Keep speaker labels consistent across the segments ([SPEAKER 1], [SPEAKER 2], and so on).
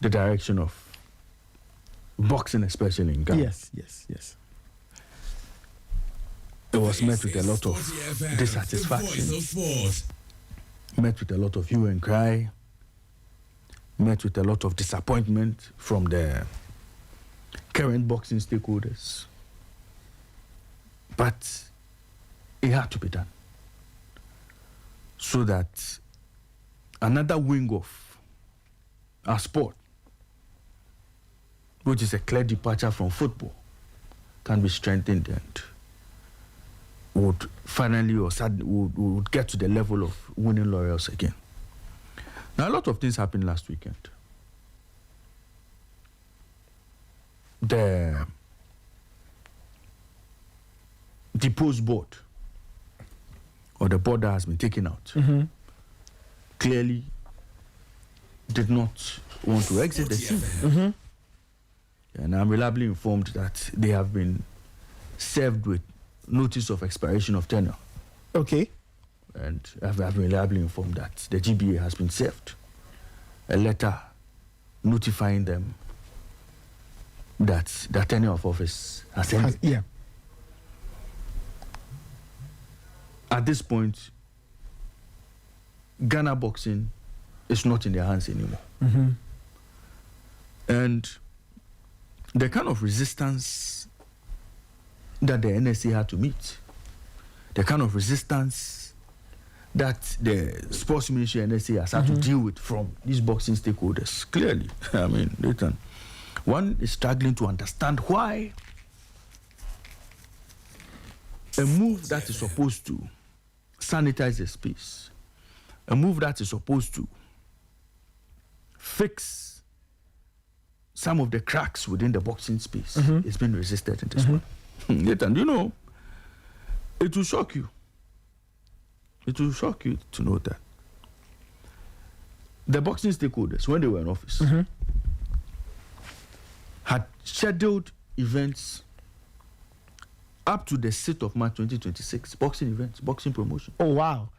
[SPEAKER 1] the direction of boxing, especially in Ghana.
[SPEAKER 2] Yes.
[SPEAKER 1] It was met with a lot of dissatisfaction, met with a lot of hue and cry, met with a lot of disappointment from the current boxing stakeholders. But it had to be done so that another wing of our sport, which is a clear departure from football, can be strengthened and would finally or suddenly would get to the level of winning laurels again. Now, a lot of things happened last weekend. The deposed board, or the board that has been taken out, clearly did not want to exit the scene. And I'm reliably informed that they have been served with notice of expiration of tenure.
[SPEAKER 2] Okay.
[SPEAKER 1] And I've been reliably informed that the GBA has been served a letter notifying them that the tenure of office has ended.
[SPEAKER 2] Yeah.
[SPEAKER 1] At this point, Ghana boxing is not in their hands anymore. And the kind of resistance that the NSA had to meet, the kind of resistance that the sports ministry and NSA has had to deal with from these boxing stakeholders, clearly, I mean, one is struggling to understand why a move that is supposed to sanitize the space, a move that is supposed to fix some of the cracks within the boxing space is being resisted in this way. Nathan, you know, it will shock you. It will shock you to know that the boxing stakeholders, when they were in office, had scheduled events up to the 6th of March 2026, boxing events, boxing promotion.
[SPEAKER 2] Oh, wow.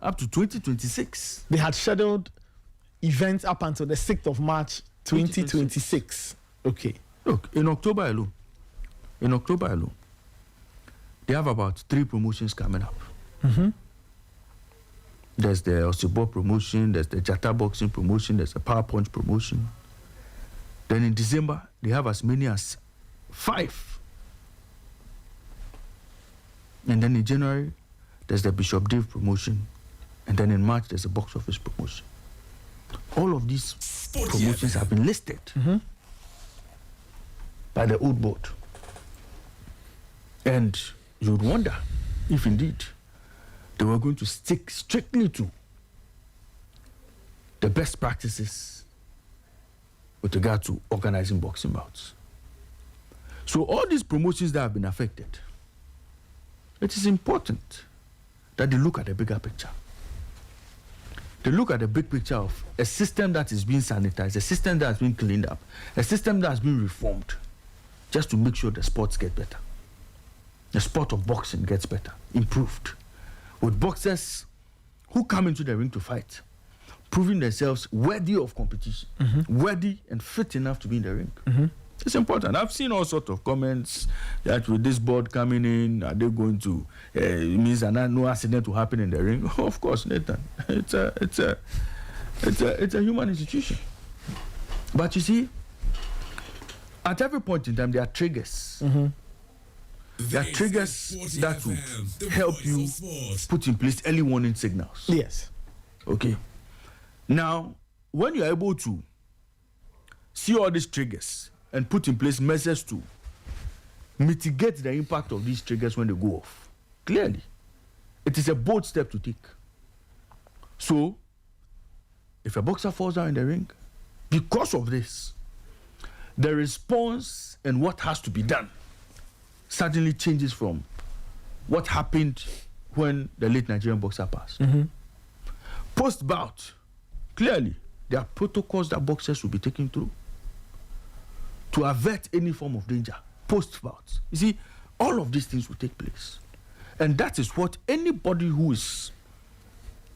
[SPEAKER 1] Up to 2026.
[SPEAKER 2] They had scheduled events up until the 6th of March 2026. Okay.
[SPEAKER 1] Look, in October alone, they have about 3 promotions coming up. There's the Osibo promotion, there's the Jata boxing promotion, there's the Power Punch promotion. Then in December, they have as many as 5. And then in January, there's the Bishop Dave promotion. And then in March, there's a box office promotion. All of these promotions have been listed by the old board. And you would wonder if indeed they were going to stick strictly to the best practices with regard to organizing boxing bouts. So all these promotions that have been affected, it is important that they look at the bigger picture. They look at the big picture of a system that is being sanitized, a system that has been cleaned up, a system that has been reformed, just to make sure the sports get better. The sport of boxing gets better, improved, with boxers who come into the ring to fight, proving themselves worthy of competition, worthy and fit enough to be in the ring. It's important. I've seen all sorts of comments that with this board coming in, are they going to, it means that no accident will happen in the ring? Of course, Nathan. It's a human institution. But you see, at every point in time, there are triggers. There are triggers that will help you put in place early warning signals.
[SPEAKER 2] Yes.
[SPEAKER 1] Okay. Now, when you are able to see all these triggers and put in place measures to mitigate the impact of these triggers when they go off, clearly, it is a bold step to take. So, if a boxer falls down in the ring, because of this, the response and what has to be done suddenly changes from what happened when the late Nigerian boxer passed. Post-bout, clearly, there are protocols that boxers will be taken through to avert any form of danger post-bout. You see, all of these things will take place. And that is what anybody who is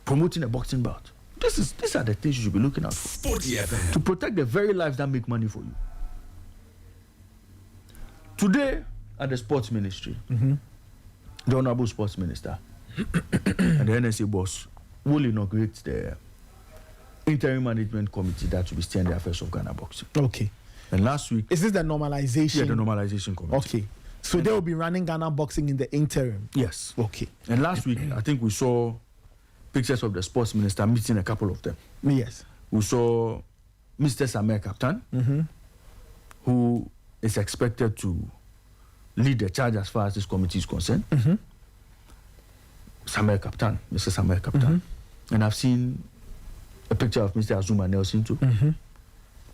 [SPEAKER 1] promoting a boxing bout These are the things you should be looking out for.
[SPEAKER 3] Sporty FM.
[SPEAKER 1] To protect the very lives that make money for you. Today, at the sports ministry, the Honorable Sports Minister and the NSA boss will inaugurate the Interim Management Committee that will be steering the affairs of Ghana boxing.
[SPEAKER 2] Okay.
[SPEAKER 1] And last week...
[SPEAKER 2] Is this the normalization?
[SPEAKER 1] Yeah, the normalization committee.
[SPEAKER 2] Okay. So they will be running Ghana boxing in the interim?
[SPEAKER 1] Yes.
[SPEAKER 2] Okay.
[SPEAKER 1] And last week, I think we saw pictures of the sports minister meeting a couple of them.
[SPEAKER 2] Yes.
[SPEAKER 1] We saw Mr. Samuel Captain, who is expected to lead the charge as far as this committee is concerned. Samuel Captain, Mr. Samuel Captain. And I've seen a picture of Mr. Azuma Nelson too.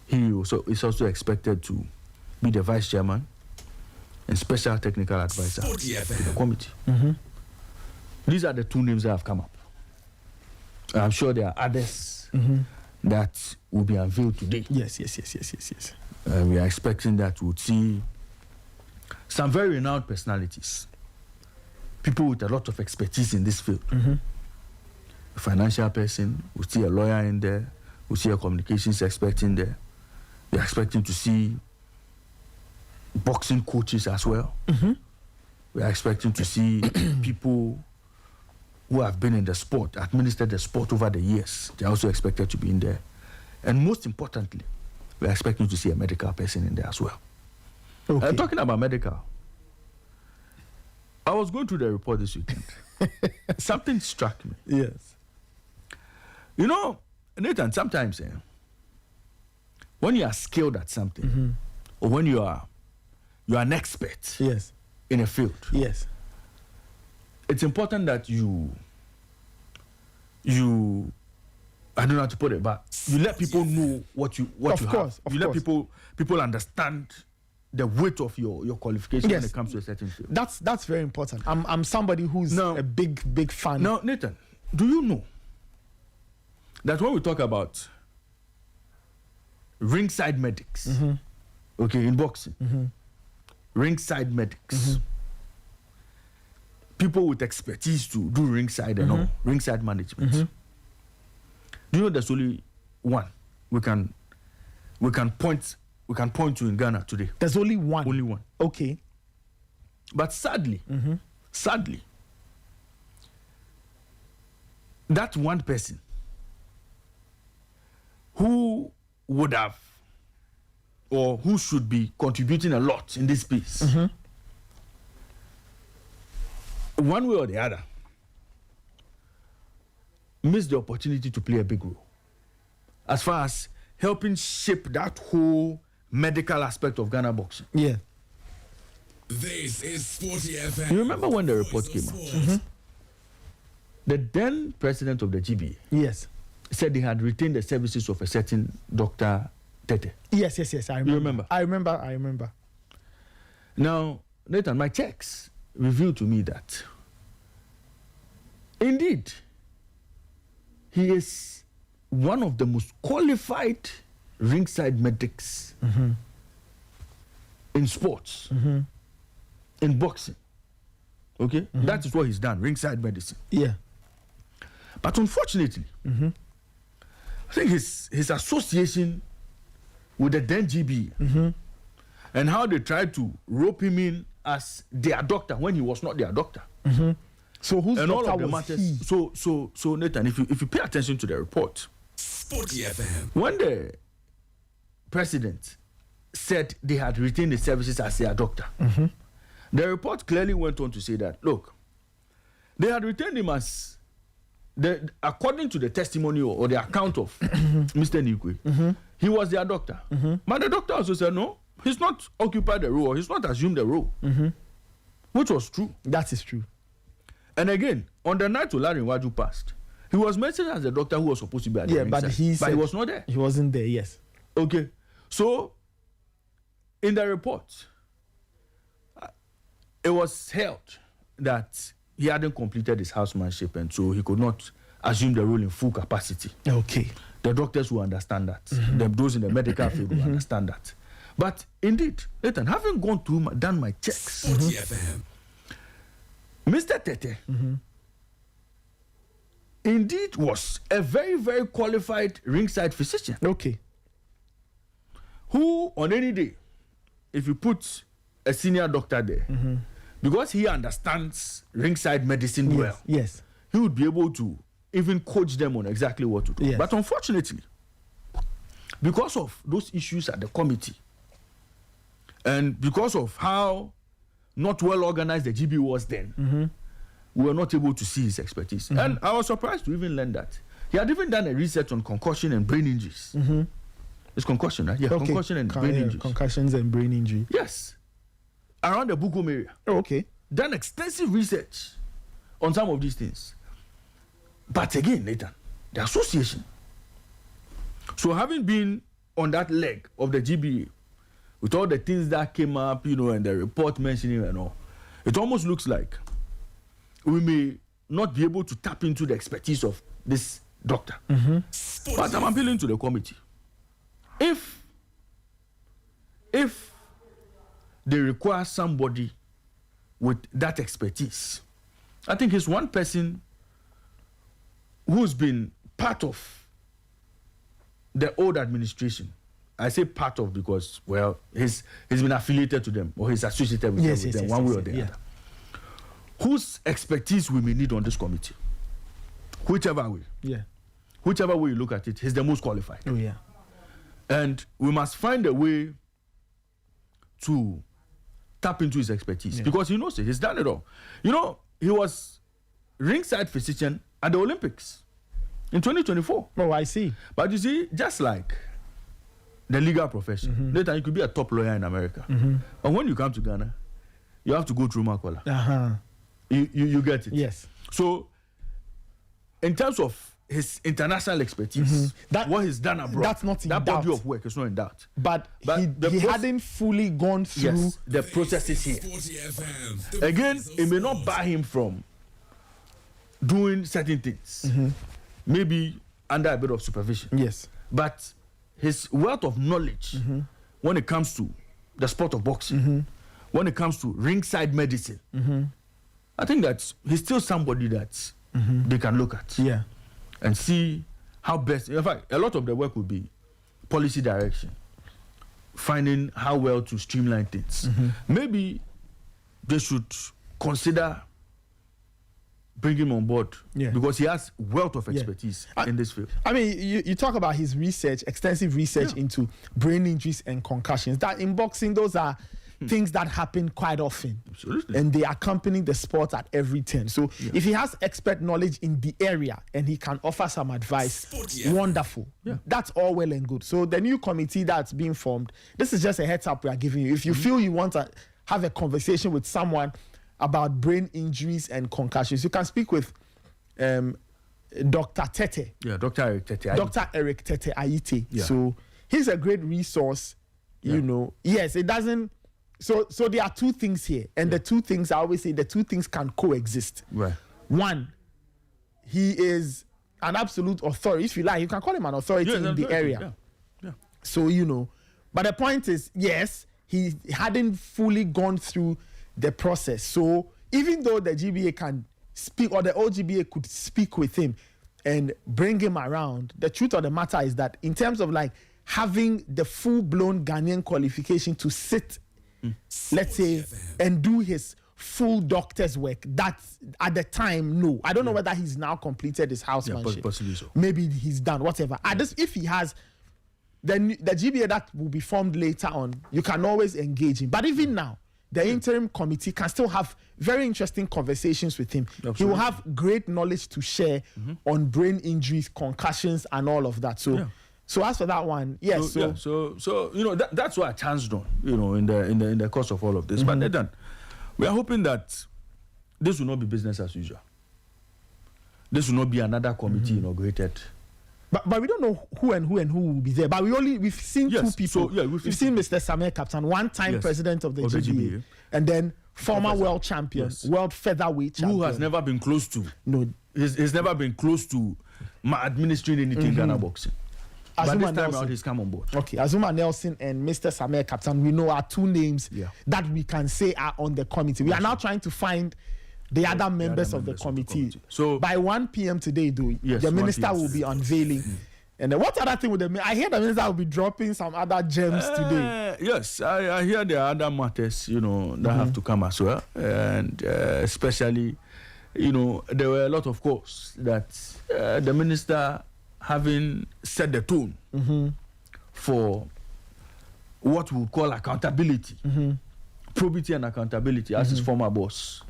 [SPEAKER 1] He is also expected to be the vice chairman and special technical advisor to the committee. These are the two names that have come up. I'm sure there are others that will be unveiled today.
[SPEAKER 2] Yes.
[SPEAKER 1] We are expecting that we'll see some very renowned personalities, people with a lot of expertise in this field. A financial person, we'll see a lawyer in there, we'll see a communications expert in there. We are expecting to see boxing coaches as well. We are expecting to see people who have been in the sport, administered the sport over the years. They are also expected to be in there. And most importantly, we are expecting to see a medical person in there as well.
[SPEAKER 2] Okay.
[SPEAKER 1] Talking about medical, I was going through the report this weekend. Something struck me.
[SPEAKER 2] Yes.
[SPEAKER 1] You know, Nathan, sometimes when you are skilled at something, or when you are an expert
[SPEAKER 2] Yes.
[SPEAKER 1] in a field,
[SPEAKER 2] Yes.
[SPEAKER 1] it's important that you I don't know how to put it, but you let people know what you have. You let people understand the weight of your qualification when it comes to a certain field.
[SPEAKER 2] That's very important. I'm somebody who's a big fan.
[SPEAKER 1] Now, Nathan, do you know that when we talk about ringside medics, okay, in boxing, ringside medics, people with expertise to do ringside and all, ringside management. Do you know there's only one we can point to in Ghana today?
[SPEAKER 2] There's only one.
[SPEAKER 1] Only one.
[SPEAKER 2] Okay.
[SPEAKER 1] But sadly, that one person who would have or who should be contributing a lot in this space, one way or the other, missed the opportunity to play a big role as far as helping shape that whole medical aspect of Ghana boxing.
[SPEAKER 2] Yeah.
[SPEAKER 3] This is Sporty FM.
[SPEAKER 1] You remember when the report came out? The then president of the GBA
[SPEAKER 2] Yes.
[SPEAKER 1] said they had retained the services of a certain Dr. Tete.
[SPEAKER 2] Yes. I remember.
[SPEAKER 1] You remember?
[SPEAKER 2] I remember.
[SPEAKER 1] Now, Nathan, my checks revealed to me that indeed he is one of the most qualified ringside medics in sports, in boxing. Okay? That is what he's done, ringside medicine.
[SPEAKER 2] Yeah.
[SPEAKER 1] But unfortunately, I think his association with the then GB and how they tried to rope him in as their doctor when he was not their doctor.
[SPEAKER 2] So whose
[SPEAKER 1] And all
[SPEAKER 2] doctor
[SPEAKER 1] of the
[SPEAKER 2] was
[SPEAKER 1] matters.
[SPEAKER 2] he?
[SPEAKER 1] So Nathan, if you pay attention to the report,
[SPEAKER 3] Sporty FM.
[SPEAKER 1] when the president said they had retained the services as their doctor, the report clearly went on to say that, look, they had retained him as, according to the testimony or the account of Mr. Nikwe, he was their doctor. But the doctor also said, no, he's not occupied the role, he's not assumed the role, which was true.
[SPEAKER 2] That is true.
[SPEAKER 1] And again, on the night Olari Nwaju passed, he was mentioned as the doctor who was supposed to be at the
[SPEAKER 2] But
[SPEAKER 1] ringside, he was not there.
[SPEAKER 2] He wasn't there. Yes.
[SPEAKER 1] Okay, so in the report, it was held that he hadn't completed his housemanship and so he could not assume the role in full capacity.
[SPEAKER 2] Okay.
[SPEAKER 1] The doctors will understand that. Those in the medical field will understand that. But indeed, Nathan, having gone through, done my checks,
[SPEAKER 3] Sporty FM.
[SPEAKER 1] Mr. Tete indeed was a very, very qualified ringside physician.
[SPEAKER 2] Okay.
[SPEAKER 1] Who, on any day, if you put a senior doctor there, because he understands ringside medicine well,
[SPEAKER 2] Yes.
[SPEAKER 1] he would be able to even coach them on exactly what to do.
[SPEAKER 2] Yes.
[SPEAKER 1] But unfortunately, because of those issues at the committee, and because of how not well organized the GB was then, we were not able to see his expertise. And I was surprised to even learn that he had even done a research on concussion and brain injuries. It's concussion, right? Yeah,
[SPEAKER 2] Okay.
[SPEAKER 1] concussion and brain injuries.
[SPEAKER 2] Concussions and brain injury.
[SPEAKER 1] Yes. Around the Bukom area.
[SPEAKER 2] Oh, okay.
[SPEAKER 1] Done extensive research on some of these things. But again, Nathan, the association. So having been on that leg of the GBA, with all the things that came up, and the report mentioning and all, it almost looks like we may not be able to tap into the expertise of this doctor. But I'm appealing to the committee. If they require somebody with that expertise, I think he's one person who's been part of the old administration. I say part of because, well, he's been affiliated to them or he's associated with them one way or the other. Whose expertise we may need on this committee? Whichever way.
[SPEAKER 2] Yeah.
[SPEAKER 1] Whichever way you look at it, he's the most qualified.
[SPEAKER 2] Oh, yeah.
[SPEAKER 1] And we must find a way to tap into his expertise because he knows it. He's done it all. He was ringside physician at the Olympics in 2024.
[SPEAKER 2] Oh, I see.
[SPEAKER 1] But you see, just like the legal profession, later you could be a top lawyer in America. And when you come to Ghana, you have to go through Makola. You get it?
[SPEAKER 2] Yes.
[SPEAKER 1] So, in terms of his international expertise, what he's done abroad,
[SPEAKER 2] that's not in
[SPEAKER 1] that
[SPEAKER 2] doubt.
[SPEAKER 1] body of work is not in doubt.
[SPEAKER 2] But he hadn't fully gone through
[SPEAKER 1] the processes here.
[SPEAKER 3] Sporty FM.
[SPEAKER 1] Again, it may not bar him from doing certain things, maybe under a bit of supervision.
[SPEAKER 2] Yes.
[SPEAKER 1] But his wealth of knowledge when it comes to the sport of boxing, when it comes to ringside medicine, I think that he's still somebody that they can look at.
[SPEAKER 2] Yeah.
[SPEAKER 1] And see how best. In fact, a lot of the work will be policy direction, finding how well to streamline things. Maybe they should consider bringing him on board because he has wealth of expertise in this field.
[SPEAKER 2] I mean, you talk about his research, extensive research into brain injuries and concussions. That in boxing, those are things that happen quite often.
[SPEAKER 1] Absolutely.
[SPEAKER 2] And they accompany the sport at every turn. So if he has expert knowledge in the area and he can offer some advice, wonderful. Yeah. That's all well and good. So the new committee that's being formed, this is just a heads up we are giving you. If you feel you want to have a conversation with someone about brain injuries and concussions, you can speak with Dr. Tete.
[SPEAKER 1] Yeah, Dr. Eric Tete.
[SPEAKER 2] Dr. Eric Tete Ayite.
[SPEAKER 1] Yeah.
[SPEAKER 2] So he's a great resource, Yes, it doesn't. So there are two things here. And the two things, I always say, the two things can coexist.
[SPEAKER 1] Right.
[SPEAKER 2] One, he is an absolute authority. If you like, you can call him an authority in the area.
[SPEAKER 1] Yeah.
[SPEAKER 2] So, but the point is, yes, he hadn't fully gone through the process. So even though the GBA can speak, or the OGBA could speak with him and bring him around, the truth of the matter is that in terms of like having the full-blown Ghanaian qualification to sit, let's say, and do his full doctor's work, that's at the time, no. I don't know whether he's now completed his housemanship.
[SPEAKER 1] Possibly so.
[SPEAKER 2] Maybe he's done, whatever. If he has, then the GBA that will be formed later on, you can always engage him. But even now, the interim committee can still have very interesting conversations with him.
[SPEAKER 1] Absolutely.
[SPEAKER 2] He will have great knowledge to share on brain injuries, concussions, and all of that. So, so as for that one, yes.
[SPEAKER 1] So that's what I chanced on, in the course of all of this. But then we are hoping that this will not be business as usual. This will not be another committee inaugurated.
[SPEAKER 2] But we don't know who will be there. But we've seen two people.
[SPEAKER 1] So,
[SPEAKER 2] we've seen Mr. Samir Captain, one-time president of the GBA, and then former world champion, world featherweight champion,
[SPEAKER 1] who has never been close to.
[SPEAKER 2] No,
[SPEAKER 1] he's never been close to administering anything in Ghana boxing. But this time around, he's come on board.
[SPEAKER 2] Okay, Azuma Nelson and Mr. Samir Captain, we know are two names that we can say are on the committee. We are now trying to find the other members of the committee.
[SPEAKER 1] So
[SPEAKER 2] by 1 p.m. today, though,
[SPEAKER 1] yes,
[SPEAKER 2] the minister
[SPEAKER 1] 1
[SPEAKER 2] will be unveiling. And then what other thing would I hear the minister will be dropping some other gems today.
[SPEAKER 1] Yes, I hear there are other matters, that have to come as well. And especially, there were a lot of calls that the minister having set the tone for what we would call accountability, probity and accountability, as his former boss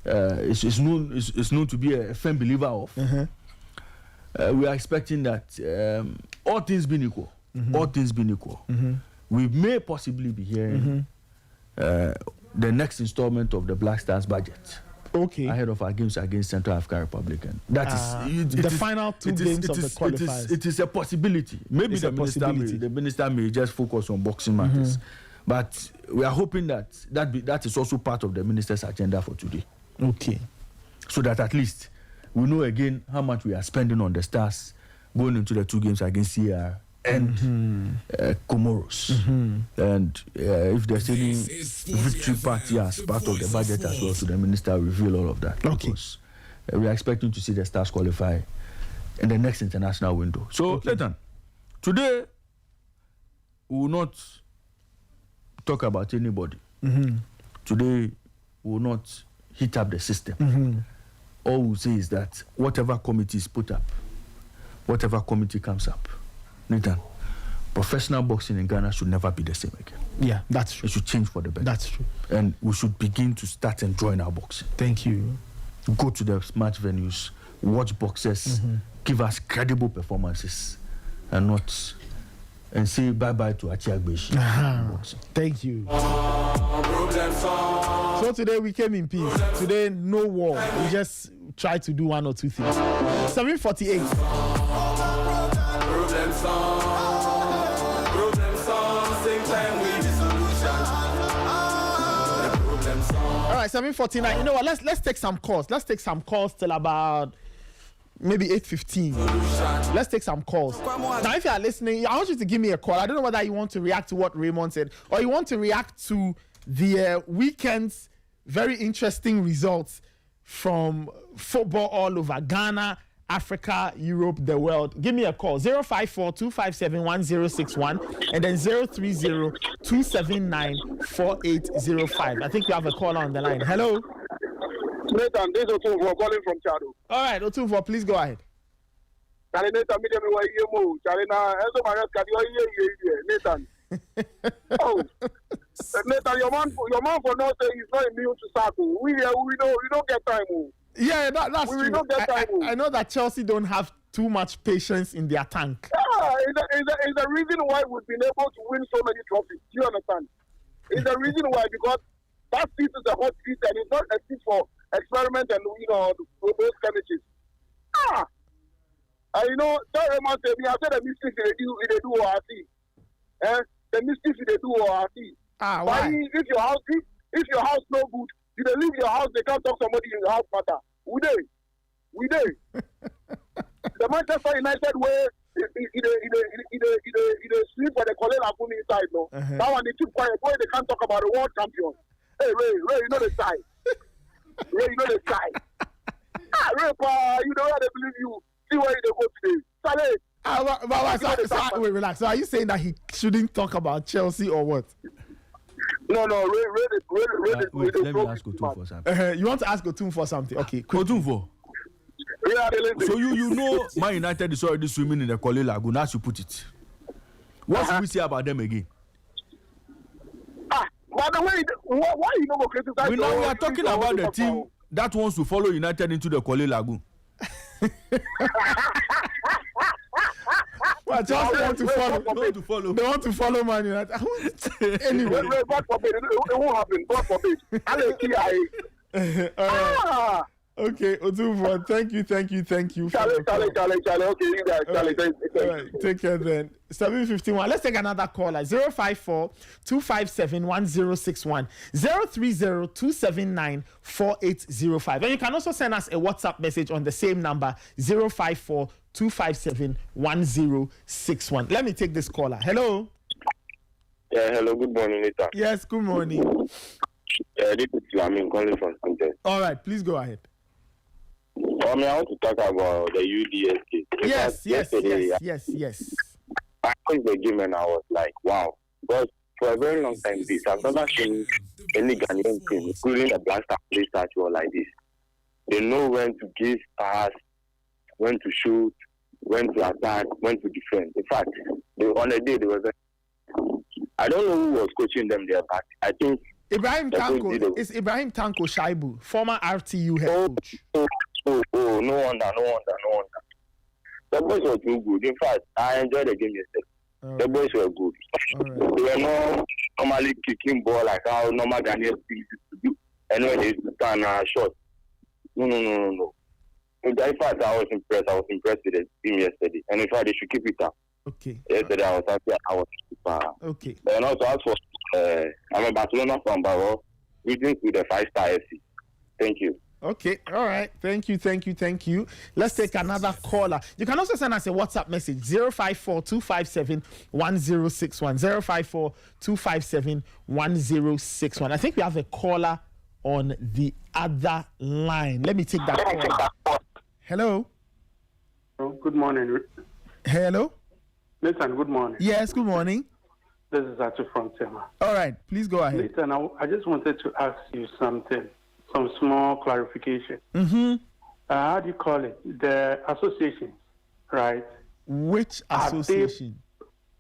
[SPEAKER 1] is known to be a firm believer of. We are expecting that all things being equal, we may possibly be hearing the next installment of the Black Stars budget.
[SPEAKER 2] Okay.
[SPEAKER 1] Ahead of our games against Central African Republic. That is
[SPEAKER 2] the final two games of the qualifiers.
[SPEAKER 1] It is a possibility. Maybe the minister may just focus on boxing matters. But we are hoping that is also part of the minister's agenda for today.
[SPEAKER 2] Okay.
[SPEAKER 1] So that at least we know again how much we are spending on the Stars going into the two games against CAR and Comoros. And if there's any victory party as part of the budget as well, so the minister will reveal all of that.
[SPEAKER 2] Okay.
[SPEAKER 1] Because we are expecting to see the Stars qualify in the next international window. So, Leighton, today we will not talk about anybody. Today we will not heat up the system. All we'll say is that whatever committee is put up, whatever committee comes up, Nathan, professional boxing in Ghana should never be the same again.
[SPEAKER 2] Yeah, that's true.
[SPEAKER 1] It should change for the better.
[SPEAKER 2] That's true.
[SPEAKER 1] And we should begin to start enjoying our boxing.
[SPEAKER 2] Thank you.
[SPEAKER 1] Go to the match venues, watch boxers, give us credible performances, and say bye-bye to Achiagbeshi.
[SPEAKER 2] Thank you. So today we came in peace. Today, no war. We just tried to do one or two things. 7:48. All right, 7:49. You know what? Let's take some calls. Let's take some calls till about maybe 8:15. Let's take some calls. Now, if you are listening, I want you to give me a call. I don't know whether you want to react to what Raymond said or you want to react to the weekend's very interesting results from football all over Ghana, Africa, Europe, the world. Give me a call. 054-257-1061 and then 030-279-4805. I think we have a caller on the line. Hello.
[SPEAKER 4] Nathan, this is Otunfo calling from Chado.
[SPEAKER 2] All right, Otunfo, please go ahead.
[SPEAKER 4] Nathan. Oh, Nathan, your man for not saying he's not immune to Saku. We don't get time.
[SPEAKER 2] Yeah, that's
[SPEAKER 4] we
[SPEAKER 2] true.
[SPEAKER 4] Don't get time.
[SPEAKER 2] I know that Chelsea don't have too much patience in their tank.
[SPEAKER 4] Yeah, it's the reason why we've been able to win so many trophies. Do you understand? It's the reason why, because that seat is a hot seat and it's not a seat for experiment and those chemistries. Tell Raymond said me, I said the mistakes they do or I see. The mistakes they do or I see.
[SPEAKER 2] Why?
[SPEAKER 4] If your house no good, you they leave your house, they can't talk somebody in the house matter. We dey. The Manchester United way he sleep for the Colin Afun inside, no. That one they keep quiet. Boy, they can't talk about the world champion. Hey Ray, you know the side. Ray, you know the side. Ray, you know where they believe you. See where they go today.
[SPEAKER 2] Wait, relax. So are you saying that he shouldn't talk about Chelsea or what?
[SPEAKER 4] No, Ray.
[SPEAKER 1] Let me ask Otunfo for something.
[SPEAKER 2] You want to ask Otunfo for something? Okay, quick.
[SPEAKER 1] Otunfo. So you know Man United is already swimming in the Kole Lagoon, as you put it. What should we say about them again?
[SPEAKER 4] By the way, why you don't go criticize?
[SPEAKER 1] We are talking about the team that wants to follow United into the Kole Lagoon.
[SPEAKER 2] Well, Chelsea want to follow. They want to follow Man United. Anyway,
[SPEAKER 4] God forbid, it won't happen. God forbid.
[SPEAKER 2] Okay, Otunfo, thank you.
[SPEAKER 4] Charlie. Okay, you guys, Charlie. Thank you.
[SPEAKER 2] Right, take care then. 7:51. Let's take another caller. 054-257-1061. 030-279-4805. And you can also send us a WhatsApp message on the same number, 054-257-1061. Let me take this caller. Hello.
[SPEAKER 4] Yeah, hello. Good morning, Nathan.
[SPEAKER 2] Yes, good morning.
[SPEAKER 5] This is Lamin calling from Contest.
[SPEAKER 2] All right, please go ahead.
[SPEAKER 5] I want to talk about the UDS case.
[SPEAKER 2] Yes.
[SPEAKER 5] I watched the game and I was like, wow. Because for a very long time, I've never seen any Ghanaian team, including the Black Star, play such well like this. They know when to give pass, when to shoot, when to attack, when to defend. In fact, on a day they were very... I don't know who was coaching them there, but I think
[SPEAKER 2] Ibrahim Tanko. It's Ibrahim Tanko Shaibu, former RTU head coach.
[SPEAKER 5] Oh, no wonder. The boys were too good. In fact, I enjoyed the game yesterday. The boys were good. They were not normally kicking ball like how normal Ghanaian teams used to do. And when they used to stand short. No. In fact, I was impressed. with the team yesterday. And in fact, they should keep it up.
[SPEAKER 2] Okay.
[SPEAKER 5] Yesterday, I was happy.
[SPEAKER 2] Okay.
[SPEAKER 5] And also, as for I'm a Barcelona fan, but greetings to the 5-star FC. Thank you.
[SPEAKER 2] Okay, all right. Thank you. Let's take another caller. You can also send us a WhatsApp message 054-257-1061. 054-257-1061. I think we have a caller on the other line. Let me take that caller. Hello.
[SPEAKER 6] Good morning.
[SPEAKER 2] Hello.
[SPEAKER 6] Listen, good morning.
[SPEAKER 2] Yes, good morning.
[SPEAKER 6] This is Atu from Tema.
[SPEAKER 2] All right, please go ahead.
[SPEAKER 6] Listen, I just wanted to ask you something. Some small clarification. How do you call it? The associations, right?
[SPEAKER 2] Which association?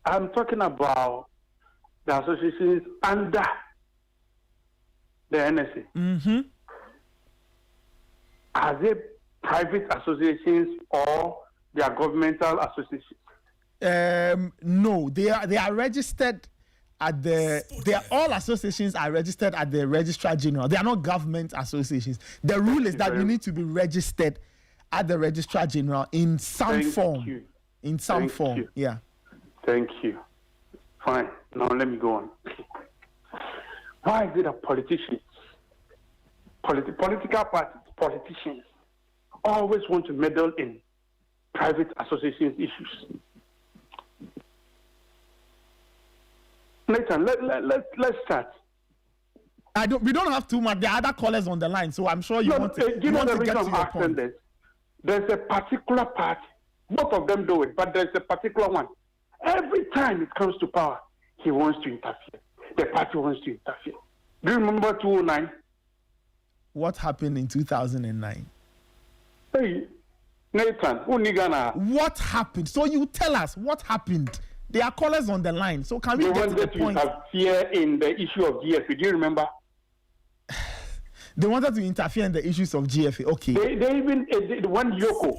[SPEAKER 6] I'm talking about the associations under the NSA. Are they private associations or they are governmental associations?
[SPEAKER 2] No, they are registered at the. All associations are registered at the Registrar General. They are not government associations. The rule is that you need to be registered at the Registrar General in some form. In some form, yeah.
[SPEAKER 6] Thank you. Fine. Now let me go on. Why is it that politicians, political parties, politicians always want to meddle in private associations issues? Nathan, let's start.
[SPEAKER 2] We don't have too much. There are other callers on the line, so I'm sure you want to get to your point.
[SPEAKER 6] There's a particular party. Both of them do it, but there's a particular one. Every time it comes to power, he wants to interfere. The party wants to interfere. Do you remember 2009?
[SPEAKER 2] What happened in 2009?
[SPEAKER 6] Hey, Nathan,
[SPEAKER 2] what happened? So you tell us what happened. There are callers on the line, so can we get to the point?
[SPEAKER 6] They wanted to interfere in the issue of GFA. Do you remember?
[SPEAKER 2] They wanted to interfere in the issues of GFA. Okay.
[SPEAKER 6] They even when Yoko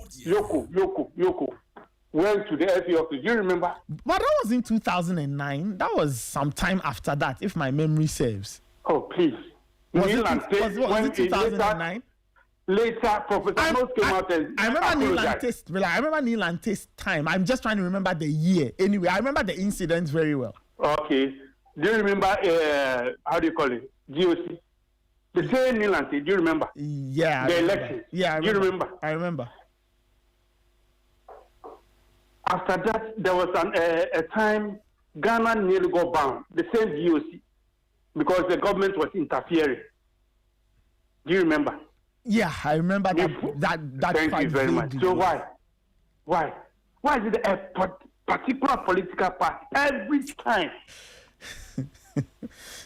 [SPEAKER 6] went to the FA office. Do you remember?
[SPEAKER 2] But that was in 2009. That was some time after that, if my memory serves.
[SPEAKER 6] Oh, please.
[SPEAKER 2] Was it 2009?
[SPEAKER 6] Later, Professor Mills came out and
[SPEAKER 2] I remember Neil and Taste's time. I'm just trying to remember the year. Anyway, I remember the incidents very well.
[SPEAKER 6] Okay. Do you remember, how do you call it? GOC? The same Neil and Taste, do you remember?
[SPEAKER 2] Yeah.
[SPEAKER 6] The election.
[SPEAKER 2] Yeah,
[SPEAKER 6] do you remember?
[SPEAKER 2] I remember.
[SPEAKER 6] After that, there was a time Ghana nearly got banned. The same GOC. Because the government was interfering. Do you remember?
[SPEAKER 2] Yeah, I remember that.
[SPEAKER 6] Thank you very much. So why? Why is it a particular political party every time?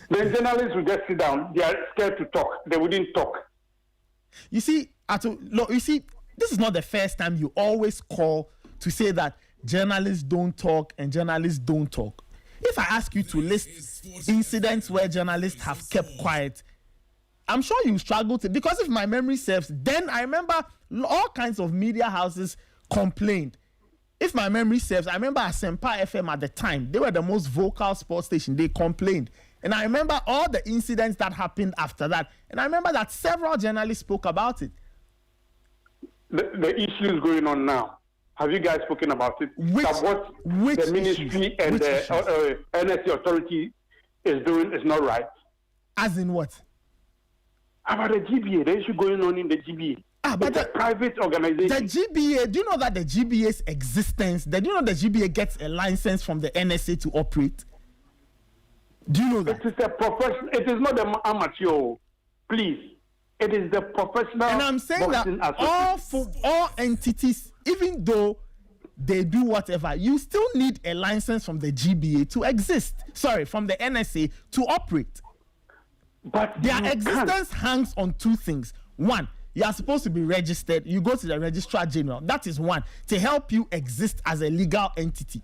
[SPEAKER 6] The journalists will just sit down. They are scared to talk. They wouldn't talk.
[SPEAKER 2] You see, this is not the first time you always call to say that journalists don't talk and journalists don't talk. If I ask you to list incidents where journalists have kept quiet, I'm sure you struggle to, because if my memory serves, then I remember all kinds of media houses complained. If my memory serves, I remember Asempa FM at the time, they were the most vocal sports station, they complained. And I remember all the incidents that happened after that. And I remember that several journalists spoke about it.
[SPEAKER 6] The issues going on now, have you guys spoken about it?
[SPEAKER 2] Which
[SPEAKER 6] the ministry and the NSC authority is doing is not right.
[SPEAKER 2] As in what?
[SPEAKER 6] About the GBA, the issue going on in the GBA. But the private organization.
[SPEAKER 2] The GBA, do you know that the GBA's existence, do you know the GBA gets a license from the NSA to operate? Do you know that?
[SPEAKER 6] It is a professional. It is not the amateur. Please, it is the professional.
[SPEAKER 2] And I'm saying that all entities, even though they do whatever, you still need a license from the GBA to exist. Sorry, from the NSA to operate.
[SPEAKER 6] But
[SPEAKER 2] their existence hangs on two things. One, you are supposed to be registered. You go to the Registrar General. That is one, to help you exist as a legal entity,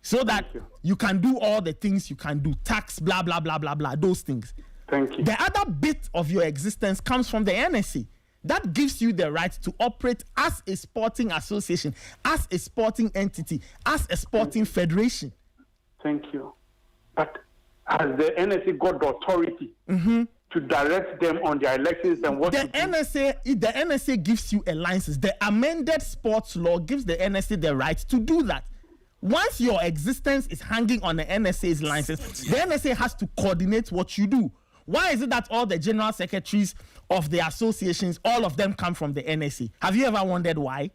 [SPEAKER 2] so that you can do all the things you can do, tax, blah, blah, blah, blah, blah, those things.
[SPEAKER 6] Thank you.
[SPEAKER 2] The other bit of your existence comes from the NSA. That gives you the right to operate as a sporting association, as a sporting entity, as a sporting federation.
[SPEAKER 6] Thank you. But has the NSA got the authority to direct them on their elections and what
[SPEAKER 2] the NSA gives you a license. The amended sports law gives the NSA the right to do that. Once your existence is hanging on the NSA's license, the NSA has to coordinate what you do. Why is it that all the general secretaries of the associations, all of them come from the NSA? Have you ever wondered why?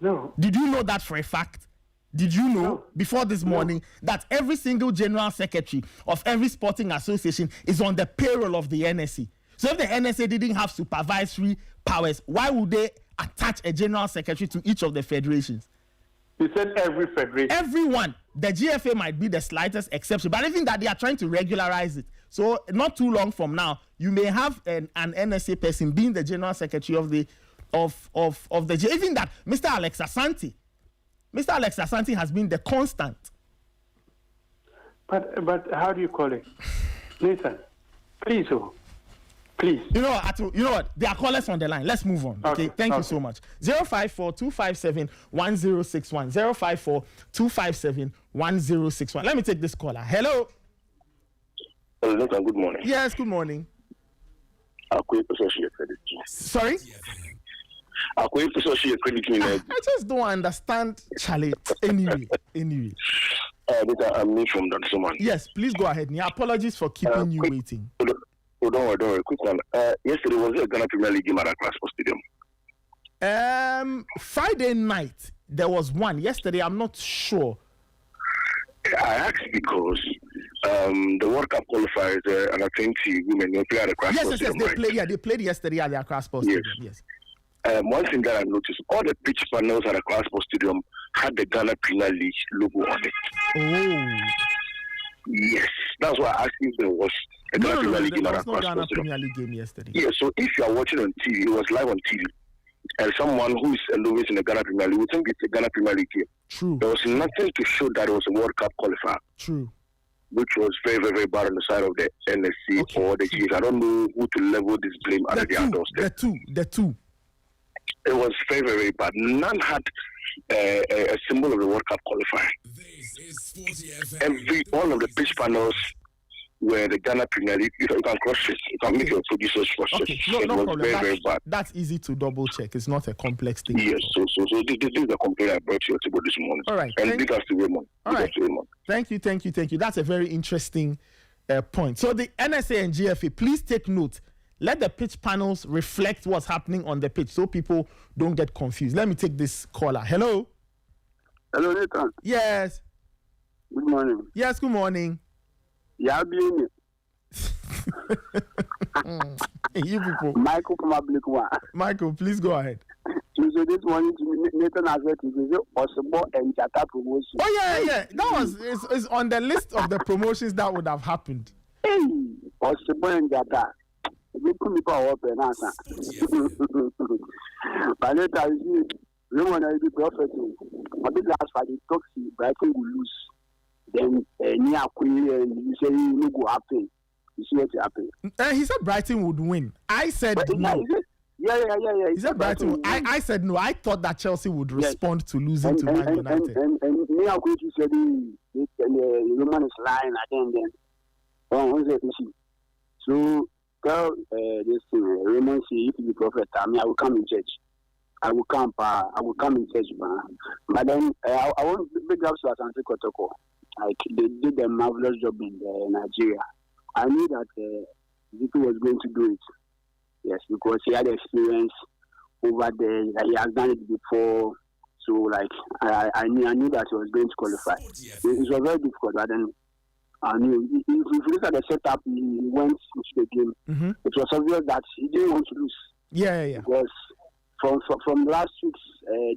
[SPEAKER 6] No.
[SPEAKER 2] Did you know that for a fact? Did you know before this morning that every single general secretary of every sporting association is on the payroll of the NSA? So if the NSA didn't have supervisory powers, why would they attach a general secretary to each of the federations?
[SPEAKER 6] You said every federation.
[SPEAKER 2] Everyone. The GFA might be the slightest exception, but I think that they are trying to regularize it. So not too long from now, you may have an NSA person being the general secretary of the even that Mr. Alex Asante has been the constant.
[SPEAKER 6] But how do you call it, Nathan? Please. You
[SPEAKER 2] know what? There are callers on the line. Let's move on. Okay. Thank you so much. 054-257-1061. 054-257-1061. Let me take this caller. Hello.
[SPEAKER 5] Hello, Nathan. Good morning.
[SPEAKER 2] Yes. Good morning. Sorry.
[SPEAKER 5] I
[SPEAKER 2] just don't understand, Charlie. Anyway.
[SPEAKER 5] I'm me from Dansoman.
[SPEAKER 2] Yes, please go ahead. Apologies for keeping you waiting.
[SPEAKER 5] Don't worry. Quick one. Yesterday was a Ghana Premier League game at Accra Sports Stadium.
[SPEAKER 2] Friday night there was one. Yesterday I'm not sure.
[SPEAKER 5] I asked because the World Cup qualifiers and I think women they play at the Accra Sports Stadium.
[SPEAKER 2] Yes, they played yesterday at the Accra Sports Stadium. Yes.
[SPEAKER 5] One thing that I noticed, all the pitch panels at the Accra Sports Stadium had the Ghana Premier League logo on it.
[SPEAKER 2] Oh.
[SPEAKER 5] Yes, that's why I asked if there was a Ghana Premier League game at Accra Sports Stadium.
[SPEAKER 2] Premier League game yesterday.
[SPEAKER 5] Yeah, so if you are watching on TV, it was live on TV, and someone who is a novice in the Ghana Premier League would think it's a Ghana Premier League game.
[SPEAKER 2] True.
[SPEAKER 5] There was nothing to show that it was a World Cup qualifier.
[SPEAKER 2] True.
[SPEAKER 5] Which was very, very, very bad on the side of the NSC or the Chiefs. I don't know who to level this blame under their doorstep.
[SPEAKER 2] The two.
[SPEAKER 5] It was very, very bad. None had a symbol of the World Cup qualifier. All of the pitch panels were the Ghana Premier League. You can cross it. You can make your producers cross it.
[SPEAKER 2] No problem.
[SPEAKER 5] Very, very bad.
[SPEAKER 2] That's easy to double check. It's not a complex thing.
[SPEAKER 5] Yes. So this is the complaint I brought to your table this morning.
[SPEAKER 2] All right.
[SPEAKER 5] And big ups to Raymond.
[SPEAKER 2] All right. Thank you. That's a very interesting point. So the NSA and GFA, please take note. Let the pitch panels reflect what's happening on the pitch so people don't get confused. Let me take this caller. Hello.
[SPEAKER 4] Hello, Nathan.
[SPEAKER 2] Yes.
[SPEAKER 4] Good morning.
[SPEAKER 2] Yes, good morning.
[SPEAKER 4] Yeah, you
[SPEAKER 2] people. Michael, please go ahead.
[SPEAKER 4] So this morning, Nathan has said it is possible and Jata promotion.
[SPEAKER 2] Oh yeah. That was is on the list of the promotions that would have happened.
[SPEAKER 4] Hey, possible and Jata. We put me power open answer. But later you want to be prophecy. A bit last Friday toxic, Brighton will lose. Then near Queen and you say you go happen. You see what happen.
[SPEAKER 2] He said Brighton would win. I said no.
[SPEAKER 4] Yeah.
[SPEAKER 2] He said Brighton. I said no. I thought that Chelsea would respond to losing to Man United.
[SPEAKER 4] And near Queen you said the woman is lying again. So tell this thing, Raymond, see if you prophet, I will come in church. I will come in church, but then I want big ups to Asante Kotoko. Like they did a marvelous job in Nigeria. I knew that Zico was going to do it. Yes, because he had experience over there. He has done it before. So like I knew that he was going to qualify. It was very difficult, but then And if you look at the setup, he went into the game. It was obvious that he didn't want to lose.
[SPEAKER 2] Yeah.
[SPEAKER 4] Because from last week's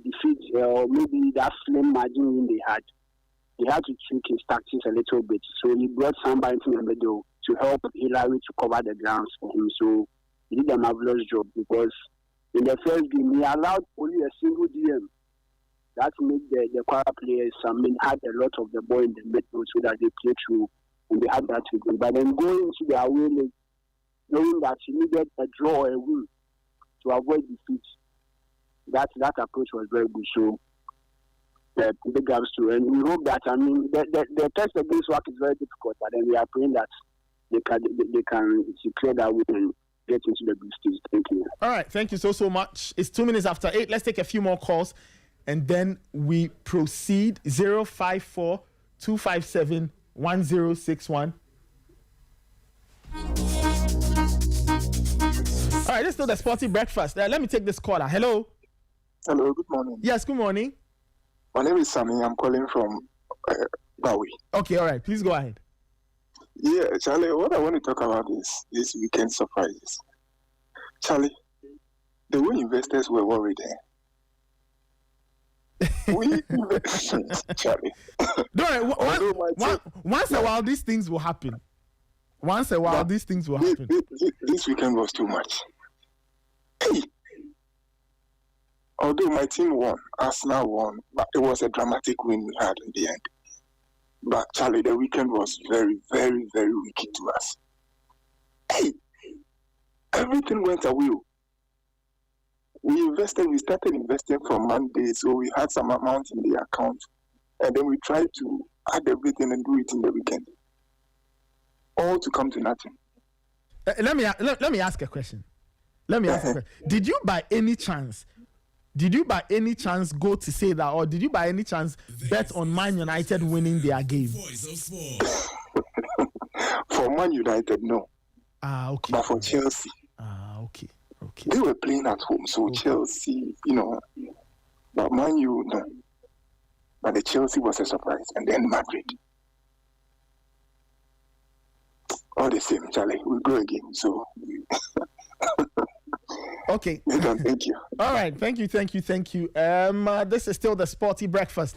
[SPEAKER 4] defeat, or maybe that slim margin they had to tweak his tactics a little bit. So he brought somebody into the middle to help Hillary to cover the grounds for him. So he did a marvelous job, because in the first game he allowed only a single DM. That made the choir players had a lot of the ball in the middle so that they play through and they had that to go. But then going into the away leg, knowing that he needed a draw or a win to avoid defeat, that approach was very good. So big ups to, and we hope that the test against WAC is very difficult, but then we are praying that they can secure that win and get into the big stage. Thank you.
[SPEAKER 2] All right, thank you so much. It's 2 minutes after 8. Let's take a few more calls, and then we proceed. 054 257 1061. All right, let's do the Sporty breakfast. Let me take this caller. Hello.
[SPEAKER 7] Hello, good morning.
[SPEAKER 2] Yes, good morning.
[SPEAKER 7] My name is Sammy. I'm calling from Bowie.
[SPEAKER 2] Okay, all right. Please go ahead.
[SPEAKER 7] Yeah, Charlie, what I want to talk about is this weekend surprises. Charlie, the way investors were worried Charlie.
[SPEAKER 2] Don't worry, once a while, these things will happen.
[SPEAKER 7] This weekend was too much. Hey! Although my team won, Arsenal won, but it was a dramatic win we had in the end. But Charlie, the weekend was very, very, very wicked to us. Hey! Everything went away. We started investing from Monday, so we had some amount in the account, and then we tried to add everything and do it in the weekend. All to come to nothing.
[SPEAKER 2] Let me ask a question. Did you by any chance go to say that, or did you by any chance bet on Man United winning their game?
[SPEAKER 7] For Man United, no.
[SPEAKER 2] Okay.
[SPEAKER 7] But for Chelsea.
[SPEAKER 2] Okay.
[SPEAKER 7] They were playing at home, so okay. Chelsea, but Man U, no. But the Chelsea was a surprise, and then Madrid. All the same, Charlie, we go again, so...
[SPEAKER 2] Okay.
[SPEAKER 7] Thank you.
[SPEAKER 2] All right. Thank you. This is still the Sporty breakfast.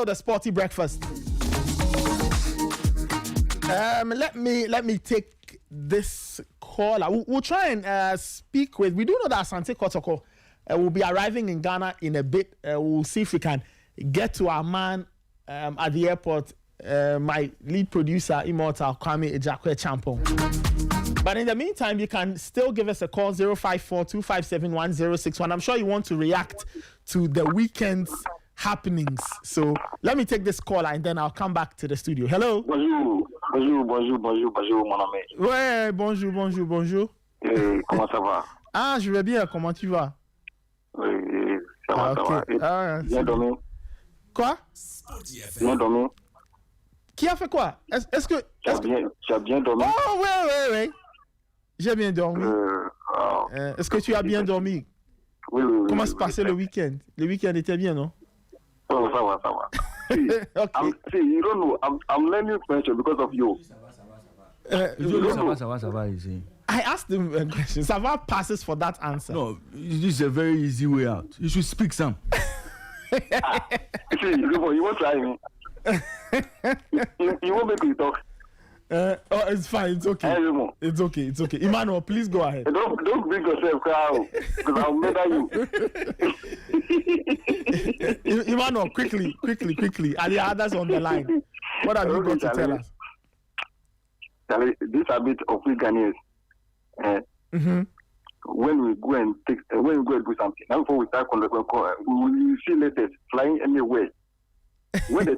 [SPEAKER 2] The Sporty breakfast. Let me take this call. We'll try and speak with. We do know that Asante Kotoko will be arriving in Ghana in a bit. We'll see if we can get to our man at the airport. My lead producer, Immortal Kwame Ejakwe Champong. But in the meantime, you can still give us a call, 054 257 1061. I'm sure you want to react to the weekend's happenings. So let me take this call and then I'll come back to the studio. Hello.
[SPEAKER 5] Bonjour, mon ami.
[SPEAKER 2] Ouais, bonjour.
[SPEAKER 5] Comment ça va?
[SPEAKER 2] Ah, je vais bien. Comment tu vas?
[SPEAKER 5] Oui, ça va,
[SPEAKER 2] okay.
[SPEAKER 5] ça va. Bien dormi?
[SPEAKER 2] Quoi?
[SPEAKER 5] Bien dormi?
[SPEAKER 2] Qui a fait quoi? Est-ce que...
[SPEAKER 5] Tu as bien dormi?
[SPEAKER 2] Oh, ouais. J'ai bien dormi. Est-ce que tu as bien dormi?
[SPEAKER 5] Oui.
[SPEAKER 2] Comment se passait le week-end? Le week-end était bien, non?
[SPEAKER 5] Oh, ça va.
[SPEAKER 2] Okay.
[SPEAKER 5] You don't know. I'm learning French because of you.
[SPEAKER 1] Ça va, easy.
[SPEAKER 2] I asked him a question. Sava passes for that answer.
[SPEAKER 1] No, this is a very easy way out. You should speak some.
[SPEAKER 5] You won't try me. You won't make me talk.
[SPEAKER 2] It's fine. It's okay. It's okay. Emmanuel, please go ahead.
[SPEAKER 5] Don't bring yourself crowd because I'll murder you.
[SPEAKER 2] Emmanuel, quickly. Are the others on the line? What have you got to tell us?
[SPEAKER 5] Charlie, this habit of we Ghanaians. When we go and do something, now before we start we see letters flying anywhere. When the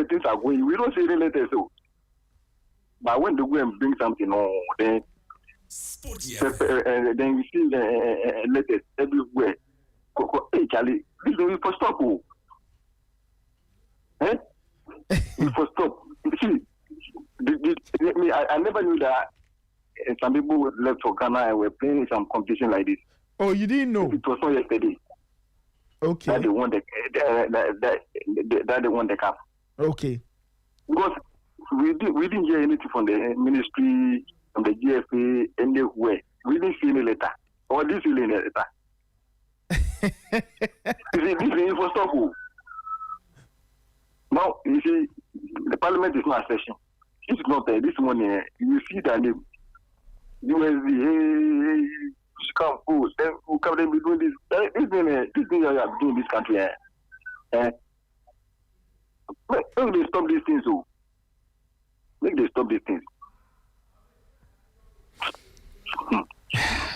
[SPEAKER 5] things are going, we don't see any letters. So but when they go and bring something on, then
[SPEAKER 3] Sporty
[SPEAKER 5] then we see letters everywhere. Hey, Charlie, this is for stop. Eh? For stop. See, I never knew that some people left for Ghana and were playing some competition like this.
[SPEAKER 2] Oh, you didn't know?
[SPEAKER 5] It was not yesterday.
[SPEAKER 2] Okay.
[SPEAKER 5] That they won that they won the cup.
[SPEAKER 2] Okay.
[SPEAKER 5] Because we didn't hear anything from the ministry, from the GFA, anywhere. We didn't see any letter. Or this is any letter. This is info stuff. Now, you see, the parliament is not a session. It's not there. This morning, you see that name. USD, come go. Then who come then be doing this? This thing you are doing in this country. Make they stop these things. So make they stop these things.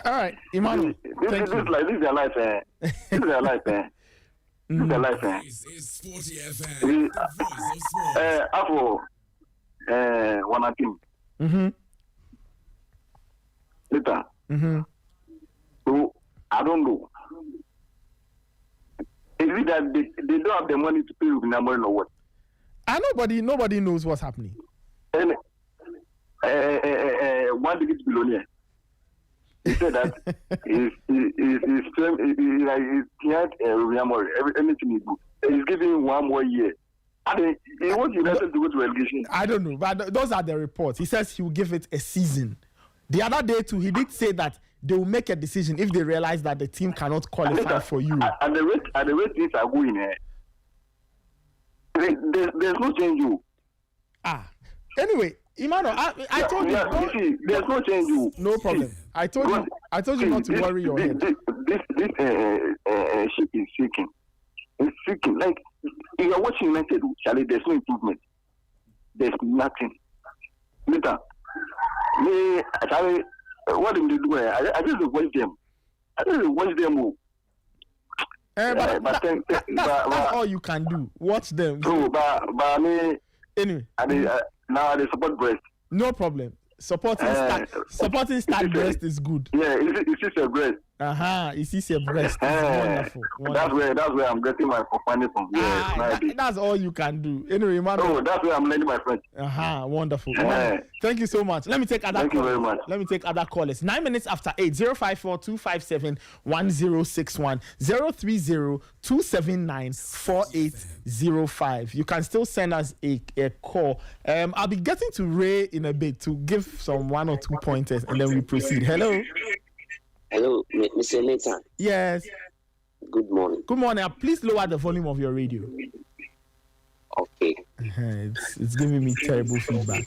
[SPEAKER 2] All right, Emmanuel.
[SPEAKER 5] This is their life. This is their life. This is their life.
[SPEAKER 3] This is Sporty FM. The voice of sports.
[SPEAKER 5] After one team. Later. So I don't know. Is it that they don't have the money to pay with number or what?
[SPEAKER 2] Nobody knows what's happening.
[SPEAKER 5] And 1 digit billionaire. He said that he had anything he do. He's giving him 1 more year. And he wants United to go to relegation.
[SPEAKER 2] I don't know, but those are the reports. He says he will give it a season. The other day too, he did say that they will make a decision if they realize that the team cannot qualify for you.
[SPEAKER 5] At the rate things are going, there's no change.
[SPEAKER 2] Anyway, Emmanuel, I told you.
[SPEAKER 5] See, there's no change.
[SPEAKER 2] No problem. I told you not to worry your head.
[SPEAKER 5] This ship is sinking. It's sinking. Like if you're watching United, Charlie, there's no improvement. There's nothing. Later, Charlie, what did they do? I just watch them.
[SPEAKER 2] That's all you can do. Watch them.
[SPEAKER 5] So, but I mean,
[SPEAKER 2] anyway,
[SPEAKER 5] now they support breast.
[SPEAKER 2] No problem. Supporting start breast is good.
[SPEAKER 5] Yeah, it's just a breast.
[SPEAKER 2] It's just a breast. Wonderful.
[SPEAKER 5] That's where I'm getting my money from.
[SPEAKER 2] That's all you can do. Anyway, man.
[SPEAKER 5] Oh, that's where I'm learning my French.
[SPEAKER 2] Wonderful. Thank you so much. Let me take other
[SPEAKER 5] Thank
[SPEAKER 2] callers.
[SPEAKER 5] You very much.
[SPEAKER 2] Let me take other callers. 9 minutes after 8. 054-257-1061. 030-279-4805. You can still send us a call. I'll be getting to Ray in a bit to give some 1 or 2 pointers and then we proceed. Hello.
[SPEAKER 8] Hello, Mr. Nathan.
[SPEAKER 2] Yes.
[SPEAKER 8] Good morning.
[SPEAKER 2] Good morning. Please lower the volume of your radio.
[SPEAKER 8] Okay.
[SPEAKER 2] It's giving me terrible feedback.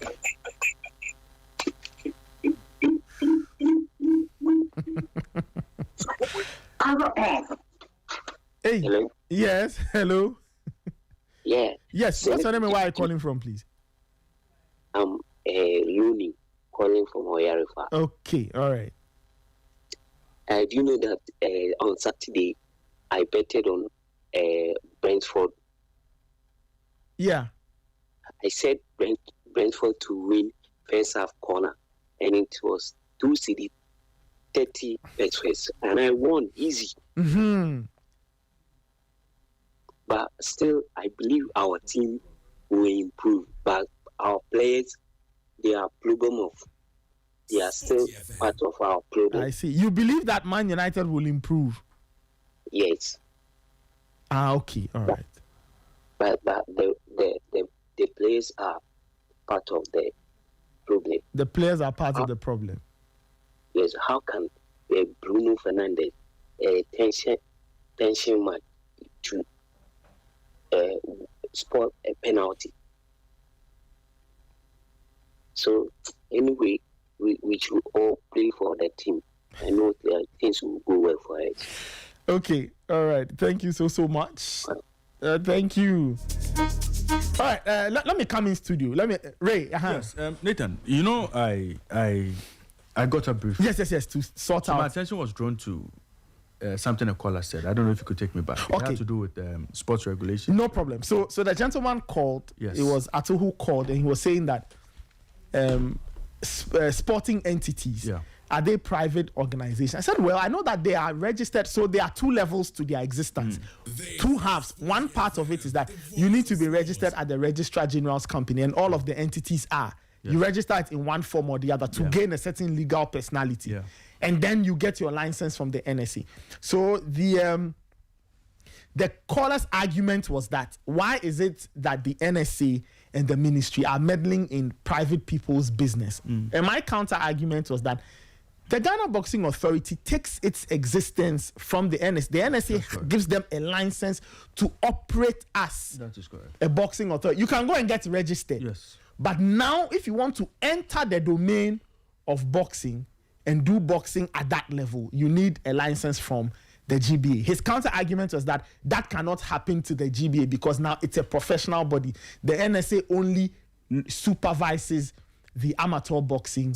[SPEAKER 2] Hey.
[SPEAKER 8] Hello.
[SPEAKER 2] Yes. Hello.
[SPEAKER 8] Yeah.
[SPEAKER 2] Yes. What's your name and where are you calling from, please?
[SPEAKER 8] I'm Looney, calling from Oyarifa.
[SPEAKER 2] Okay. All right.
[SPEAKER 8] Do you know that on Saturday I betted on Brentford?
[SPEAKER 2] Yeah.
[SPEAKER 8] I said Brentford to win first half corner, and it was 2 CD 30 Betfair, and I won easy. But still, I believe our team will improve. But our players, they are they are still part of our problem.
[SPEAKER 2] I see. You believe that Man United will improve?
[SPEAKER 8] Yes.
[SPEAKER 2] Okay. All right.
[SPEAKER 8] But the players are part of the problem.
[SPEAKER 2] The players are part of the problem.
[SPEAKER 8] Yes. How can Bruno Fernandes tension match to spot a penalty? So anyway, we should all play for the team. I know things will go well for us.
[SPEAKER 2] Okay, all right. Thank you so much. Thank you. All right, let me come in studio. Ray.
[SPEAKER 1] Yes, Nathan. You know, I got a brief.
[SPEAKER 2] Yes. To sort out.
[SPEAKER 1] My attention was drawn to something a caller said. I don't know if you could take me back. It had to do with sports regulation.
[SPEAKER 2] No problem. So the gentleman called.
[SPEAKER 1] Yes.
[SPEAKER 2] It was Ato who called, and he was saying that sporting entities. Are they private organizations? I said, well, I know that they are registered, so there are 2 levels to their existence. 2 halves. One part of it is that you need to be registered at the Registrar General's company, and all of the entities are. You register it in one form or the other to gain a certain legal personality. And then you get your license from the NSA. So the caller's argument was that, why is it that the NSA and the ministry are meddling in private people's business? And my counter argument was that the Ghana Boxing Authority takes its existence from the NSA. The NSA gives them a license to operate as a boxing authority. You can go and get registered.
[SPEAKER 1] Yes.
[SPEAKER 2] But now, if you want to enter the domain of boxing and do boxing at that level, you need a license from the GBA. His counter argument was that cannot happen to the GBA because now it's a professional body. The NSA only supervises the Amateur Boxing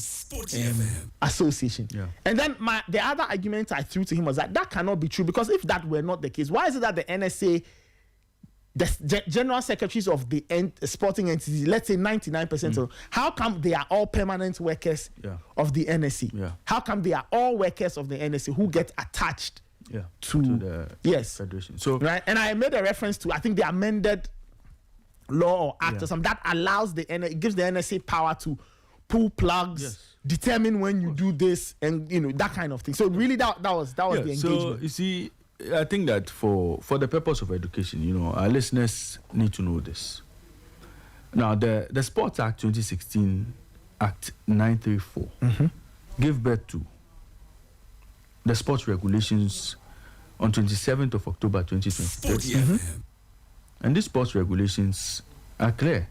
[SPEAKER 2] Association. And then the other argument I threw to him was that cannot be true, because if that were not the case, why is it that the NSA, the general secretaries of the sporting entities, let's say 99% of, how come they are all permanent workers of the NSA? How come they are all workers of the NSA who get attached to the federation? So right, and I made a reference to, I think, the amended law or act or something that allows it gives the NSA power to pull plugs, determine when you do this, and that kind of thing. So really, that was the engagement.
[SPEAKER 1] So you see, I think that for the purpose of education, our listeners need to know this. Now, the Sports Act 2016, Act 934, gave birth to the sports regulations on 27th of October 2023. And these sports regulations are clear,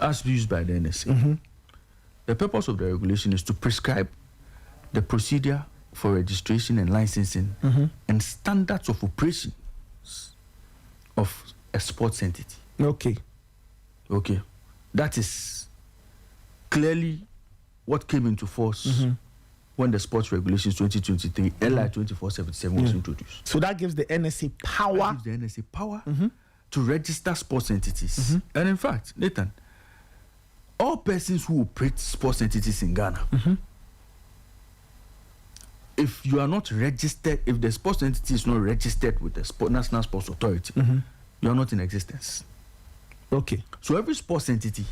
[SPEAKER 1] as used by the NSA. The purpose of the regulation is to prescribe the procedure for registration and licensing and standards of operations of a sports entity. Okay. That is clearly what came into force when the Sports Regulations 2023, LI 2477 was introduced.
[SPEAKER 2] So that gives the NSA power.
[SPEAKER 1] To register sports entities. And in fact, Nathan, all persons who operate sports entities in Ghana, if you are not registered, if the sports entity is not registered with the National Sports Authority, you are not in existence. So every sports entity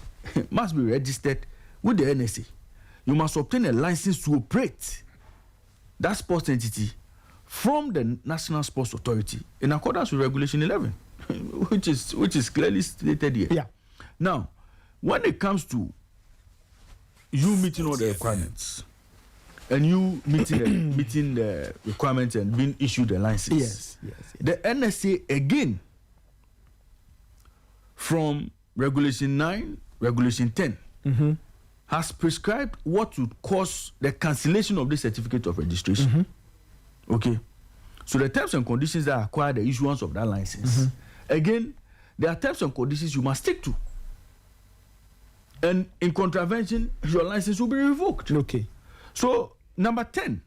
[SPEAKER 1] must be registered with the NSA. You must obtain a license to operate that sports entity from the National Sports Authority in accordance with Regulation 11. which is clearly stated here. Now, when it comes to you meeting all the requirements and you meeting the requirements and being issued a license, the NSA again, from Regulation 9, Regulation 10, has prescribed what would cause the cancellation of the certificate of registration. So the terms and conditions that acquire the issuance of that license, again, there are terms and conditions you must stick to. And in contravention, your license will be revoked. So, number 10,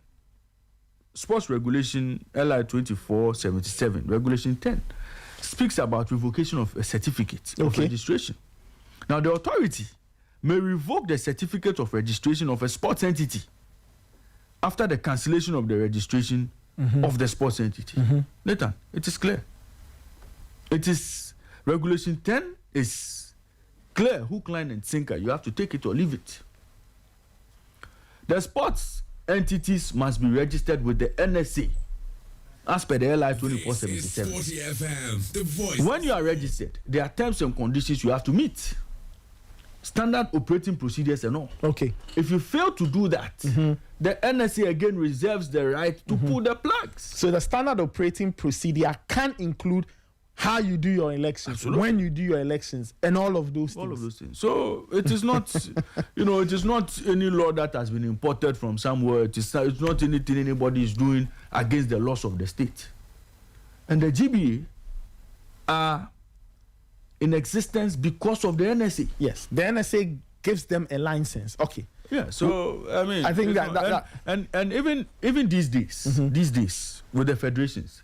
[SPEAKER 1] Sports Regulation LI 2477, Regulation 10, speaks about revocation of a certificate of registration. Now, the authority may revoke the certificate of registration of a sports entity after the cancellation of the registration of the sports entity. Nathan, it is clear. It is Regulation 10 is clear, hook, line, and sinker. You have to take it or leave it. The sports entities must be registered with the NSA as per the LI 2477. When you are registered, there are terms and conditions you have to meet. Standard operating procedures and all. If you fail to do that, the NSA again reserves the right to pull the plugs.
[SPEAKER 2] So the standard operating procedure can include how you do your elections, when you do your elections, and all of those things. So it is not, it is not any law that has been imported from somewhere. It's not anything anybody is doing against the laws of the state. And the GBA are in existence because of the NSA. Yes, the NSA gives them a license.
[SPEAKER 1] So I mean,
[SPEAKER 2] I think
[SPEAKER 1] and even these days with the federations,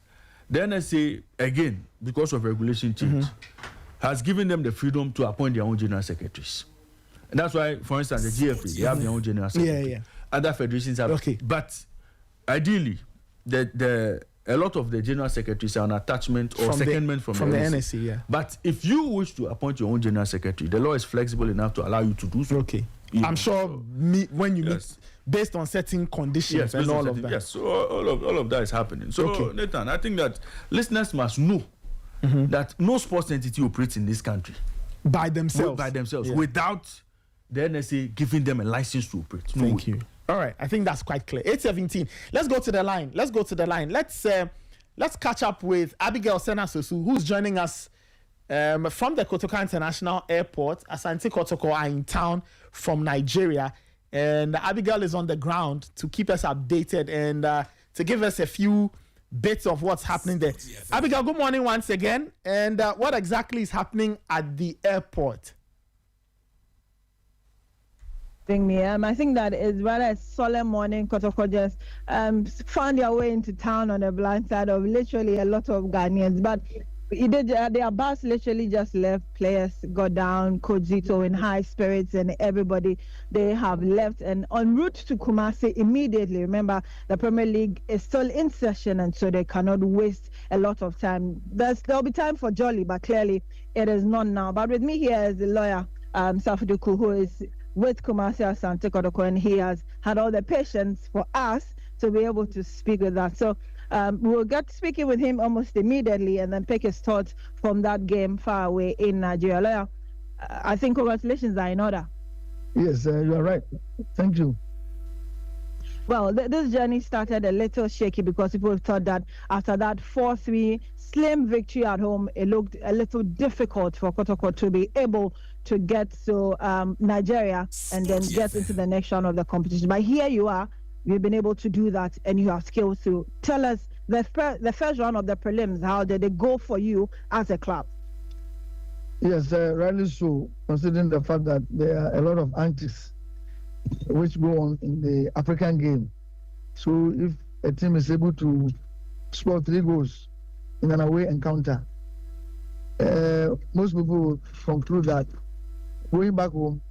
[SPEAKER 1] the NSA, again, because of regulation change, has given them the freedom to appoint their own general secretaries. And that's why, for instance, the GFA, they have their own general secretary.
[SPEAKER 2] Yeah.
[SPEAKER 1] Other federations have.
[SPEAKER 2] Okay.
[SPEAKER 1] But ideally, a lot of the general secretaries are an attachment or secondment from the
[SPEAKER 2] NSC. Yeah.
[SPEAKER 1] But if you wish to appoint your own general secretary, the law is flexible enough to allow you to do so.
[SPEAKER 2] Okay. I'm sure when you meet, based on certain conditions and all of that.
[SPEAKER 1] Yes, so all of that is happening. So, Nathan, I think that listeners must know that no sports entity operates in this country
[SPEAKER 2] by themselves,
[SPEAKER 1] without the NSA giving them a license to operate.
[SPEAKER 2] Thank you. All right, I think that's quite clear. 8:17. Let's go to the line. Let's catch up with Abigail Senasosu, who's joining us from the Kotoko International Airport. Asante Kotoko are in town from Nigeria, and Abigail is on the ground to keep us updated and to give us a few bits of what's happening there. Abigail, good morning once again. And what exactly is happening at the airport?
[SPEAKER 9] I think that is rather a solemn morning. Kotoko just found their way into town on the blind side of literally a lot of Ghanaians. But their bus literally just left. Players got down, Coach Zito in high spirits, and everybody, they have left and en route to Kumasi immediately. Remember, the Premier League is still in session, and so they cannot waste a lot of time. There'll be time for jolly, but clearly it is not now. But with me here is the lawyer, Safuduku, who is with Kumasi Asante Kotoko, and he has had all the patience for us to be able to speak with that. So we'll get speaking with him almost immediately and then pick his thoughts from that game far away in Nigeria. Lawyer, I think congratulations are in order.
[SPEAKER 10] Yes, you are right. Thank you.
[SPEAKER 9] Well, this journey started a little shaky because people thought that after that 4-3 slim victory at home, it looked a little difficult for Kotoko to be able to get to Nigeria and then get into the next round of the competition. But here you are, you've been able to do that, and you have skills to tell us the first round of the prelims. How did it go for you as a club?
[SPEAKER 10] Yes, rightly so, considering the fact that there are a lot of antics which go on in the African game. So if a team is able to score 3 goals in an away encounter, most people will conclude that going back home,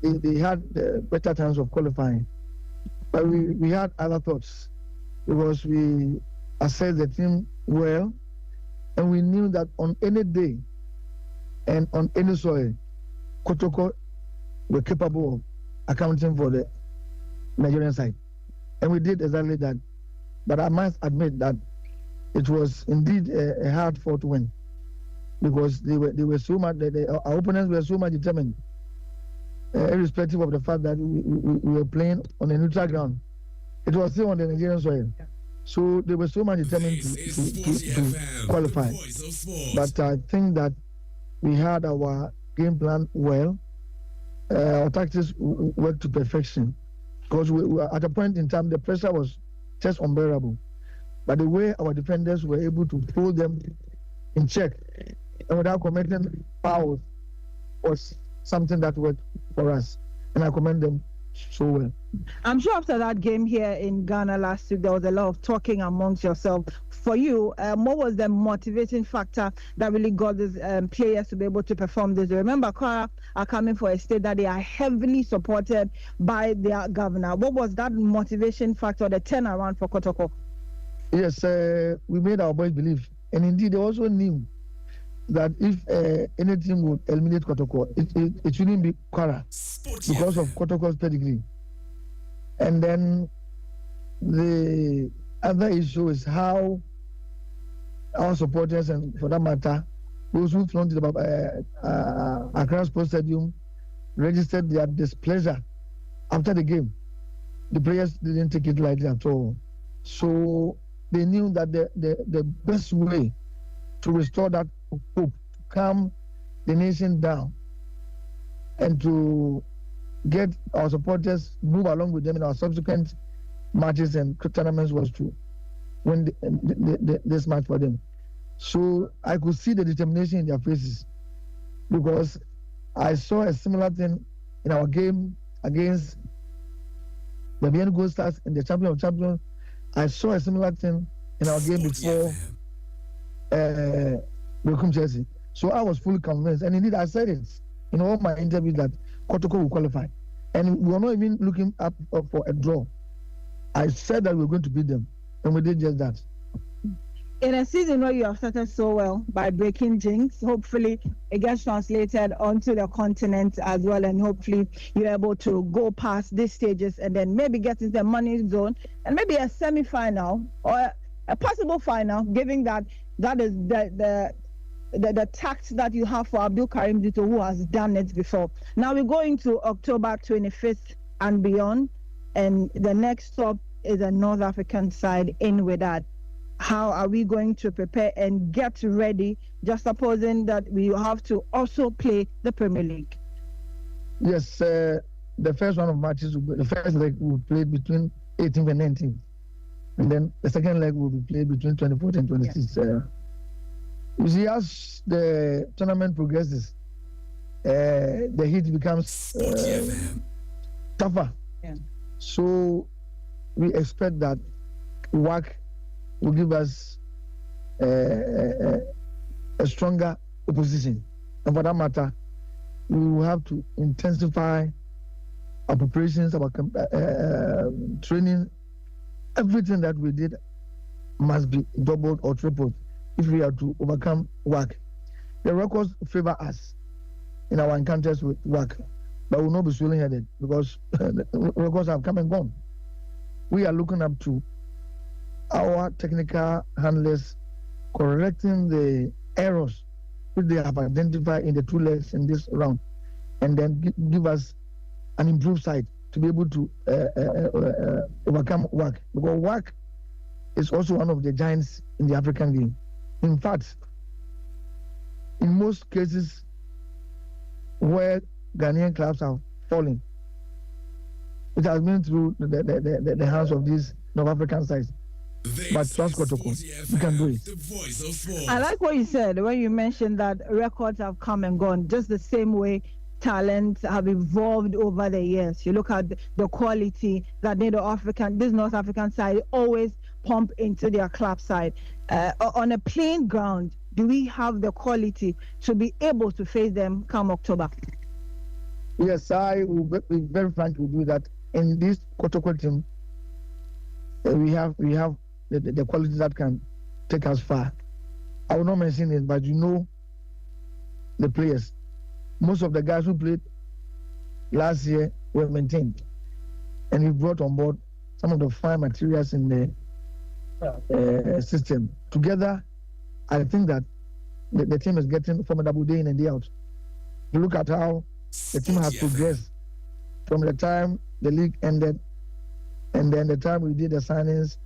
[SPEAKER 10] they had better chance of qualifying. But we had other thoughts because we assessed the team well, and we knew that on any day and on any soil, Kotoko were capable of accounting for the Nigerian side. And we did exactly that. But I must admit that it was indeed a hard-fought win because they were so much, our opponents were so much determined, irrespective of the fact that we were playing on a neutral ground. It was still on the Nigerian soil. So they were so much determined to qualify. But I think that we had our game plan well. Our tactics worked to perfection because we were at a point in time the pressure was just unbearable. But the way our defenders were able to hold them in check and without committing fouls was something that worked for us, and I commend them so well.
[SPEAKER 9] I'm sure after that game here in Ghana last week, there was a lot of talking amongst yourself. For you, what was the motivating factor that really got these players to be able to perform this? Remember, Kwara are coming for a state that they are heavily supported by their governor. What was that motivation factor, the turnaround for Kotoko?
[SPEAKER 10] Yes, we made our boys believe. And indeed, they also knew that if any team would eliminate Kotoko, it shouldn't be Kwara because of Kotoko's pedigree. And then the other issue is how our supporters, and for that matter, those who flaunted about Accra Sports Stadium, registered their displeasure after the game. The players didn't take it lightly at all. So they knew that the best way to restore that hope, to calm the nation down, and to get our supporters move along with them in our subsequent matches and tournaments was to win this match for them. So I could see the determination in their faces because I saw a similar thing in our game against the Vienna Gold Stars in the Champion of Champions. I saw a similar thing in our game before Chelsea. So I was fully convinced, and indeed I said it in all my interviews that Kotoko will qualify. And we are not even looking up for a draw. I said that we were going to beat them, and we did just that.
[SPEAKER 9] In a season where you have started so well by breaking jinx, hopefully it gets translated onto the continent as well, and hopefully you're able to go past these stages and then maybe get into the money zone and maybe a semi-final or a possible final, given that is the tact that you have for Abdul Karim Dito, who has done it before. Now we're going to October 25th and beyond, and the next stop is a North African side in with that. How are we going to prepare and get ready, just supposing that we have to also play the Premier League?
[SPEAKER 10] Yes, the first one of matches, the first leg will play between 18th and 19th. And then the second leg will be played between 24th and 26th. Yeah. You see, as the tournament progresses, the heat becomes tougher.
[SPEAKER 9] Yeah.
[SPEAKER 10] So we expect that WAC will give us a stronger opposition. And for that matter, we will have to intensify our preparations, our training. Everything that we did must be doubled or tripled if we are to overcome WAC. The records favor us in our encounters with WAC, but we will not be swelling-headed because the records have come and gone. We are looking up to our technical handlers correcting the errors which they have identified in the 2 legs in this round, and then give us an improved side to be able to overcome WAC. Because WAC is also one of the giants in the African game. In fact, in most cases where Ghanaian clubs have fallen, it has been through the hands of these North African sides. But trust Kotoko, we can do it.
[SPEAKER 9] I like what you said when you mentioned that records have come and gone, just the same way talents have evolved over the years. You look at the quality that this North African side always pump into their club side. On a plain ground, do we have the quality to be able to face them come October?
[SPEAKER 10] Yes, I will be very frank with you that in this Kotoko team, we have the quality that can take us far. I will not mention it, but you know the players. Most of the guys who played last year were maintained, and we brought on board some of the fine materials in the system. Together, I think that the team is getting formidable day in and day out. You look at how the team has progressed from the time the league ended, and then the time we did the signings,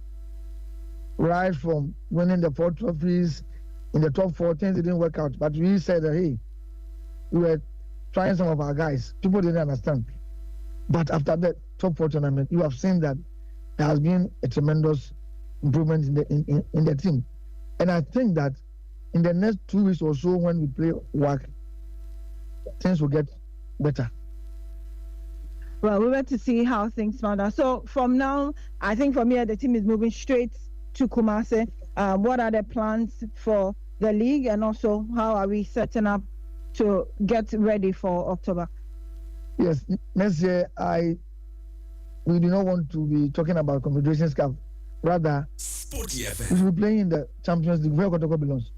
[SPEAKER 10] right from winning the 4 trophies in the top 4, things didn't work out. But we said that, hey, we were trying some of our guys. People didn't understand. But after that top 4 tournament, you have seen that there has been a tremendous improvement in the team. And I think that in the next 2 weeks or so, when we play WAC, things will get better.
[SPEAKER 9] Well, we went to see how things found out. So from now, I think from here, the team is moving straight to Kumasi. What are the plans for the league, and also how are we setting up to get ready for October?
[SPEAKER 10] Yes, next year we do not want to be talking about Confederations Cup. Rather,
[SPEAKER 3] Sporty
[SPEAKER 10] we should be playing in the Champions League where Kotoko belongs.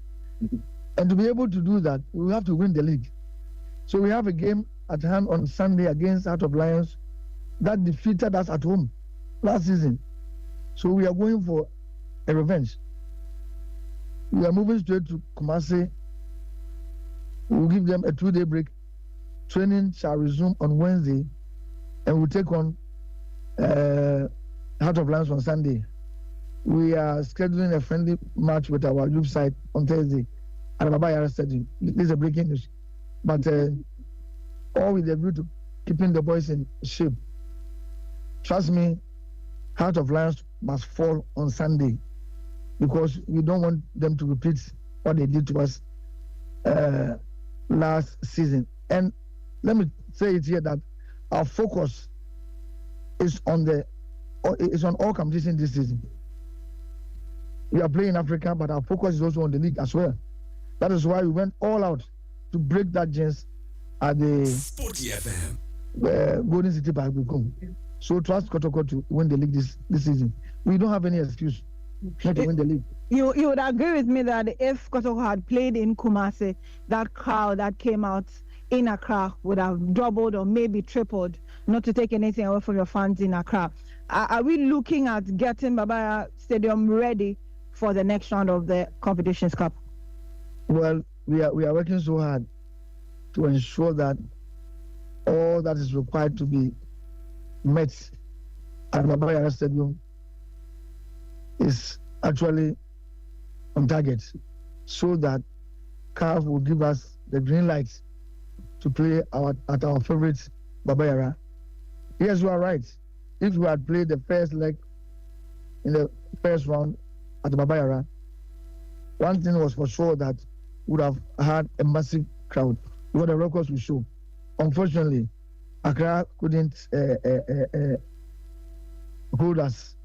[SPEAKER 10] And to be able to do that, we have to win the league. So we have a game at hand on Sunday against Heart of Lions that defeated us at home last season. So we are going for a revenge. We are moving straight to Kumasi. We'll give them a 2-day break. Training shall resume on Wednesday, and we'll take on Heart of Lions on Sunday. We are scheduling a friendly match with our youth side on Thursday at Baba Yara Stadium. This is a breaking news. But all with the view to keeping the boys in shape. Trust me, Heart of Lions must fall on Sunday, because we don't want them to repeat what they did to us last season. And let me say it here that our focus is on all competition this season. We are playing Africa, but our focus is also on the league as well. That is why we went all out to break that jinx at the
[SPEAKER 3] Sporty FM.
[SPEAKER 10] Golden City Park will come. So trust Kotoko to win the league this season. We don't have any excuse not to win the league.
[SPEAKER 9] You would agree with me that if Kotoko had played in Kumasi, that crowd that came out in Accra would have doubled or maybe tripled, not to take anything away from your fans in Accra. Are we looking at getting Baba Stadium ready for the next round of the Competitions Cup?
[SPEAKER 10] Well, we are working so hard to ensure that all that is required to be met at Baba Stadium is actually on target, so that CAF will give us the green light to play at our favorite Baba Yara. Yes, you are right. If we had played the first leg in the first round at the Baba Yara, one thing was for sure that we would have had a massive crowd. What the records will show. Unfortunately, Accra couldn't hold us.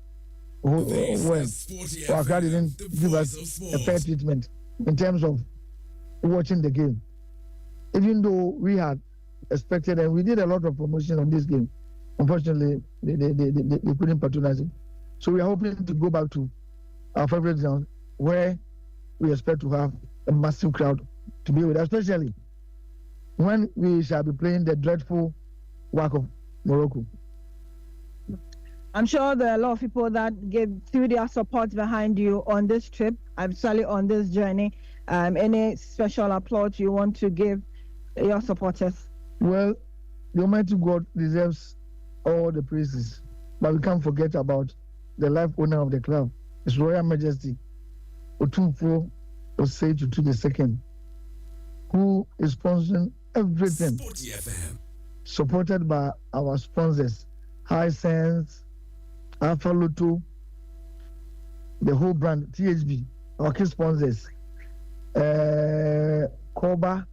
[SPEAKER 10] Accra didn't give us a fair treatment in terms of watching the game. Even though we had expected, and we did a lot of promotion on this game, unfortunately, they couldn't patronize it. So we are hoping to go back to our favorite ground, where we expect to have a massive crowd to be with, especially when we shall be playing the dreadful WAFU of Morocco.
[SPEAKER 9] I'm sure there are a lot of people that threw their support behind you on this trip, actually on this journey. Any special applause you want to give your supporters?
[SPEAKER 10] Well, the Almighty God deserves all the praises, but we can't forget about the life owner of the club, His Royal Majesty Otumfuo Osei Tutu II, who is sponsoring everything, supported by our sponsors, High Sense, Alpha Lotto, the whole brand, THB, our key sponsors, Koba,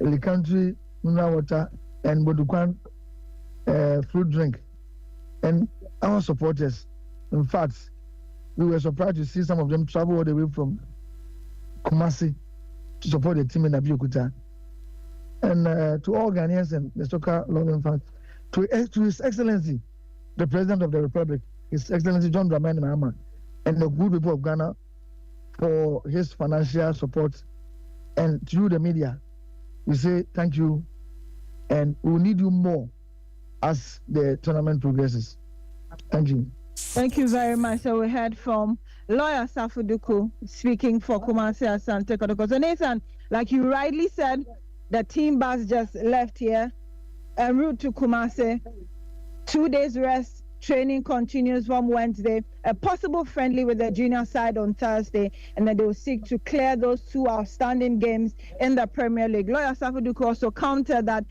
[SPEAKER 10] Elikantri, Mineral Water, and Bodukwan fruit drink, and our supporters. In fact, we were surprised to see some of them travel all the way from Kumasi to support the team in Abeokuta. And to all Ghanaians and the soccer loving fans, to His Excellency, the President of the Republic, His Excellency John Dramani Mahama, and the good people of Ghana for his financial support. And to you, the media, we say thank you, and we will need you more as the tournament progresses. Thank you.
[SPEAKER 9] Thank you very much. So we heard from lawyer Safuduku speaking for Kumasi Asante Kotoko. So Nathan, like you rightly said, the team bus just left here en route to Kumasi. 2 days rest, training continues from Wednesday, a possible friendly with the junior side on Thursday, and then they will seek to clear those two outstanding games in the Premier League. Lawyer Safuduku also countered that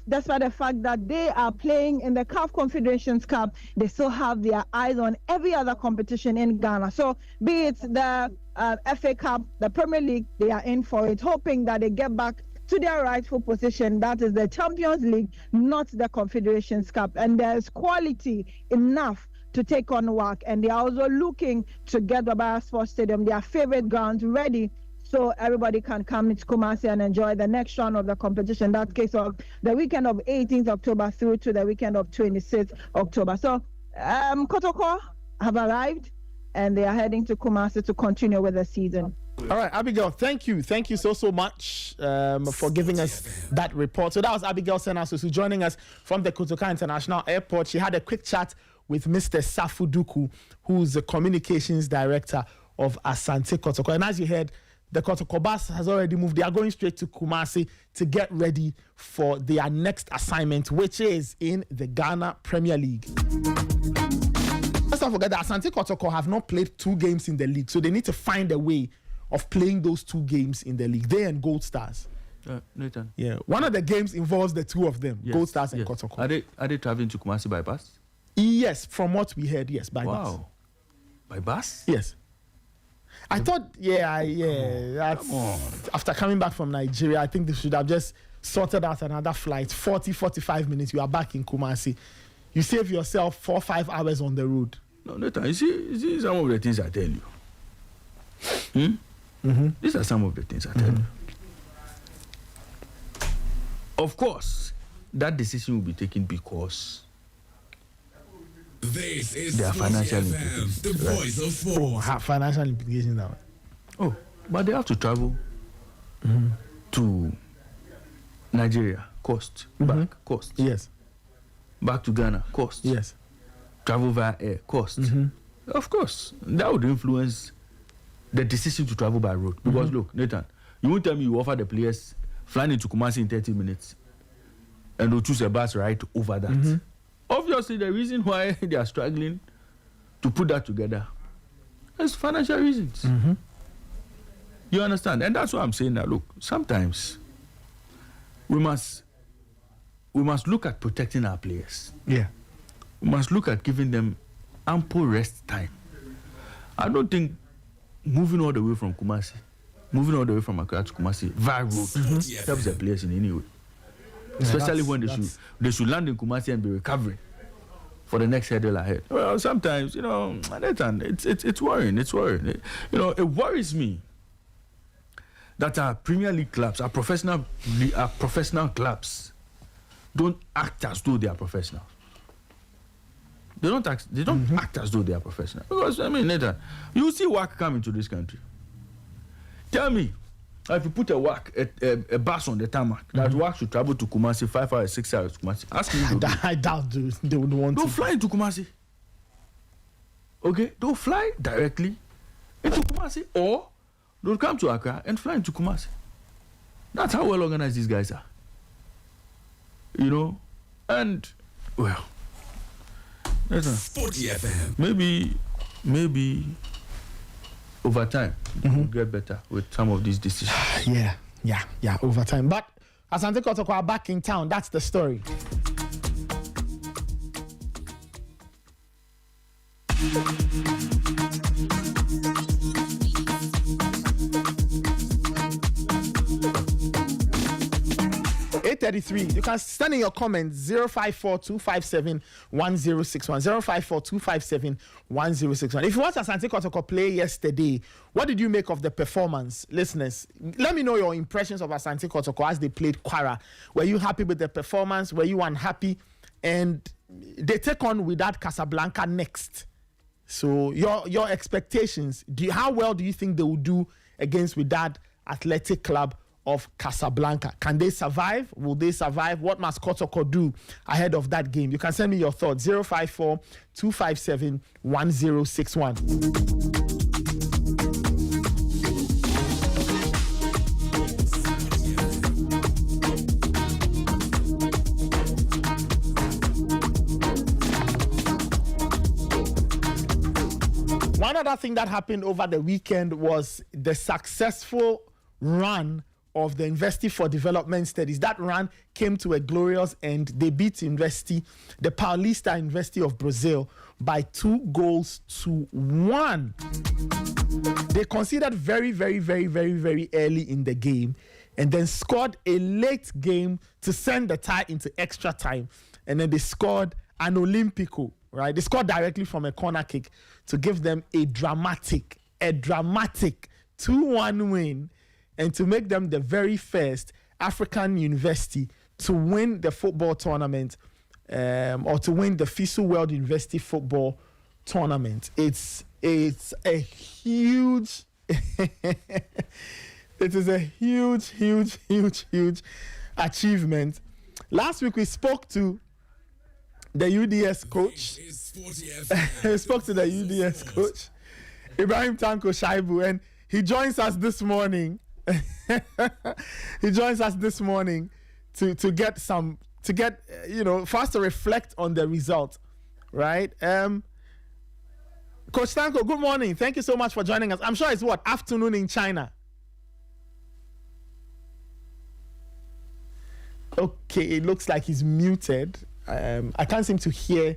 [SPEAKER 9] despite the fact that they are playing in the CAF Confederations Cup, they still have their eyes on every other competition in Ghana. So be it the FA Cup, the Premier League, they are in for it, hoping that they get back to their rightful position, that is the Champions League, not the Confederations Cup. And there's quality enough to take on work, and they are also looking to get the Baba Sports Stadium, their favorite ground, ready so everybody can come to Kumasi and enjoy the next round of the competition. That case of the weekend of 18th October through to the weekend of 26th October. So Kotoko have arrived, and they are heading to Kumasi to continue with the season.
[SPEAKER 2] All right, Abigail, thank you so much for giving us that report. So that was Abigail Senasus, joining us from the Kotoka International Airport. She had a quick chat with Mr. Safuduku, who's the communications director of Asante Kotoko. And as you heard, the Kotoko bus has already moved. They are going straight to Kumasi to get ready for their next assignment, which is in the Ghana Premier League. Let's not forget that Asante Kotoko have not played 2 games in the league, so they need to find a way of playing those 2 games in the league. They and Gold Stars.
[SPEAKER 1] Nathan.
[SPEAKER 2] Yeah, one of the games involves the 2 of them, yes, Gold Stars and Kotoko.
[SPEAKER 1] Are they traveling to Kumasi by bus?
[SPEAKER 2] Yes, from what we heard, yes, by bus.
[SPEAKER 1] Wow. By bus?
[SPEAKER 2] Yes. I thought, after coming back from Nigeria, I think they should have just sorted out another flight. 45 minutes, you are back in Kumasi. You save yourself 4-5 hours on the road.
[SPEAKER 1] No, Nathan, you see some of the things I tell you. These are some of the things I tell you. Of course, that decision will be taken because
[SPEAKER 3] This is
[SPEAKER 1] there are
[SPEAKER 3] Sporty
[SPEAKER 1] financial
[SPEAKER 3] FM,
[SPEAKER 1] implications.
[SPEAKER 3] the voice of sports.
[SPEAKER 2] Oh, financial implications now.
[SPEAKER 1] Oh, but they have to travel to Nigeria, cost. Back, cost.
[SPEAKER 2] Yes.
[SPEAKER 1] Back to Ghana, cost.
[SPEAKER 2] Yes.
[SPEAKER 1] Travel via air, cost. Of course, that would influence the decision to travel by road. Because look, Nathan, you won't tell me you offer the players flying into Kumasi in 30 minutes and they'll choose a bus ride over that. Obviously, the reason why they are struggling to put that together is financial reasons. You understand? And that's why I'm saying that, look, sometimes we must look at protecting our players.
[SPEAKER 2] Yeah.
[SPEAKER 1] We must look at giving them ample rest time. I don't think moving all the way from Kumasi, moving all the way from Accra to Kumasi via road helps the players in any way. Especially when they should land in Kumasi and be recovering for the next hurdle ahead. Well, sometimes, Nathan, it's worrying. It's worrying. It worries me that our Premier League clubs, our professional clubs, don't act as though they are professional. They don't act as though they are professional. Because, Nathan, you see WAC come into this country. Tell me, if you put a bus on the tarmac, that WAC should travel to Kumasi 5 hours, 6 hours to Kumasi. Ask me.
[SPEAKER 2] I doubt they would want to.
[SPEAKER 1] Don't fly into Kumasi. Okay? Don't fly directly into Kumasi, or they'll come to Accra and fly into Kumasi. That's how well organized these guys are. And, well,
[SPEAKER 3] Sporty FM.
[SPEAKER 1] Maybe over time we'll get better with some of these decisions.
[SPEAKER 2] Yeah, over time. But Asante Kotoko are back in town. That's the story. You can send in your comments 054-257-1061 054-257-1061. If you watched Asante Kotoko play yesterday, what did you make of the performance? Listeners, let me know your impressions of Asante Kotoko as they played Kwara. Were you happy with the performance? Were you unhappy? And they take on Wydad Casablanca next. So your expectations, how well do you think they will do against Wydad Athletic Club of Casablanca? Can they survive? Will they survive? What must Kotoko do ahead of that game? You can send me your thoughts 054-257-1061. One other thing that happened over the weekend was the successful run of the University for Development Studies. That run came to a glorious end. They beat the Paulista University of Brazil, by 2-1. They conceded very, very, very, very, very early in the game and then scored a late game to send the tie into extra time. And then they scored an Olympico, right? They scored directly from a corner kick to give them a dramatic 2-1 win, and to make them the very first African university to win the football tournament, or to win the FISU World University Football Tournament. It's a huge, it is a huge achievement. Last week we spoke to the UDS coach. We spoke to the UDS coach, Ibrahim Tanko Shaibu, and he joins us this morning. He joins us this morning to get for us to reflect on the result, right? Coach Tanko, good morning. Thank you so much for joining us. I'm sure it's afternoon in China. Okay, it looks like he's muted. I can't seem to hear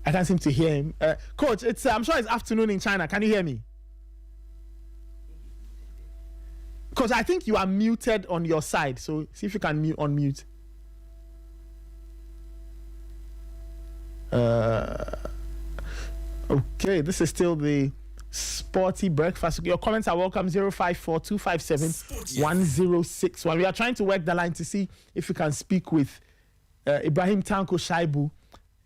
[SPEAKER 2] him. Coach, I'm sure it's afternoon in China. Can you hear me? Because I think you are muted on your side. So see if you can unmute. Okay, this is still the Sporty Breakfast. Your comments are welcome. 054-257-1061. We are trying to work the line to see if you can speak with Ibrahim Tanko Shaibu.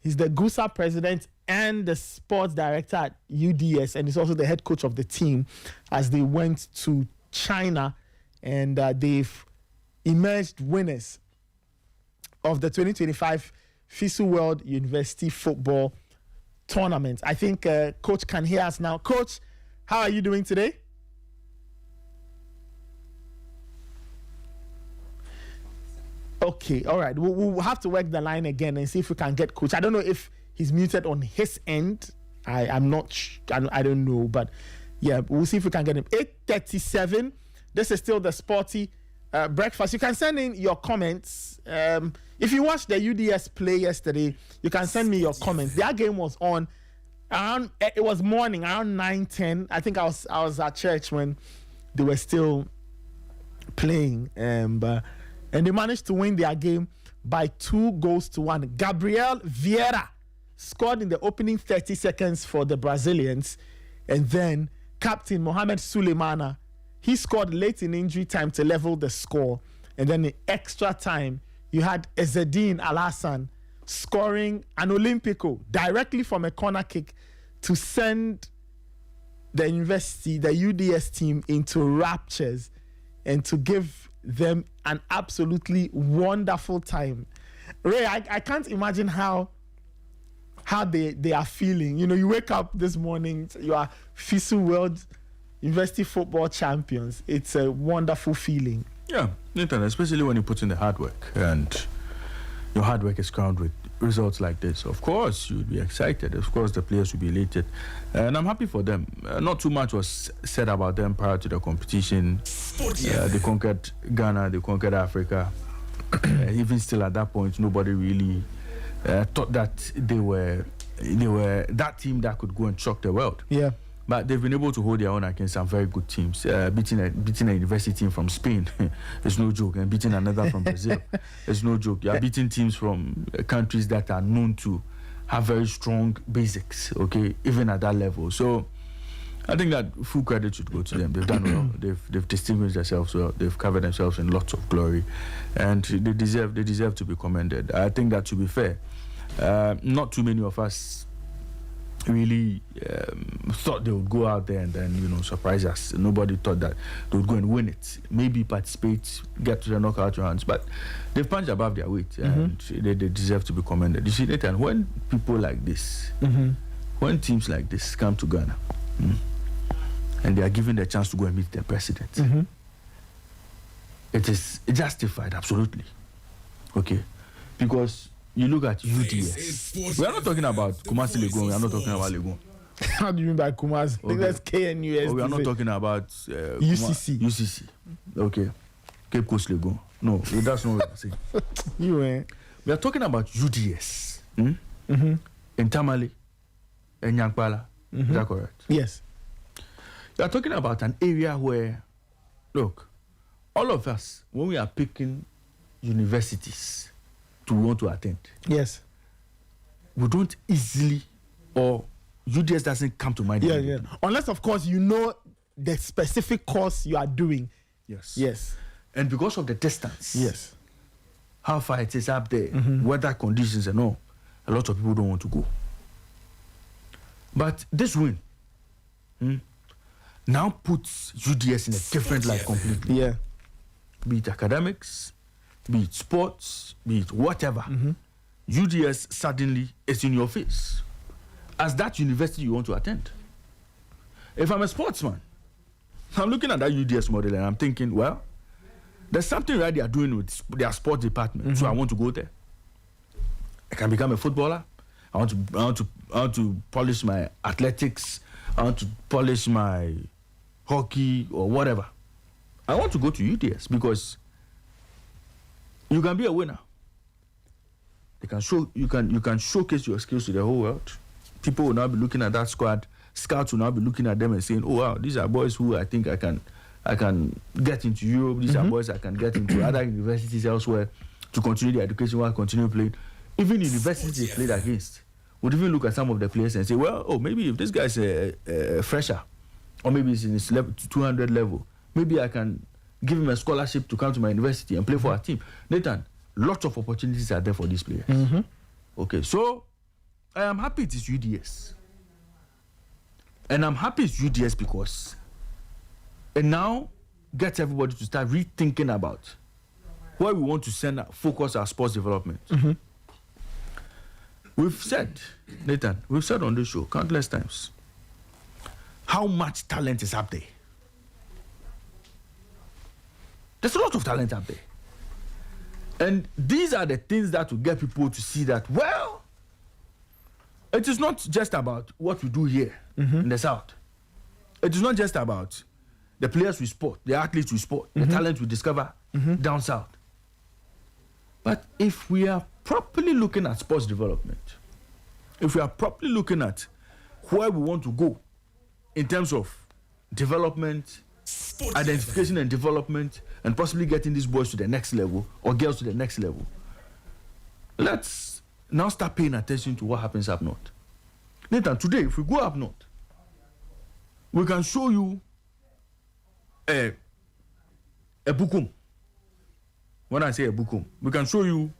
[SPEAKER 2] He's the GUSA president and the sports director at UDS, and he's also the head coach of the team as they went to China, and they've emerged winners of the 2025 FISU World University Football Tournament. I think Coach can hear us now. Coach, how are you doing today? Okay, all right. We'll have to work the line again and see if we can get Coach. I don't know if he's muted on his end. I'm not. I don't know, but yeah, we'll see if we can get him. 8:37. This is still the Sporty breakfast. You can send in your comments. If you watched the UDS play yesterday, you can send me your comments. Their game was on around. It was morning around 9:10. I think I was at church when they were still playing, and they managed to win their game by 2-1. Gabriel Vieira scored in the opening 30 seconds for the Brazilians, and then captain Mohamed Suleimana, he scored late in injury time to level the score, and then in extra time you had Ezzedine Al-Hassan scoring an Olympico directly from a corner kick to send the UDS team into raptures and to give them an absolutely wonderful time. Ray, I can't imagine how they are feeling. You know, you wake up this morning, you are FISU World University Football Champions. It's a wonderful feeling.
[SPEAKER 1] Yeah, Nathan, especially when you put in the hard work and your hard work is crowned with results like this. Of course, you'd be excited. Of course, the players will be elated. And I'm happy for them. Not too much was said about them prior to the competition. They conquered Ghana, they conquered Africa. Even still at that point, nobody really thought that they were that team that could go and shock the world.
[SPEAKER 2] Yeah.
[SPEAKER 1] But they've been able to hold their own against some very good teams. Beating a university team from Spain is no joke, and beating another from Brazil is no joke. You're beating teams from countries that are known to have very strong basics, okay, even at that level. So I think that full credit should go to them. They've done well. They've distinguished themselves well. They've covered themselves in lots of glory, and they deserve to be commended. I think that, to be fair, not too many of us really thought they would go out there and then surprise us. Nobody thought that they would go and win it, maybe participate, get to the knockout rounds, but they've punched above their weight, and they deserve to be commended. You see, Nathan, when people like this, when teams like this come to Ghana, and they are given the chance to go and meet their president, it is justified, absolutely, okay, because you look at UDS. We are not talking about Kumasi Legon. We are not talking about Legon.
[SPEAKER 2] How do you mean by Kumasi? I think that's KNUS.
[SPEAKER 1] We are not talking about UCC. Okay. Cape Coast Legon. No, that's not what I'm saying. We are talking about UDS. In Tamale, in Nyankpala. Is that correct?
[SPEAKER 2] Yes.
[SPEAKER 1] We are talking about an area where, look, all of us, when we are picking universities to want to attend,
[SPEAKER 2] yes,
[SPEAKER 1] we don't easily, or UDS doesn't come to mind.
[SPEAKER 2] Yeah. Unless, of course, you know the specific course you are doing. Yes.
[SPEAKER 1] And because of the distance,
[SPEAKER 2] yes,
[SPEAKER 1] how far it is up there, weather conditions and all, a lot of people don't want to go. But this win now puts UDS in a different light completely.
[SPEAKER 2] Yeah.
[SPEAKER 1] Be it academics, be it sports, be it whatever, UDS suddenly is in your face as that university you want to attend. If I'm a sportsman, I'm looking at that UDS model and I'm thinking, well, there's something right they are doing with their sports department, so I want to go there. I can become a footballer. I want to polish my athletics. I want to polish my hockey or whatever. I want to go to UDS because you can be a winner. You can showcase your skills to the whole world. People will now be looking at that squad. Scouts will now be looking at them and saying, "Oh wow, these are boys who I think I can get into Europe. These are boys I can get into other universities elsewhere to continue their education while continue playing." Even universities they played against would even look at some of the players and say, "Well, maybe if this guy's a fresher, or maybe he's in his level 200 level, maybe I can give him a scholarship to come to my university and play for our team." Nathan, lots of opportunities are there for these players.
[SPEAKER 2] Mm-hmm.
[SPEAKER 1] Okay, so I am happy it is UDS. And I'm happy it's UDS because it now gets everybody to start rethinking about where we want to focus our sports development.
[SPEAKER 2] Mm-hmm.
[SPEAKER 1] We've said, Nathan, we've said on this show countless times how much talent is up there. There's a lot of talent up there. And these are the things that will get people to see that, well, it is not just about what we do here in the South. It is not just about the players we sport, the athletes we sport, the talent we discover down South. But if we are properly looking at sports development, if we are properly looking at where we want to go in terms of development, identification and development, and possibly getting these boys to the next level or girls to the next level, let's now start paying attention to what happens up north. Nathan, today, if we go up north, we can show you a bukum. When I say a bukum, we can show you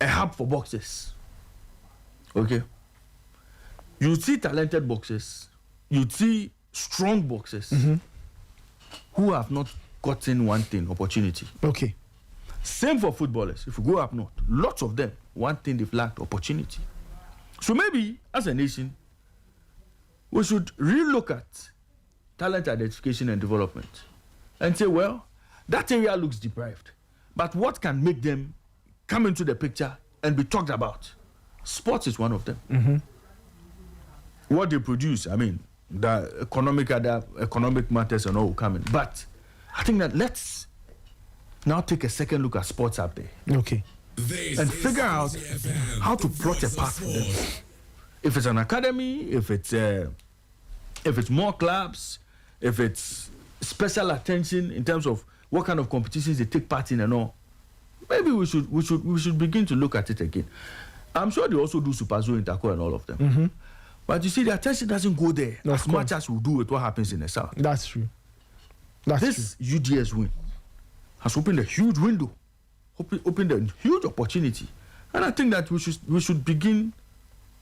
[SPEAKER 1] a hub for boxers. Okay? You see talented boxers, you see strong boxers who have not gotten one thing, opportunity.
[SPEAKER 2] Okay.
[SPEAKER 1] Same for footballers. If we go up north, lots of them, one thing they've lacked, opportunity. So maybe, as a nation, we should relook at talent identification and development and say, well, that area looks deprived, but what can make them come into the picture and be talked about? Sports is one of them. What they produce, I mean, the economic matters and all will come in. But I think that let's now take a second look at sports up there.
[SPEAKER 2] Okay.
[SPEAKER 1] And figure out how to plot a path for them. If it's an academy, if it's more clubs, if it's special attention in terms of what kind of competitions they take part in and all, maybe we should begin to look at it again. I'm sure they also do Super Zoo, Interco and all of them. But you see, the attention doesn't go there as much as we do with what happens in the South.
[SPEAKER 2] That's true.
[SPEAKER 1] This UDS win has opened a huge window, opened a huge opportunity. And I think that we should begin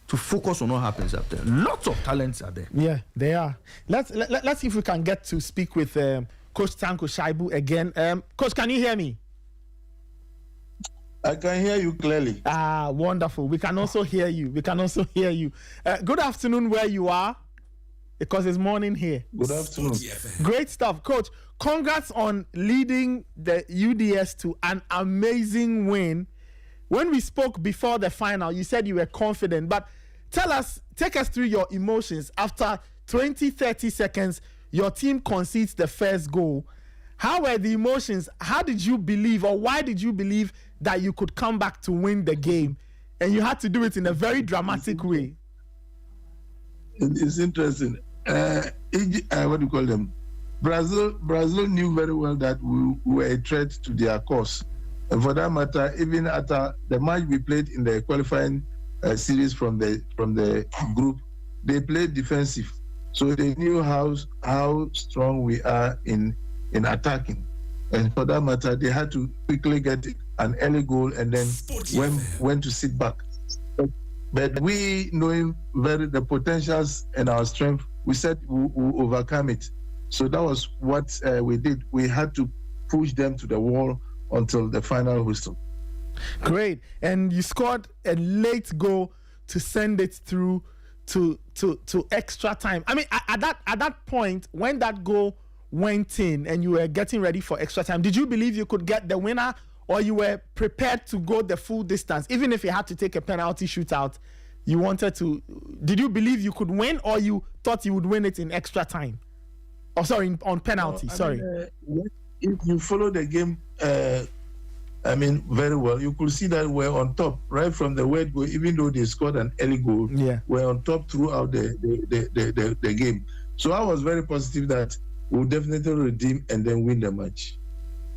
[SPEAKER 1] to focus on what happens up there. Lots of talents are there.
[SPEAKER 2] Yeah, they are. Let's see if we can get to speak with Coach Tanko Shaibu again. Coach, can you hear me?
[SPEAKER 11] I can hear you clearly.
[SPEAKER 2] Ah, wonderful. We can also hear you. Good afternoon where you are, because it's morning here.
[SPEAKER 11] Good afternoon.
[SPEAKER 2] Great stuff. Coach, congrats on leading the UDS to an amazing win. When we spoke before the final, you said you were confident, but take us through your emotions. After 20-30 seconds, your team concedes the first goal. How were the emotions? How did you believe, or why did you believe that you could come back to win the game? And you had to do it in a very dramatic way.
[SPEAKER 11] It's interesting. What do you call them? Brazil knew very well that we were a threat to their cause. And for that matter, even after the match we played in the qualifying series from the group, they played defensive. So they knew how strong we are in attacking. And for that matter, they had to quickly get an early goal and then went to sit back. But we, knowing the potentials and our strength, we said we'll overcome it. So that was what we did. We had to push them to the wall until the final whistle.
[SPEAKER 2] Great. And you scored a late goal to send it through to extra time. I mean, at that point, when that goal went in and you were getting ready for extra time, did you believe you could get the winner, or you were prepared to go the full distance? Even if you had to take a penalty shootout, you wanted to. Did you believe you could win, or you thought you would win it in extra time? Oh, sorry, on penalty.
[SPEAKER 11] If you follow the game, very well, you could see that we're on top right from the word go. Even though they scored an early goal, we're on top throughout the game. So I was very positive that we'll definitely redeem and then win the match.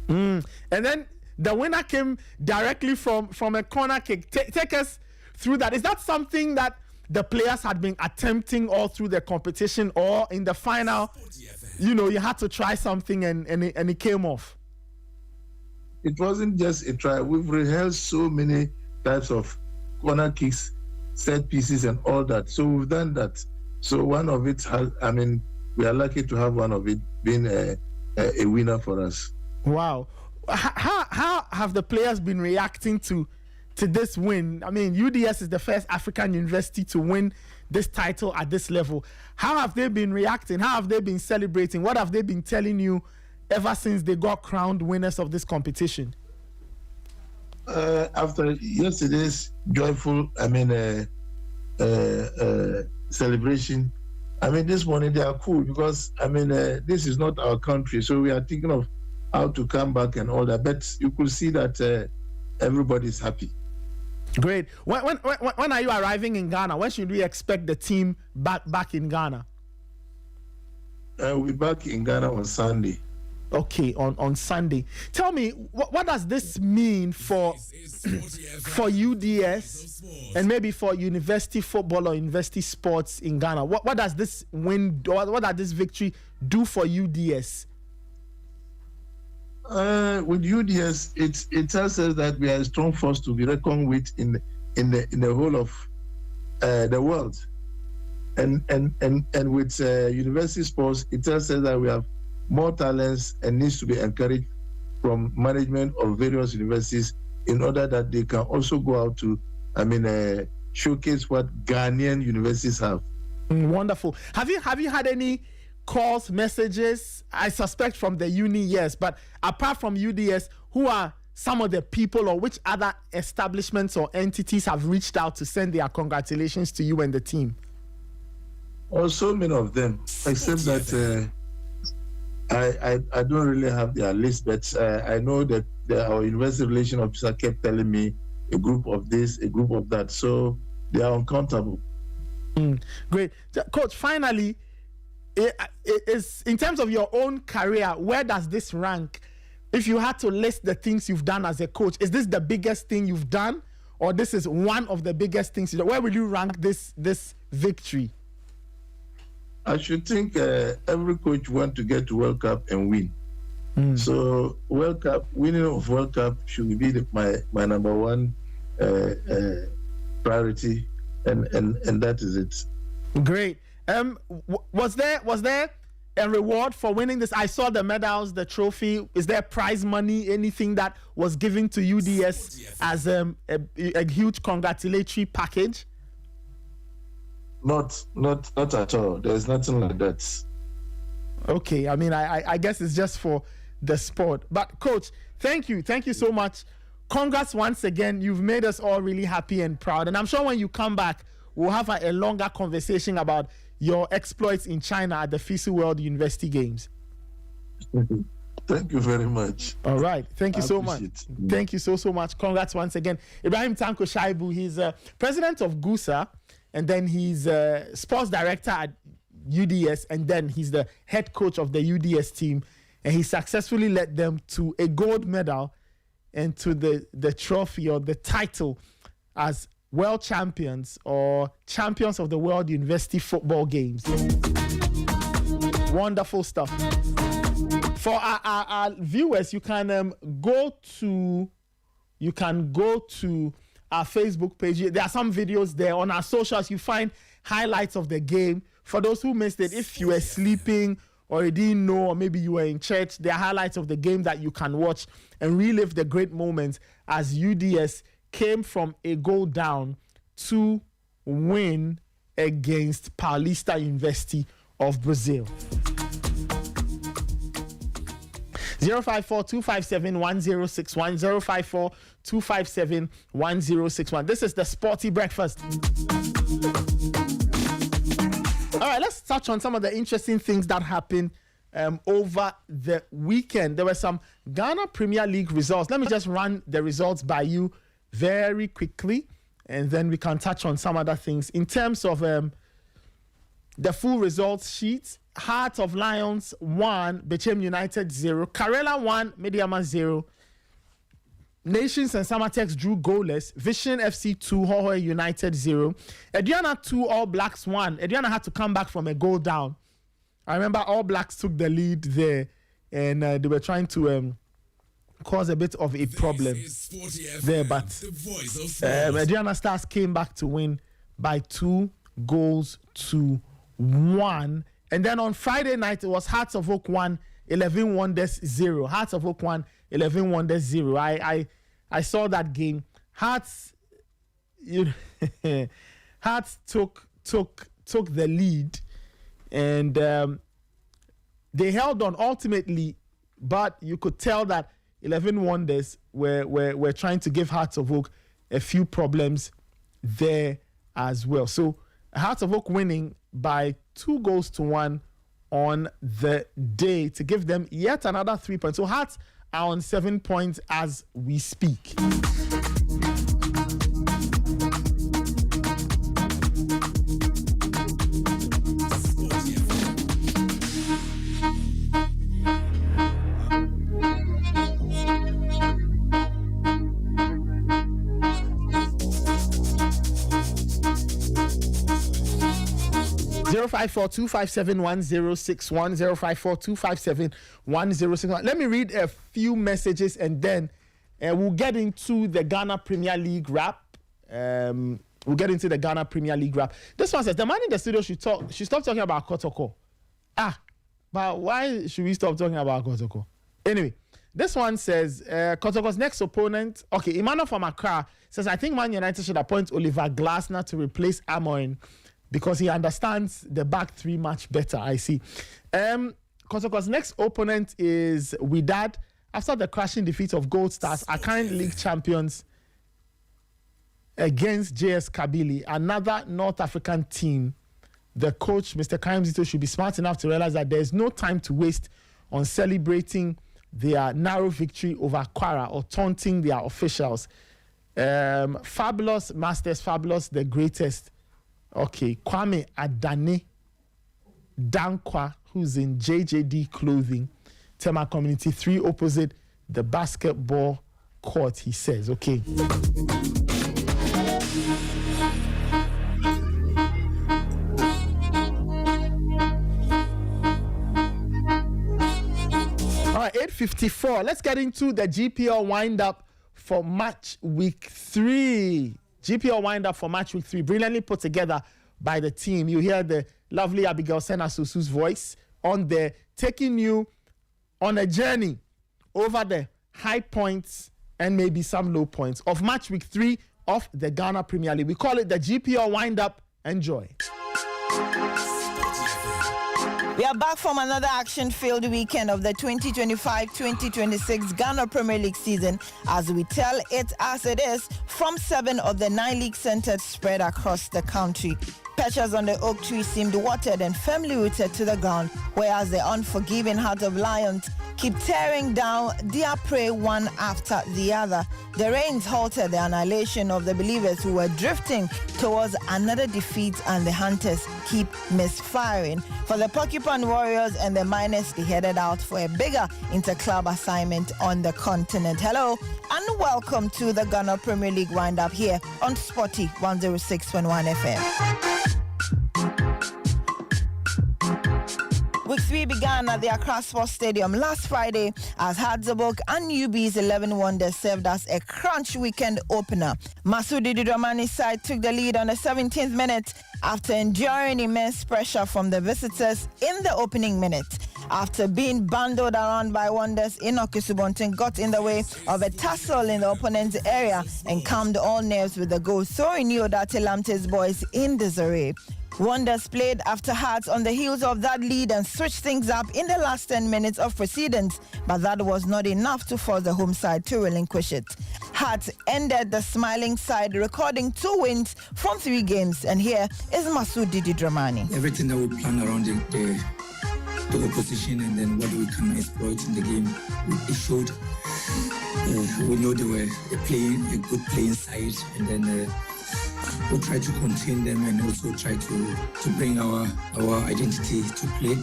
[SPEAKER 2] And then the winner came directly from a corner kick. Take us through that. Is that something that the players had been attempting all through the competition, or in the final, you had to try something and it came off?
[SPEAKER 11] it wasn't just a try. We've rehearsed so many types of corner kicks, set pieces, and all that. So we've done that. So one of it has, I mean, we are lucky to have one of it being a winner for us.
[SPEAKER 2] Wow. How have the players been reacting to this win? I mean, UDS is the first African university to win this title at this level. How have they been reacting? How have they been celebrating? What have they been telling you ever since they got crowned winners of this competition?
[SPEAKER 11] After yesterday's joyful, celebration, this morning they are cool because, this is not our country. So we are thinking of how to come back and all that. But you could see that everybody's happy.
[SPEAKER 2] Great. When are you arriving in Ghana? When should we expect the team back in Ghana?
[SPEAKER 11] We're back in Ghana on Sunday.
[SPEAKER 2] Okay, on Sunday. Tell me, what does this mean for UDS and maybe for university football or university sports in Ghana? What does this win, what does this victory do for UDS?
[SPEAKER 11] With UDS, it tells us that we are a strong force to be reckoned with in the whole of the world, and with university sports, it tells us that we have more talents and needs to be encouraged from management of various universities in order that they can also go out to, showcase what Ghanaian universities have.
[SPEAKER 2] Wonderful. Have you had any calls, messages? I suspect from the uni, yes, but apart from UDS, who are some of the people or which other establishments or entities have reached out to send their congratulations to you and the team?
[SPEAKER 11] Oh, so many of them, except that I don't really have their list, but I know that our university relation officer kept telling me a group of this, a group of that, so they are uncountable.
[SPEAKER 2] Great. Coach, finally, is in terms of your own career, where does this rank? If you had to list the things you've done as a coach, is this the biggest thing you've done, or this is one of the biggest things you've done? Where will you rank this victory?
[SPEAKER 11] I should think every coach wants to get to World Cup and win. So World Cup, winning of World Cup should be my number one priority, and that is it.
[SPEAKER 2] Great. Was there a reward for winning this? I saw the medals, the trophy. Is there prize money, anything that was given to UDS as a huge congratulatory package?
[SPEAKER 11] Not at all. There's nothing like that.
[SPEAKER 2] Okay, I guess it's just for the sport. But Coach, thank you so much. Congrats once again. You've made us all really happy and proud. And I'm sure when you come back, we'll have a longer conversation about your exploits in China at the FISU World University Games.
[SPEAKER 11] Thank you very much.
[SPEAKER 2] All right. Thank you so much. Thank you so much. Congrats once again. Ibrahim Tanko Shaibu, he's president of GUSA, and then he's sports director at UDS, and then he's the head coach of the UDS team, and he successfully led them to a gold medal and to the trophy or the title as world champions or champions of the World University Football Games. Wonderful stuff. For our viewers, you can go to our Facebook page. There are some videos there. On our socials, you find highlights of the game. For those who missed it, if you were sleeping or you didn't know, or maybe you were in church, there are highlights of the game that you can watch and relive the great moments as UDS came from a goal down to win against Paulista University of Brazil. 054-257-1061, 054-257-1061. This is the Sporty Breakfast. All right, let's touch on some of the interesting things that happened over the weekend. There were some Ghana Premier League results. Let me just run the results by you very quickly, and then we can touch on some other things. In terms of the full results sheet, Heart of Lions 1, Bechem United 0, Karela 1, Mediama 0, Nations and Samatex drew goalless, Vision FC 2, Hohoe United 0, Ediana 2, All Blacks 1. Ediana had to come back from a goal down. I remember All Blacks took the lead there, and they were trying to caused a bit of a problem there, but Adriana Stars came back to win by 2-1. And then on Friday night, it was Hearts of Oak 1, 11 Wonders 0. Hearts of Oak 1, 11 Wonders 0. I saw that game. Hearts Hearts took the lead, and they held on ultimately, but you could tell that 11 Wonders were trying to give Hearts of Oak a few problems there as well. So Hearts of Oak winning by 2-1 on the day to give them yet another 3 points. So Hearts are on 7 points as we speak. 054-257-1061, 054-257-1061. Let me read a few messages and then we'll get into the Ghana Premier League wrap. This one says, the man in the studio should stop talking about Kotoko. But why should we stop talking about Kotoko? Anyway, this one says, Kotoko's next opponent, okay, Emmanuel from Accra says, I think Man United should appoint Oliver Glasner to replace Amorim, because he understands the back three much better, I see. Kotoko's next opponent is Wydad. After the crashing defeat of Gold Stars, our current league champions, against JS Kabylie, another North African team. The coach, Mr. Karim Zito, should be smart enough to realize that there's no time to waste on celebrating their narrow victory over Kwara or taunting their officials. Fabulous Masters, Fabulous the greatest. Okay, Kwame Adane Dankwa, who's in JJD Clothing, Tema Community 3 opposite the basketball court, he says. Okay. All right, 8:54. Let's get into the GPL wind-up for match week 3. GPL wind-up for match week 3, brilliantly put together by the team. You hear the lovely Abigail Senasusu's voice on there, taking you on a journey over the high points and maybe some low points of match week 3 of the Ghana Premier League. We call it the GPL wind-up. Enjoy.
[SPEAKER 12] We are back from another action-filled weekend of the 2025-2026 Ghana Premier League season, as we tell it as it is from 7 of the 9 league centers spread across the country. Pitchers on the oak tree seemed watered and firmly rooted to the ground, whereas the unforgiving heart of Lions keep tearing down their prey one after the other. The rains halted the annihilation of the believers who were drifting towards another defeat, and the hunters keep misfiring. For the Porcupine Warriors and the Miners, they headed out for a bigger interclub assignment on the continent. Hello and welcome to the Ghana Premier League wind-up here on Sporty 106.1 FM. Week 3 began at the Accra Sports Stadium last Friday as Hearts of Oak and UB's 11 Wonders served as a crunch weekend opener. Masudi Dramani's side took the lead on the 17th minute after enduring immense pressure from the visitors in the opening minute. After being bundled around by Wonders, Enoch Subontin got in the way of a tussle in the opponent's area and calmed all nerves with the goal, throwing Niodate Lamte's boys in disarray. Wonders played after Hearts on the heels of that lead and switched things up in the last 10 minutes of proceedings, but that was not enough to force the home side to relinquish it. Hearts ended the smiling side, recording 2 wins from 3 games, and here is Masoud Didi Dramani.
[SPEAKER 13] Everything that we plan around the opposition and then what we can exploit in the game, it showed. We know they were a good playing side, and then we'll try to contain them and also try to bring our identity to play.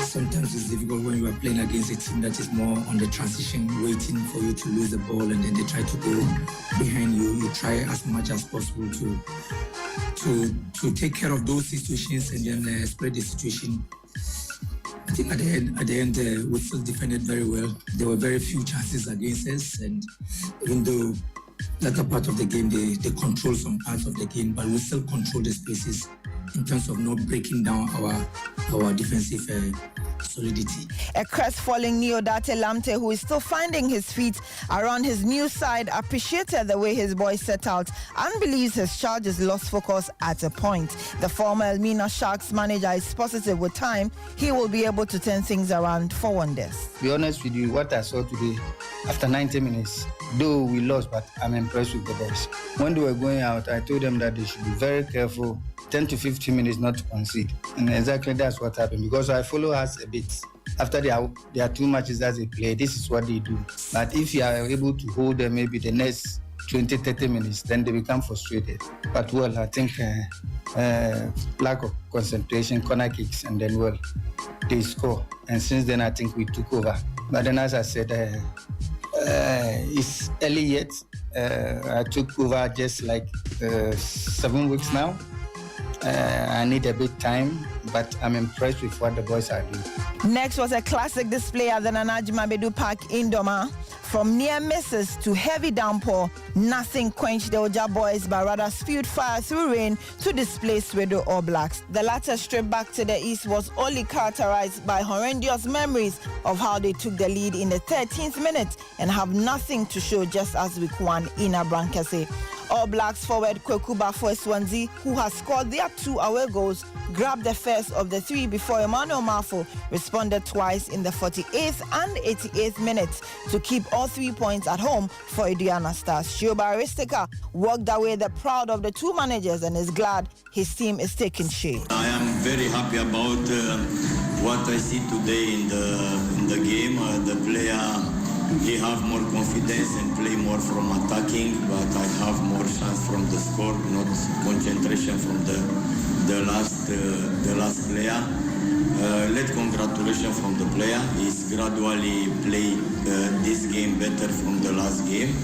[SPEAKER 13] Sometimes it's difficult when you are playing against a team that is more on the transition, waiting for you to lose the ball, and then they try to go behind you. You try as much as possible to take care of those situations and then spread the situation I think at the end, we still defended very well. There were very few chances against us, and even though latter part of the game, they control some parts of the game, but we still control the spaces in terms of not breaking down our defensive solidity.
[SPEAKER 12] A crestfallen Neodate Lamte, who is still finding his feet around his new side, appreciated the way his boys set out and believes his charges lost focus at a point. The former Elmina Sharks manager is positive with time he will be able to turn things around for Wonders.
[SPEAKER 14] To be honest with you, what I saw today, after 90 minutes, though we lost, but I'm impressed with the boys. When they were going out, I told them that they should be very careful, 10 to 15 minutes not to concede. And exactly that's what happened, because I follow us a bit. After there are 2 matches that they play, this is what they do. But if you are able to hold them maybe the next 20, 30 minutes, then they become frustrated. But well, I think lack of concentration, corner kicks, and then well, they score. And since then, I think we took over. But then as I said, it's early yet. I took over just like 7 weeks now. I need a bit time, but I'm impressed with what the boys are doing.
[SPEAKER 12] Next was a classic display at the Nanajima Bedu Park in Doma. From near misses to heavy downpour, nothing quenched the Oja boys, but rather spewed fire through rain to displace Swedo All Blacks. The latter straight back to the east was only characterized by horrendous memories of how they took the lead in the 13th minute and have nothing to show just as week 1 in Abrankase. All Blacks forward Kweku Bafo Swansea, who has scored their 2 away goals, grabbed the first of the 3 before Emmanuel Mafo responded twice in the 48th and 88th minutes to keep all 3 points at home for Idiana Stars. Shioba Aristika walked away the proud of the 2 managers and is glad his team is taking shape.
[SPEAKER 15] I am very happy about what I see today in the game. The player, he have more confidence and play more from attacking, but I have more chance from the score, not concentration from the last player. Let congratulations from the player. He's gradually play this game better from the last game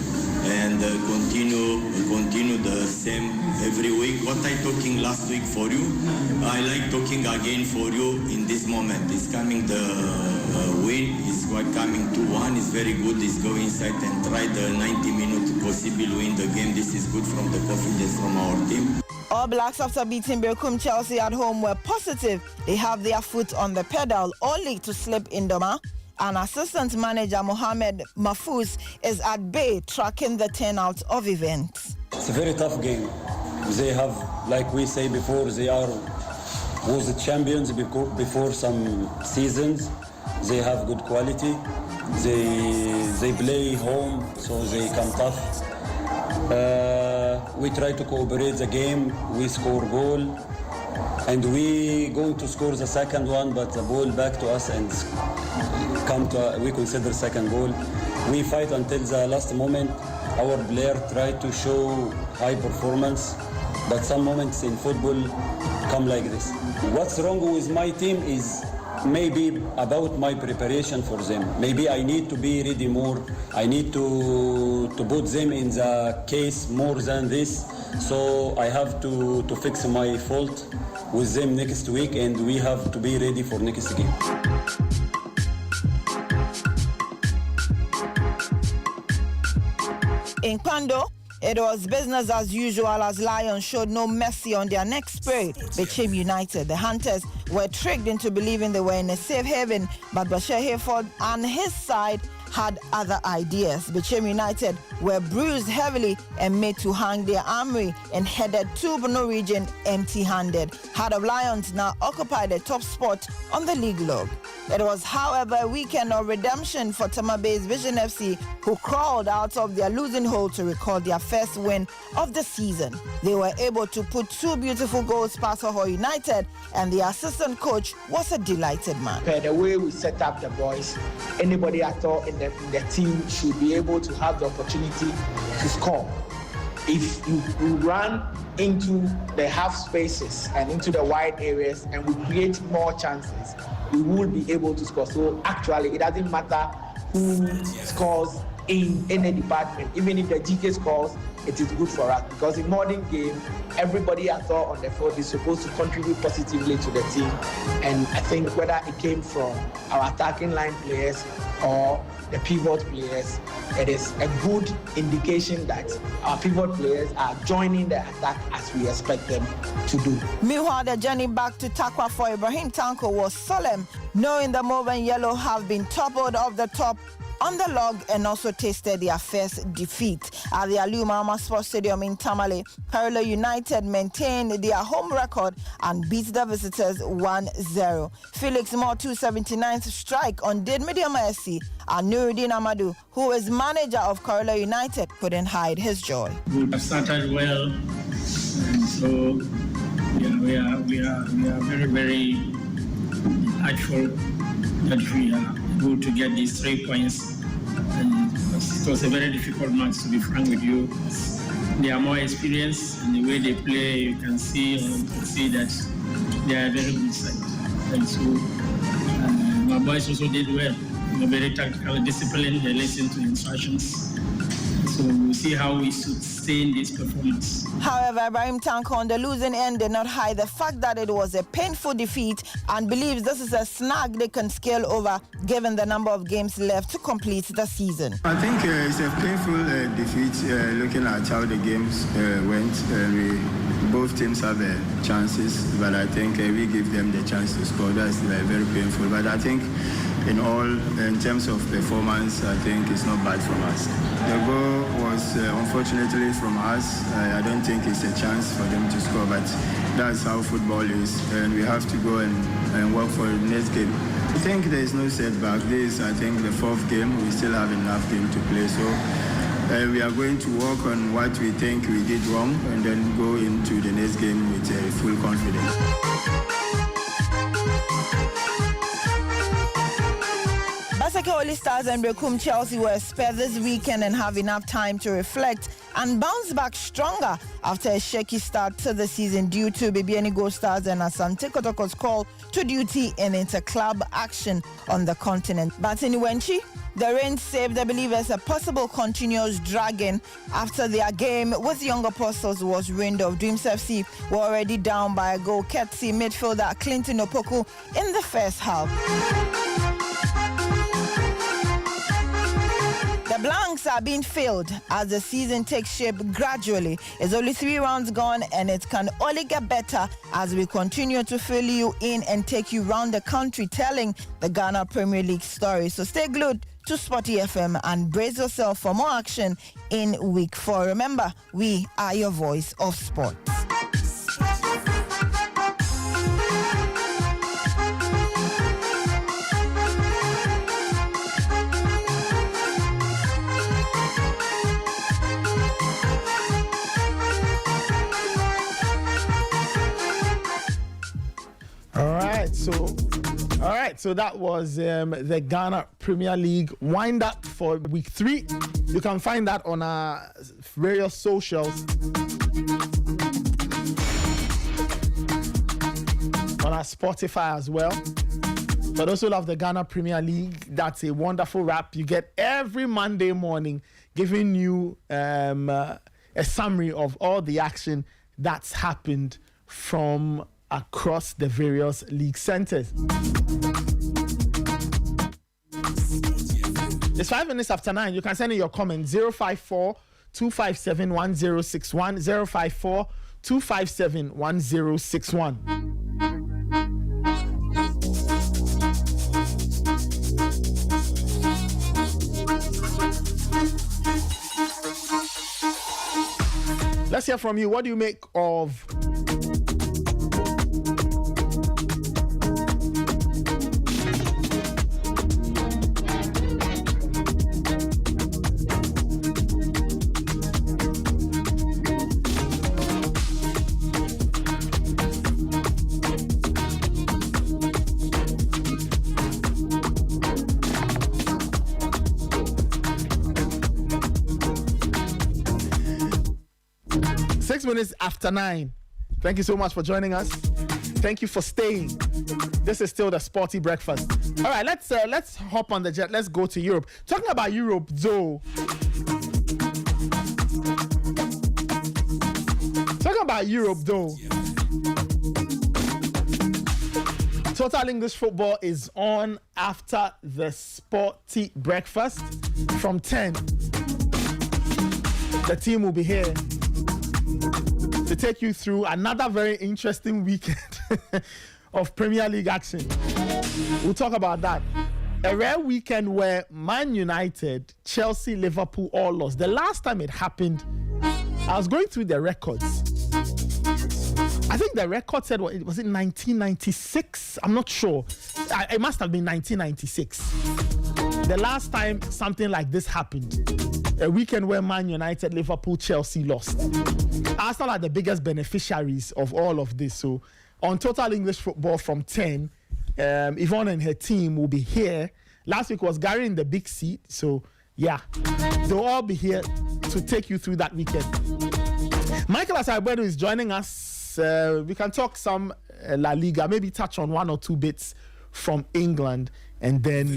[SPEAKER 15] and continue the same every week. What I talking last week for you, I like talking again for you in this moment. It's coming the win. It's coming 2-1. It's very good. It's go inside and try the 90 minutes possible win the game. This is good from the confidence from our team.
[SPEAKER 12] All Blacks, after beating Berkum Chelsea at home, were positive they have their foot on the pedal, only to slip in Doma. And assistant manager Mohamed Mahfouz is at bay tracking the turnout of events.
[SPEAKER 16] It's a very tough game. They have, like we say before, they was the champions before some seasons. They have good quality. They play home, so they come tough. We try to cooperate the game. We score goal, and we going to score the second one, but the ball back to us and we consider second goal. We fight until the last moment. Our player try to show high performance, but some moments in football come like this. What's wrong with my team is maybe about my preparation for them. Maybe I need to be ready more. I need to put them in the case more than this. So I have to fix my fault with them next week, and we have to be ready for next game.
[SPEAKER 12] In Kwando, it was business as usual as Lions showed no mercy on their next spirit. Became United. The Hunters were tricked into believing they were in a safe haven, but Bashir Hayford and his side had other ideas. Became United were bruised heavily and made to hang their armory and headed to Bono region empty-handed. Heart of Lions now occupy the top spot on the league log. It was, however, a weekend of redemption for Tama Bay's Vision FC, who crawled out of their losing hole to record their first win of the season. They were able to put 2 beautiful goals past Ahoy United, and the assistant coach was a delighted man.
[SPEAKER 17] The way we set up the boys, anybody at all in the team should be able to have the opportunity to score. If you run into the half spaces and into the wide areas and we create more chances, we will be able to score. So actually, it doesn't matter who scores in any department. Even if the GK scores, it is good for us because in modern game, everybody I thought on the field is supposed to contribute positively to the team. And I think whether it came from our attacking line players or the pivot players, it is a good indication that our pivot players are joining the attack as we expect them to do.
[SPEAKER 12] Meanwhile, the journey back to Takwa for Ibrahim Tanko was solemn, knowing the Mauve and Yellow have been toppled off the top on the log and also tasted their first defeat. At the Aliu Mahama Sports Stadium in Tamale, Karolo United maintained their home record and beat the visitors 1-0. Felix Moore 279th strike on Did Medium SC, and Nuruddin Amadou, who is manager of Karolo United, couldn't hide his joy.
[SPEAKER 18] We have started well, and so we are very, very thankful that we are able to get these 3 points. And it was a very difficult match, to be frank with you. They are more experienced in the way they play. You can see that they are a very good side. And so my boys also did well. They were very tactical, disciplined. They listened to instructions. So we'll see how we sustain this performance.
[SPEAKER 12] However, Ibrahim Tanko on the losing end did not hide the fact that it was a painful defeat and believes this is a snag they can scale over given the number of games left to complete the season.
[SPEAKER 19] I think it's a painful defeat looking at how the games went. Both teams have chances, but I think we give them the chance to score. That's very painful. But I think in terms of performance, I think it's not bad from us. The goal was unfortunately from us. I don't think it's a chance for them to score, but that's how football is, and we have to go and work for the next game. I think there is no setback. This is, I think, the 4th game. We still have enough game to play, so we are going to work on what we think we did wrong and then go into the next game with full confidence.
[SPEAKER 12] Basake Holy Stars and Bekum Chelsea were spared this weekend and have enough time to reflect and bounce back stronger after a shaky start to the season due to Bibiani Gold Stars and Asante Kotoko's call to duty in interclub action on the continent. But in Wenchi, the rain saved the Believers a possible continuous dragging after their game with Young Apostles was ruined off. Dreams FC were already down by a goal courtesy midfielder Clinton Opoku in the first half. The blanks are being filled as the season takes shape gradually. It's only 3 rounds gone and it can only get better as we continue to fill you in and take you around the country telling the Ghana Premier League story. So stay glued to Sporty FM and brace yourself for more action in week 4. Remember, we are your voice of sports.
[SPEAKER 2] All right, so that was the Ghana Premier League wind-up for week 3. You can find that on our various socials. On our Spotify as well. For those who love the Ghana Premier League, that's a wonderful wrap. You get every Monday morning giving you a summary of all the action that's happened from across the various league centers. It's 5 minutes after 9. You can send in your comment 054-257-1061, 054-257-1061. Let's hear from you. What do you make of minutes after 9? Thank you so much for joining us. Thank you for staying. This is still the Sporty Breakfast. All right, let's hop on the jet. Let's go to Europe. Talking about Europe, though. Total English Football is on after the Sporty Breakfast from 10. The team will be here to take you through another very interesting weekend of Premier League action. We'll talk about that. A rare weekend where Man United, Chelsea, Liverpool all lost. The last time it happened, I was going through the records. I think the record said, was it 1996? I'm not sure. It must have been 1996. The last time something like this happened. A weekend where Man United, Liverpool, Chelsea lost. Arsenal are the biggest beneficiaries of all of this. So on Total English Football from 10, Yvonne and her team will be here. Last week was Gary in the big seat. So yeah, they'll all be here to take you through that weekend. Michael Asaibedu is joining us. We can talk some La Liga, maybe touch on one or two bits from England, and then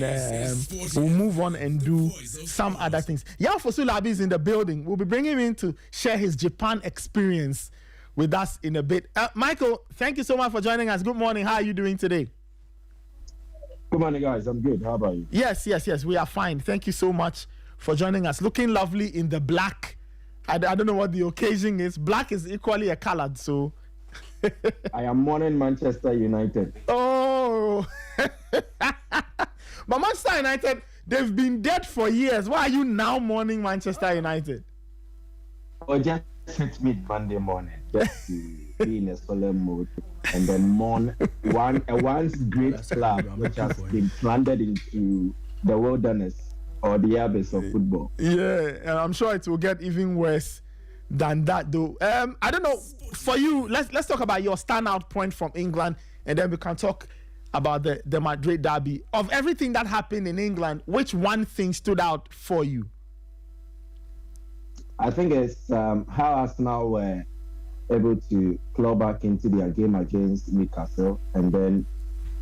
[SPEAKER 2] we'll move on and do some other things. Yao Fosulabi is in the building. We'll be bringing him in to share his Japan experience with us in a bit. Michael, thank you so much for joining us. Good morning. How are you doing today?
[SPEAKER 20] Good morning, guys. I'm good. How about you?
[SPEAKER 2] Yes. We are fine. Thank you so much for joining us. Looking lovely in the black. I don't know what the occasion is. Black is equally a colored, so...
[SPEAKER 20] I am mourning Manchester United.
[SPEAKER 2] Oh! But Manchester United, they've been dead for years. Why are you now mourning Manchester United?
[SPEAKER 20] Oh, just hit me Monday morning. Just to be in a solemn mood and then mourn a once great club which has been planted into the wilderness or the abyss of football.
[SPEAKER 2] Yeah, and I'm sure it will get even worse than that, though. I don't know. For you, let's talk about your standout point from England, and then we can talk about the Madrid derby. Of everything that happened in England, which one thing stood out for you?
[SPEAKER 20] I think it's how Arsenal were able to claw back into their game against Newcastle and then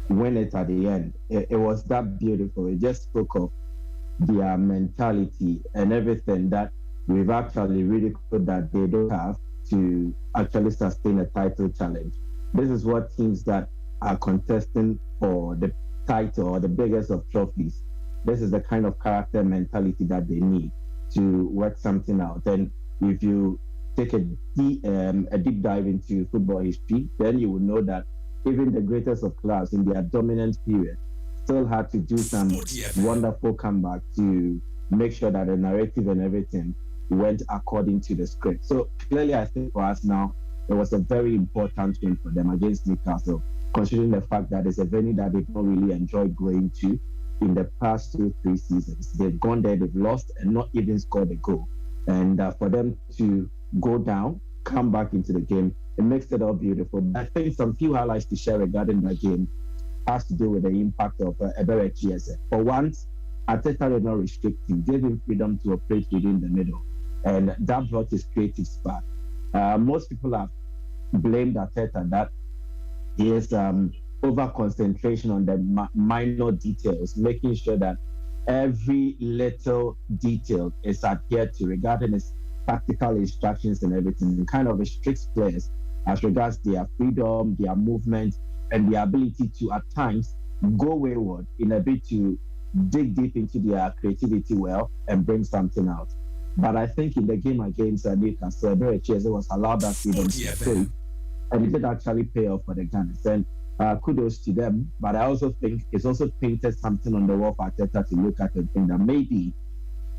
[SPEAKER 20] win it at the end. It was that beautiful. It just spoke of their mentality and everything that we've actually really put that they don't have to actually sustain a title challenge. This is what teams that are contesting for the title or the biggest of trophies, this is the kind of character mentality that they need to work something out. And if you take a deep dive into football history, then you will know that even the greatest of clubs in their dominant period still had to do some wonderful comeback to make sure that the narrative and everything went according to the script. So clearly, I think for us now, it was a very important win for them against Newcastle, considering the fact that it's a venue that they've not really enjoyed going to in the past 2-3 seasons. They've gone there, they've lost, and not even scored a goal. And for them to go down, come back into the game, it makes it all beautiful. But I think some few highlights to share regarding that game has to do with the impact of Ebere Chiese. For once, Arteta did not restrict him, gave him freedom to operate within the middle. And that brought his creative spark. Most people have blamed Arteta that he is over concentration on the minor details, making sure that every little detail is adhered to regarding his tactical instructions and everything, and kind of restricts players as regards their freedom, their movement, and the ability to at times go wayward in a bit to dig deep into their creativity well and bring something out. But I think in the game against Newcastle, Ebere Chiese was allowed that freedom to play, and it did actually pay off for the Gunners. And kudos to them. But I also think it's also painted something on the wall for Arteta to look at and think that maybe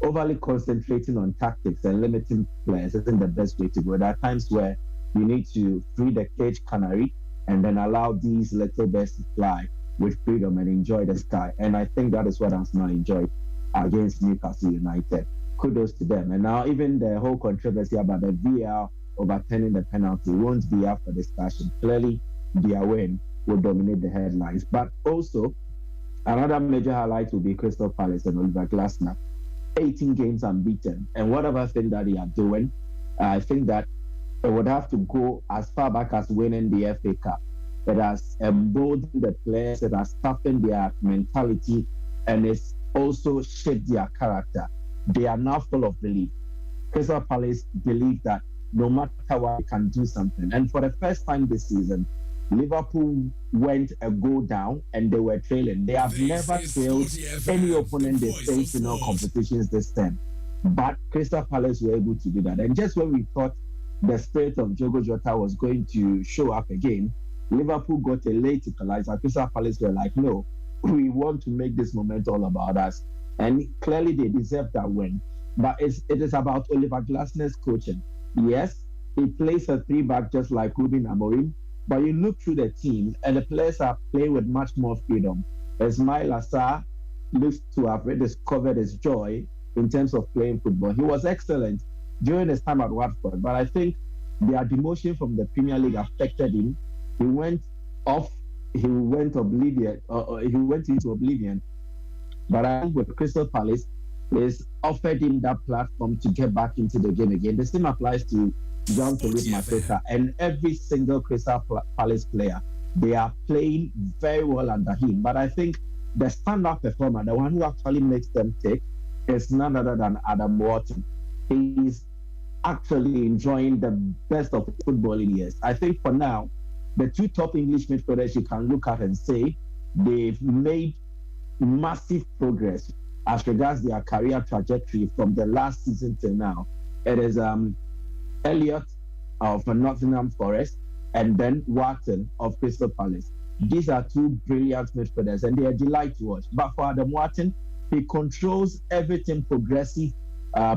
[SPEAKER 20] overly concentrating on tactics and limiting players isn't the best way to go. There are times where you need to free the cage canary and then allow these little birds to fly with freedom and enjoy the sky. And I think that is what Arsenal enjoyed against Newcastle United. Kudos to them. And now even the whole controversy about the VAR overturning the penalty won't be up for discussion. Clearly, their win will dominate the headlines. But also, another major highlight will be Crystal Palace and Oliver Glasner. 18 games unbeaten. And whatever thing that they are doing, I think that it would have to go as far back as winning the FA Cup It has emboldened the players, it has toughened their mentality, and it's also shaped their character. They are now full of belief. Crystal Palace believe that no matter what, they can do something. And for the first time this season, Liverpool went a goal down and they were trailing. They have never trailed any opponent they faced in all competitions this term. But Crystal Palace were able to do that. And just when we thought the spirit of Diogo Jota was going to show up again, Liverpool got a late equalizer. Crystal Palace were like, no, we want to make this moment all about us. And clearly they deserve that win. But it is about Oliver Glasner's coaching. Yes, he plays a 3-back just like Ruben Amorim, but you look through the team and the players are playing with much more freedom. Ismail Assar looks to have rediscovered his joy in terms of playing football. He was excellent during his time at Watford, but I think their demotion from the Premier League affected him. He went into oblivion. But I think with Crystal Palace, it's offered him that platform to get back into the game again. The same applies to Jean-Philippe Mateta and every single Crystal Palace player. They are playing very well under him. But I think the standout performer, the one who actually makes them tick, is none other than Adam Wharton. He's actually enjoying the best of football in years. I think for now, the two top English midfielders you can look at and say they've made massive progress as regards their career trajectory from the last season till now. It is Elliott of Nottingham Forest and then Wharton of Crystal Palace. These are two brilliant midfielders and they are a delight to watch. But for Adam Wharton, he controls everything progressive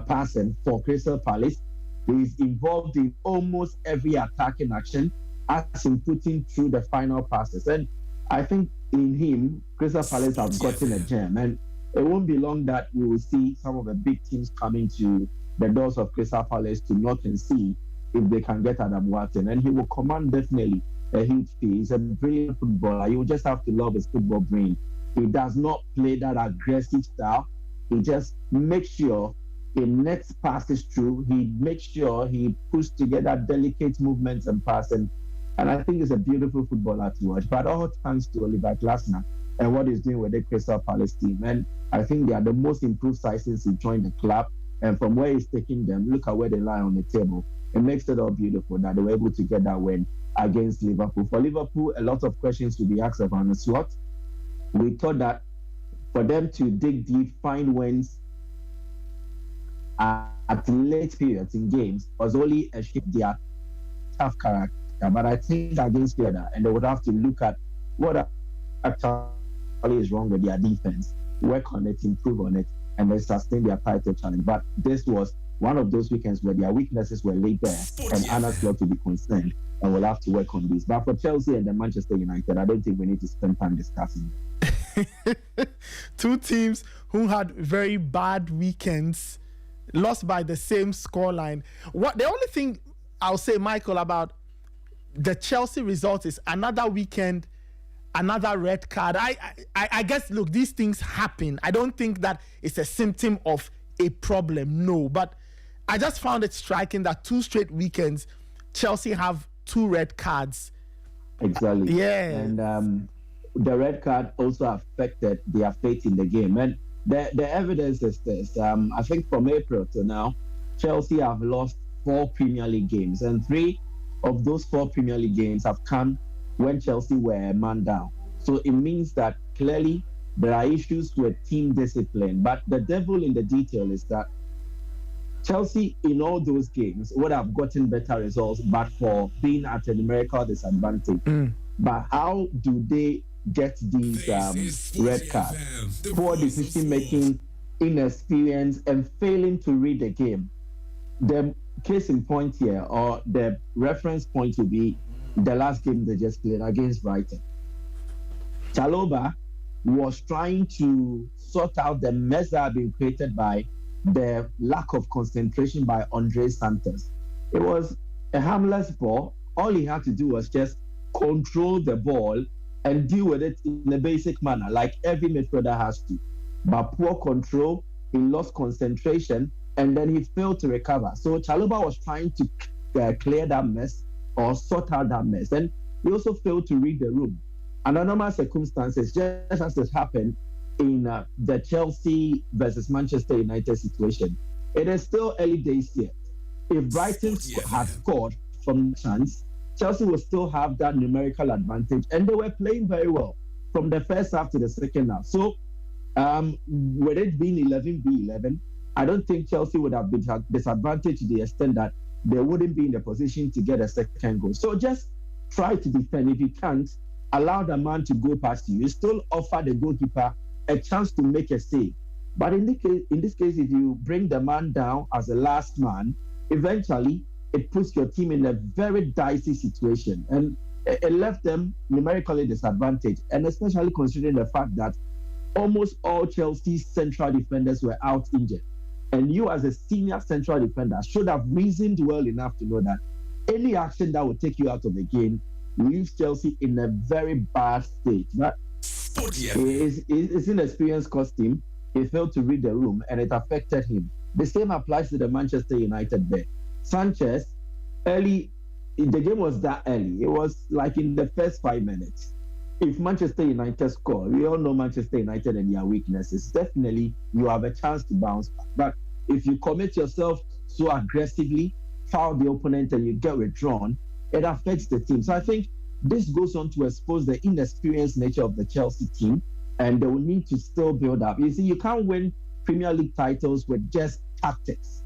[SPEAKER 20] passing for Crystal Palace. He's involved in almost every attacking action as in putting through the final passes. And I think in him, Crystal Palace have gotten a gem. And it won't be long that we will see some of the big teams coming to the doors of Crystal Palace to knock and see if they can get Adam Wharton. And he will command definitely a huge fee. He's a brilliant footballer. You just have to love his football brain. He does not play that aggressive style. He just makes sure he nets passes through. He makes sure he puts together delicate movements and passing. And I think he's a beautiful footballer to watch. But all thanks to Oliver Glasner and what he's doing with the Crystal Palace team. And I think they are the most improved side since he joined the club. And from where he's taking them, look at where they lie on the table. It makes it all beautiful that they were able to get that win against Liverpool. For Liverpool, a lot of questions to be asked of Arne Slot. We thought that for them to dig deep, find wins at late periods in games was only a shift their tough character. But I think against Villa, and they would have to look at what actually is wrong with their defense, work on it, improve on it, and then sustain their title challenge. But this was one of those weekends where their weaknesses were laid bare, and Arne Slot to be concerned, and we'll have to work on this. But for Chelsea and the Manchester United, I don't think we need to spend time discussing it.
[SPEAKER 2] Two teams who had very bad weekends, lost by the same scoreline. The only thing I'll say, Michael, about the Chelsea result is another weekend, another red card. I guess, look, these things happen. I don't think that it's a symptom of a problem, no. But I just found it striking that 2 straight weekends, Chelsea have 2 red cards.
[SPEAKER 20] Exactly.
[SPEAKER 2] Yeah.
[SPEAKER 20] And the red card also affected their faith in the game. And the evidence is this. I think from April to now, Chelsea have lost 4 Premier League games, and 3 of those 4 Premier League games have come when Chelsea were a man down. So it means that clearly there are issues with team discipline. But the devil in the detail is that Chelsea in all those games would have gotten better results but for being at a numerical disadvantage. But how do they get these red cards? Poor decision making, inexperience, and failing to read the game. The case in point here, or the reference point, to be the last game they just played against Brighton. Chalobah was trying to sort out the mess that had been created by the lack of concentration by Andre Santos. It was a harmless ball. All he had to do was just control the ball and deal with it in a basic manner, like every midfielder has to. But poor control, he lost concentration, and then he failed to recover. So Chalobah was trying to clear that mess or sort out that mess. And we also failed to read the room. Under normal circumstances, just as it happened in the Chelsea versus Manchester United situation, it is still early days yet. If Brighton had scored from the chance, Chelsea will still have that numerical advantage, and they were playing very well from the first half to the second half. So, with it being 11v11, I don't think Chelsea would have been disadvantaged to the extent that they wouldn't be in the position to get a second goal. So just try to defend. If you can't, allow the man to go past you. You still offer the goalkeeper a chance to make a save. But in this case, if you bring the man down as a last man, eventually it puts your team in a very dicey situation. And it left them numerically disadvantaged. And especially considering the fact that almost all Chelsea's central defenders were out injured. And you, as a senior central defender, should have reasoned well enough to know that any action that will take you out of the game leaves Chelsea in a very bad state. But his inexperience cost him. He failed to read the room, and it affected him. The same applies to the Manchester United bet. Sanchez, the game was that early. It was like in the first 5 minutes. If Manchester United score, we all know Manchester United and their weaknesses. Definitely, you have a chance to bounce back. But if you commit yourself so aggressively, foul the opponent, and you get withdrawn, it affects the team. So I think this goes on to expose the inexperienced nature of the Chelsea team, and they will need to still build up. You see, you can't win Premier League titles with just tactics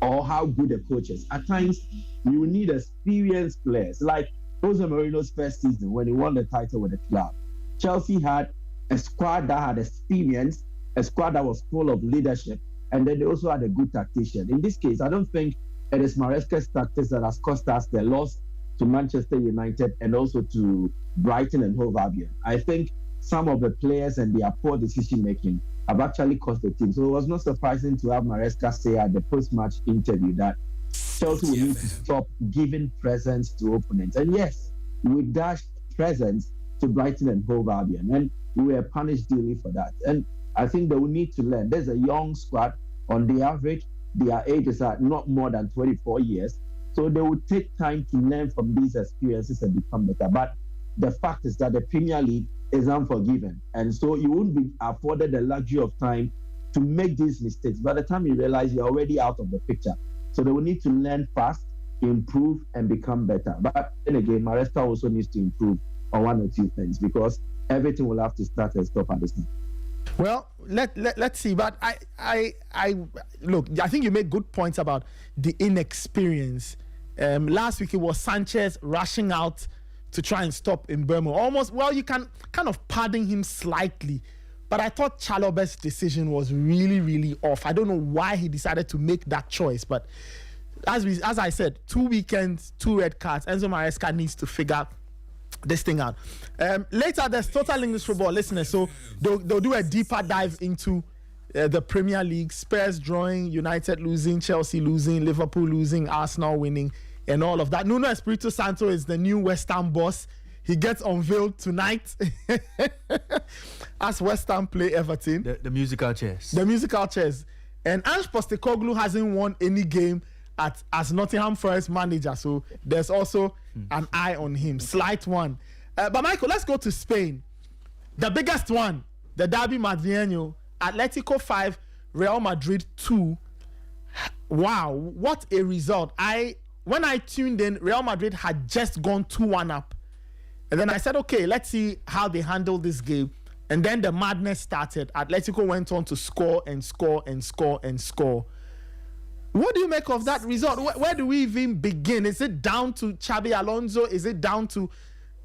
[SPEAKER 20] or how good a coach is. At times, you need experienced players. Like Jose Mourinho's first season when he won the title with the club, Chelsea had a squad that had experience, a squad that was full of leadership, and then they also had a good tactician. In this case, I don't think it is Maresca's tactics that has cost us the loss to Manchester United and also to Brighton and Hove Albion. I think some of the players and their poor decision-making have actually cost the team. So it was not surprising to have Maresca say at the post-match interview that Chelsea will need to stop giving presents to opponents. And yes, we dashed presents to Brighton and Hove Albion, and we were punished duly for that. And I think they will need to learn. There's a young squad. On the average, their ages are not more than 24 years. So they will take time to learn from these experiences and become better. But the fact is that the Premier League is unforgiving. And so you won't be afforded the luxury of time to make these mistakes. By the time you realize you're already out of the picture. So they will need to learn fast, improve, and become better. But then again, Maresca also needs to improve on one or two things because everything will have to start and stop at this time.
[SPEAKER 2] Well, let's see. But I look, I think you made good points about the inexperience. Last week it was Sanchez rushing out to try and stop Mbeumo. Almost, well, you can kind of pardon him slightly. But I thought Chalobah's decision was really, really off. I don't know why he decided to make that choice. But as I said, 2 weekends, 2 red cards. Enzo Maresca needs to figure this thing out. Later, there's Total English Football, listeners. So they'll do a deeper dive into the Premier League. Spurs drawing, United losing, Chelsea losing, Liverpool losing, Arsenal winning, and all of that. Nuno Espirito Santo is the new West Ham boss. He gets unveiled tonight as West Ham play Everton.
[SPEAKER 1] The musical chairs.
[SPEAKER 2] The musical chairs. And Ange Postecoglou hasn't won any game as Nottingham Forest manager. So there's also an eye on him. Slight one. But Michael, let's go to Spain. The biggest one, the Derby Madrileño, Atletico 5, Real Madrid 2. Wow, what a result. When I tuned in, Real Madrid had just gone 2-1 up. And then I said, okay, let's see how they handle this game. And then the madness started. Atletico went on to score and score and score and score. What do you make of that result? Where do we even begin? Is it down to Xabi Alonso? Is it down to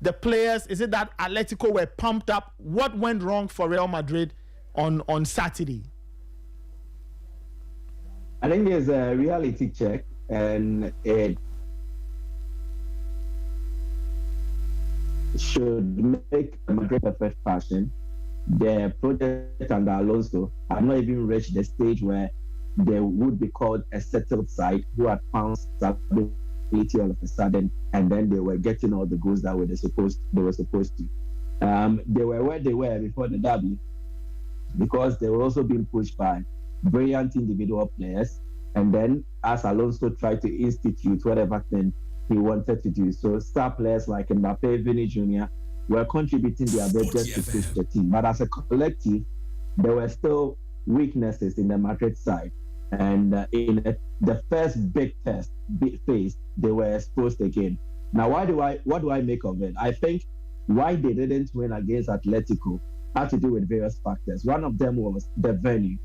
[SPEAKER 2] the players? Is it that Atletico were pumped up? What went wrong for Real Madrid on Saturday?
[SPEAKER 20] I think there's a reality check, and it should make Madrid a first passion. The project under Alonso had not even reached the stage where they would be called a settled side who had found stability all of a sudden, and then they were getting all the goals that they were supposed to. They were where they were before the derby because they were also being pushed by brilliant individual players. And then as Alonso tried to institute whatever thing he wanted to do. So star players like Mbappe, Vini Jr. were contributing their best just to push the team. But as a collective, there were still weaknesses in the Madrid side. And in the first big phase, they were exposed again. Now, what do I make of it? I think why they didn't win against Atletico had to do with various factors. One of them was the venue,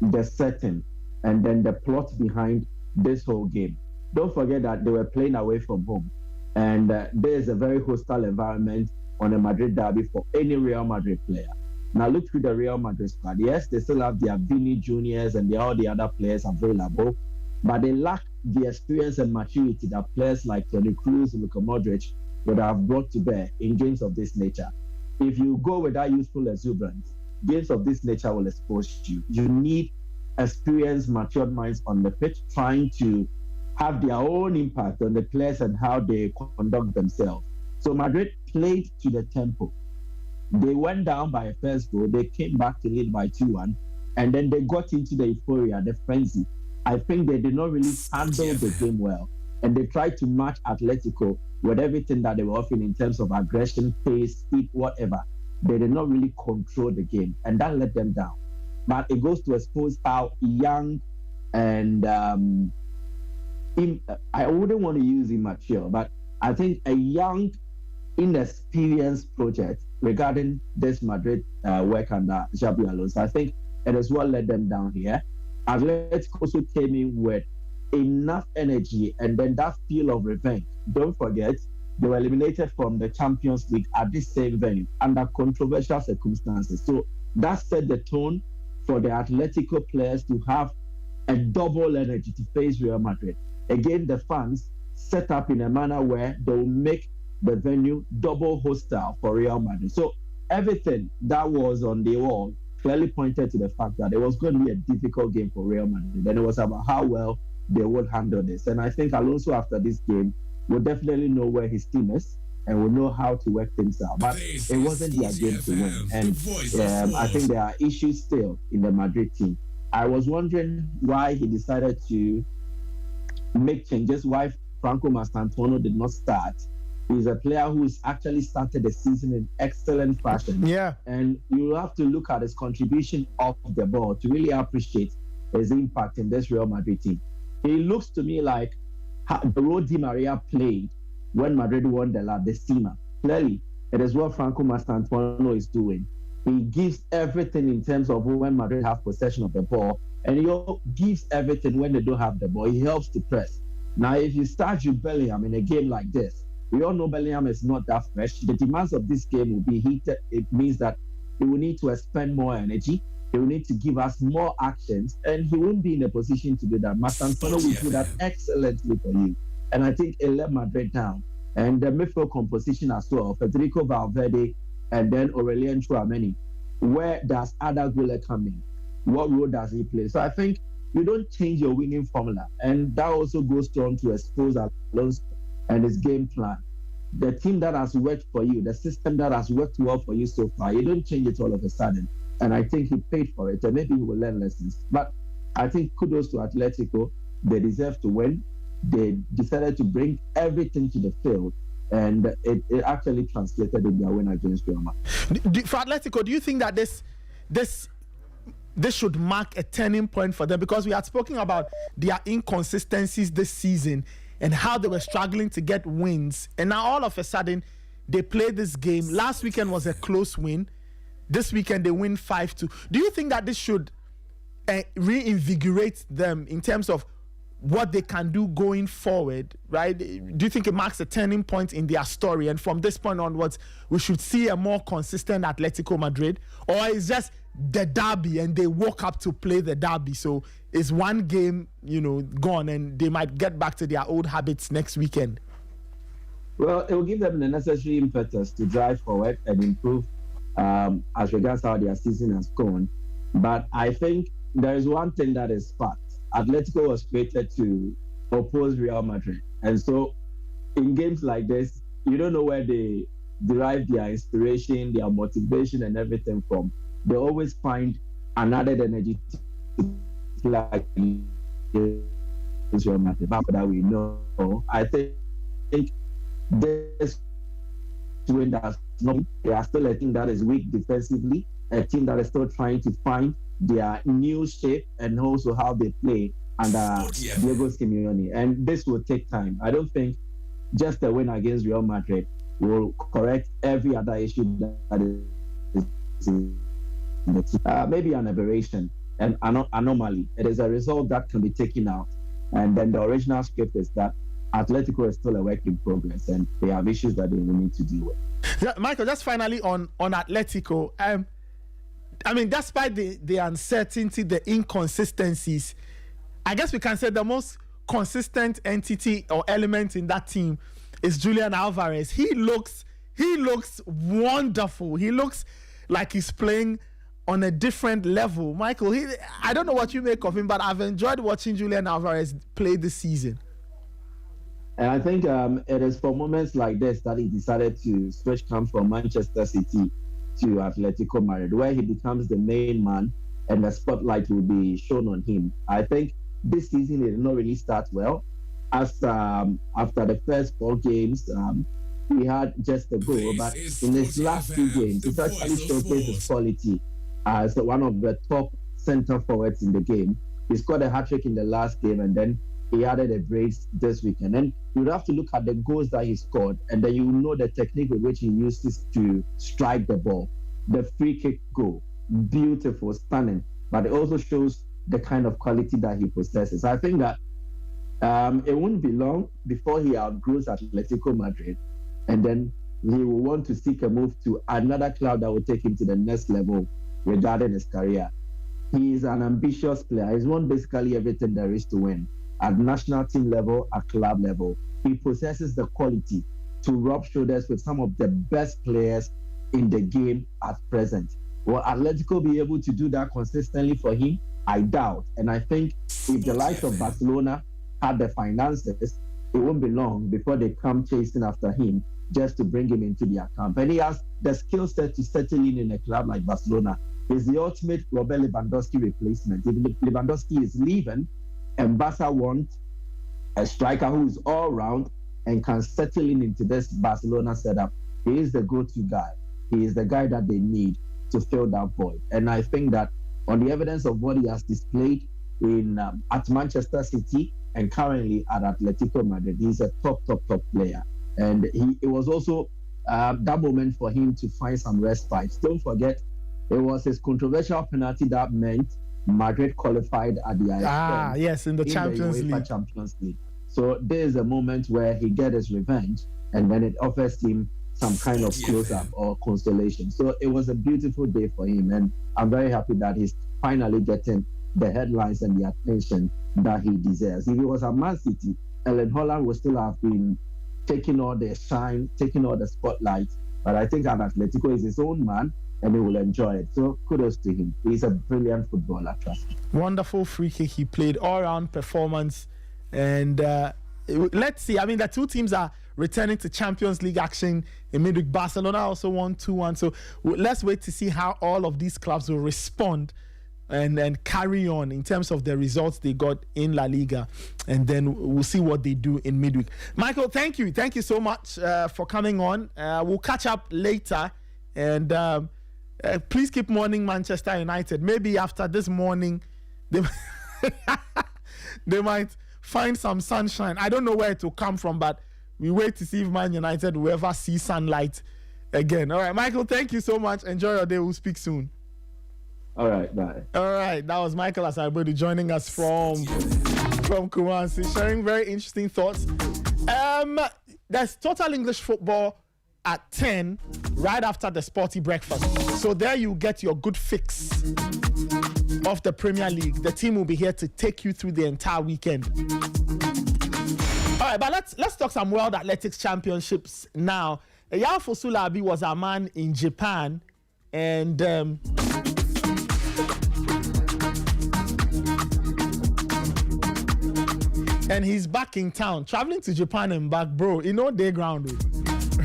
[SPEAKER 20] the setting, and then the plot behind this whole game. Don't forget that they were playing away from home. And there is a very hostile environment on a Madrid derby for any Real Madrid player. Now look through the Real Madrid squad. Yes, they still have their Vini Juniors and all the other players available, but they lack the experience and maturity that players like Toni Kroos and Luka Modric would have brought to bear in games of this nature. If you go with that youthful exuberance, games of this nature will expose you. You need experienced, matured minds on the pitch trying to have their own impact on the players and how they conduct themselves. So Madrid played to the tempo. They went down by a first goal. They came back to lead by 2-1. And then they got into the euphoria, the frenzy. I think they did not really handle the game well. And they tried to match Atletico with everything that they were offering in terms of aggression, pace, speed, whatever. They did not really control the game. And that let them down. But it goes to expose how young and I wouldn't want to use immature, but I think a young, inexperienced project regarding this Madrid work under Xabi Alonso, I think it is what let them down here. Atletico also came in with enough energy and then that feel of revenge. Don't forget, they were eliminated from the Champions League at this same venue under controversial circumstances. So that set the tone for the Atletico players to have a double energy to face Real Madrid. Again, the fans set up in a manner where they will make the venue double hostile for Real Madrid. So everything that was on the wall clearly pointed to the fact that it was going to be a difficult game for Real Madrid. And it was about how well they would handle this. And I think Alonso, after this game, will definitely know where his team is and will know how to work things out. But it wasn't their game to win. And I think there are issues still in the Madrid team. I was wondering why he decided to make changes, why Franco Mastantuono did not start. He's a player who's actually started the season in excellent fashion.
[SPEAKER 2] Yeah.
[SPEAKER 20] And you have to look at his contribution off the ball to really appreciate his impact in this Real Madrid team. He looks to me like the role Di Maria played when Madrid won the La Decima. Clearly, it is what Franco Mastantuono is doing. He gives everything in terms of when Madrid have possession of the ball, and he gives everything when they don't have the ball. He helps to press. Now, if you start with Bellingham in a game like this, we all know Bellingham is not that fresh. The demands of this game will be heated. It means that he will need to expend more energy. He will need to give us more actions, and he won't be in a position to do that. Mastantuono will do that excellently for you. And I think it let Madrid down. And the midfield composition as well, Federico Valverde and then Aurelien Tchouameni. Where does Ada Güler come in? What role does he play? So I think you don't change your winning formula. And that also goes on to expose Alonso and his game plan. The team that has worked for you, the system that has worked well for you so far, you don't change it all of a sudden. And I think he paid for it, and maybe he will learn lessons. But I think kudos to Atletico. They deserve to win. They decided to bring everything to the field, and it actually translated in their win against Real Madrid.
[SPEAKER 2] For Atletico, do you think that this should mark a turning point for them? Because we had spoken about their inconsistencies this season and how they were struggling to get wins. And now all of a sudden, they play this game. Last weekend was a close win. This weekend, they win 5-2. Do you think that this should reinvigorate them in terms of what they can do going forward, right? Do you think it marks a turning point in their story? And from this point onwards, we should see a more consistent Atletico Madrid? Or is just the derby and they woke up to play the derby? So it's one game, gone, and they might get back to their old habits next weekend.
[SPEAKER 20] Well, it will give them the necessary impetus to drive forward and improve as regards how their season has gone. But I think there is one thing that is fact. Atletico was created to oppose Real Madrid. And so in games like this, you don't know where they derive their inspiration, their motivation and everything from. They always find an added energy to like Real Madrid. But that we know, I think think this win does not. They are still a team that is weak defensively, a team that is still trying to find their new shape and also how they play under Diego Simeone. And this will take time. I don't think just a win against Real Madrid will correct every other issue that is maybe an aberration and anomaly. It is a result that can be taken out. And then the original script is that Atletico is still a work in progress and they have issues that they will need to deal with.
[SPEAKER 2] Yeah, Michael, just finally on Atletico, I mean, despite the uncertainty, the inconsistencies, I guess we can say the most consistent entity or element in that team is Julian Alvarez. He looks wonderful. He looks like he's playing on a different level. Michael, I don't know what you make of him, but I've enjoyed watching Julian Alvarez play this season.
[SPEAKER 20] And I think it is for moments like this that he decided to switch camps from Manchester City to Atletico Madrid, where he becomes the main man and the spotlight will be shown on him. I think this season it did not really start well. As after the first 4 games, he had just a goal, but in his last 2 games, he actually showcased his quality as one of the top center forwards in the game. He scored a hat-trick in the last game, and then he added a brace this weekend. And you would have to look at the goals that he scored, and then you will know the technique with which he uses to strike the ball. The free kick goal, beautiful, stunning, but it also shows the kind of quality that he possesses. I think that it won't be long before he outgrows Atletico Madrid, and then he will want to seek a move to another club that will take him to the next level regarding his career. He is an ambitious player. He's won basically everything there is to win. At national team level, at club level, he possesses the quality to rub shoulders with some of the best players in the game at present. Will Atletico be able to do that consistently for him? I doubt. And I think if the likes of Barcelona had the finances, it won't be long before they come chasing after him just to bring him into their camp. And he has the skill set to settle in a club like Barcelona. He's the ultimate Robert Lewandowski replacement. If Lewandowski is leaving and Barca want a striker who is all round and can settle into this Barcelona setup, he is the go-to guy. He is the guy that they need to fill that void. And I think that on the evidence of what he has displayed at Manchester City and currently at Atletico Madrid, he's a top player. And it was also that moment for him to find some respite. Don't forget, it was his controversial penalty that meant Madrid qualified at the IFL.
[SPEAKER 2] Yes, in the Champions
[SPEAKER 20] League. So there is a moment where he gets his revenge, and then it offers him some kind of close-up or consolation. So it was a beautiful day for him, and I'm very happy that he's finally getting the headlines and the attention that he deserves. If he was at Man City, Erling Haaland would still have been taking all the shine, taking all the spotlight. But I think at Atletico is his own man, and he will enjoy it. So kudos to him. He's a brilliant footballer, trust me.
[SPEAKER 2] Wonderful free kick he played, all-round performance. And let's see. I mean, the two teams are returning to Champions League action in midweek. Barcelona also won 2-1. So let's wait to see how all of these clubs will respond and carry on in terms of the results they got in La Liga. And then we'll see what they do in midweek. Michael, thank you. Thank you so much for coming on. We'll catch up later. And please keep mourning Manchester United. Maybe after this morning, they might find some sunshine. I don't know where it will come from, but we wait to see if Man United will ever see sunlight again. All right, Michael, thank you so much. Enjoy your day. We'll speak soon.
[SPEAKER 20] All right, bye.
[SPEAKER 2] All right, that was Michael Asabodi joining us from Kumasi, sharing very interesting thoughts. There's Total English Football at 10 right after the Sporty breakfast. So there you get your good fix of the Premier League. The team will be here to take you through the entire weekend. All right, but let's talk some World Athletics Championships now. Yafo Sulabi was a man in Japan, and he's back in town, traveling to Japan and back, bro. You know, day ground.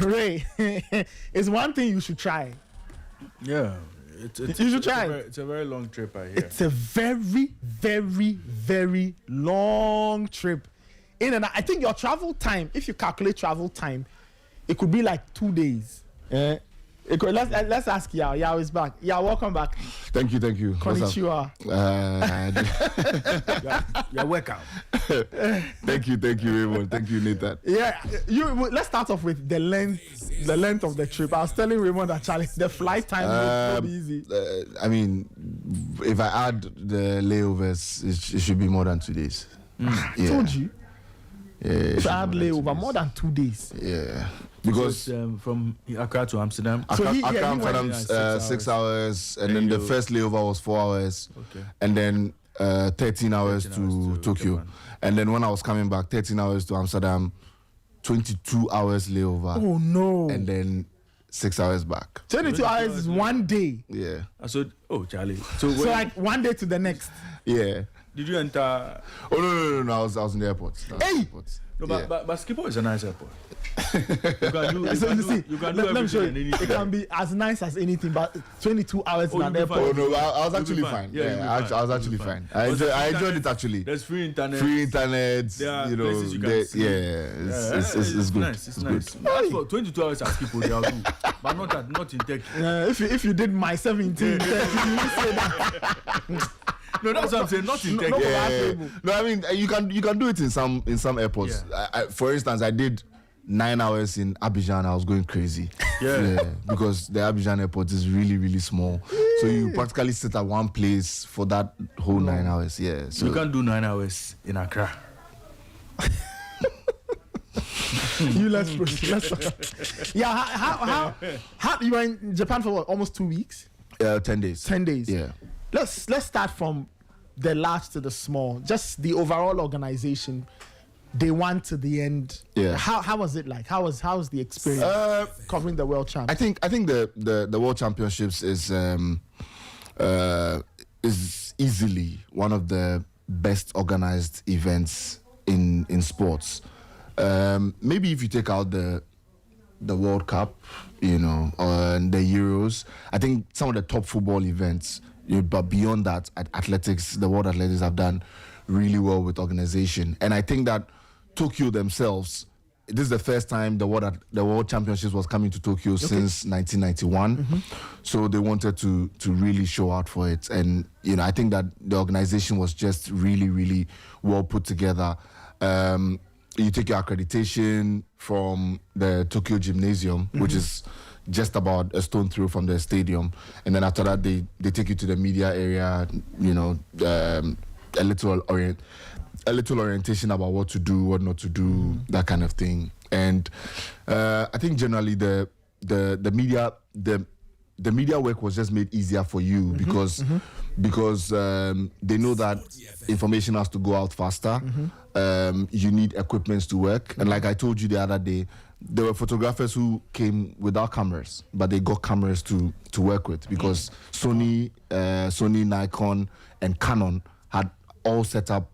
[SPEAKER 2] Ray, it's one thing you should try.
[SPEAKER 1] Yeah,
[SPEAKER 2] you should try.
[SPEAKER 1] It's a very long trip, I hear.
[SPEAKER 2] It's a very, very, very long trip. in and out. I think your travel time, if you calculate travel time, it could be like 2 days. Let's ask Yao. Yao is back. Yao, welcome back.
[SPEAKER 1] Thank you.
[SPEAKER 2] Konnichiwa.
[SPEAKER 1] You're welcome. Thank you, Raymond. Thank you, Nathan.
[SPEAKER 2] Yeah, let's start off with the length of the trip. I was telling Raymond that the flight time will be easy.
[SPEAKER 1] I mean, if I add the layovers, it should be more than 2 days.
[SPEAKER 2] I told you.
[SPEAKER 1] Yeah,
[SPEAKER 2] if I add layover, more than 2 days.
[SPEAKER 1] Yeah. Because
[SPEAKER 21] from Accra to Amsterdam.
[SPEAKER 1] Accra Amsterdam 6 hours, and then the first layover was 4 hours, and then 13 hours to Tokyo, and then when I was coming back, 13 hours to Amsterdam, 22 hours layover.
[SPEAKER 2] Oh no!
[SPEAKER 1] And then 6 hours back.
[SPEAKER 2] 22 hours is 1 day.
[SPEAKER 1] Yeah.
[SPEAKER 21] So, Charlie.
[SPEAKER 2] So like 1 day to the next.
[SPEAKER 1] Yeah.
[SPEAKER 21] Did you enter?
[SPEAKER 1] Oh no! I was in the airport.
[SPEAKER 2] Hey.
[SPEAKER 21] No, but Schiphol is a nice airport.
[SPEAKER 2] You can do let me show you. It can be as nice as anything, but 22 hours in an airport.
[SPEAKER 1] Oh no, I was actually fine. I was actually fine. I enjoyed it actually.
[SPEAKER 21] There's free internet.
[SPEAKER 1] You know, it's good.
[SPEAKER 21] Nice. It's nice. As for 22 hours at Schiphol, they are good, but not in Turkey.
[SPEAKER 2] If you did my 17, you will say that.
[SPEAKER 21] No, that's what I'm saying. Not in Turkey.
[SPEAKER 1] No, I mean you can do it in some airports. Yeah. For instance, I did 9 hours in Abidjan. I was going crazy. Yeah. Because the Abidjan airport is really, really small. So you practically sit at one place for that whole 9 hours. Yeah. So
[SPEAKER 21] you can't do 9 hours in Accra.
[SPEAKER 2] Let's proceed. How you were in Japan for what, almost 2 weeks?
[SPEAKER 1] 10 days.
[SPEAKER 2] 10 days.
[SPEAKER 1] Yeah.
[SPEAKER 2] Let's start from the large to the small. Just the overall organization, day one to the end.
[SPEAKER 1] Yeah.
[SPEAKER 2] How was it like? How was the experience covering the World Championships?
[SPEAKER 1] I think the World Championships is easily one of the best organized events in sports. Maybe if you take out the World Cup, and the Euros, I think some of the top football events. But beyond that, athletics, the World Athletics have done really well with organization. And I think that Tokyo themselves, this is the first time the World Championships was coming to Tokyo since 1991. Mm-hmm. So they wanted to really show out for it. And, I think that the organization was just really, really well put together. You take your accreditation from the Tokyo Gymnasium, which is just about a stone throw from the stadium, and then after that they take you to the media area, a little orientation about what to do, what not to do, that kind of thing. And I think generally the media work was just made easier for you because they know that information has to go out faster. You need equipment to work, and like I told you the other day, there were photographers who came without cameras, but they got cameras to work with because Sony, Nikon, and Canon had all set up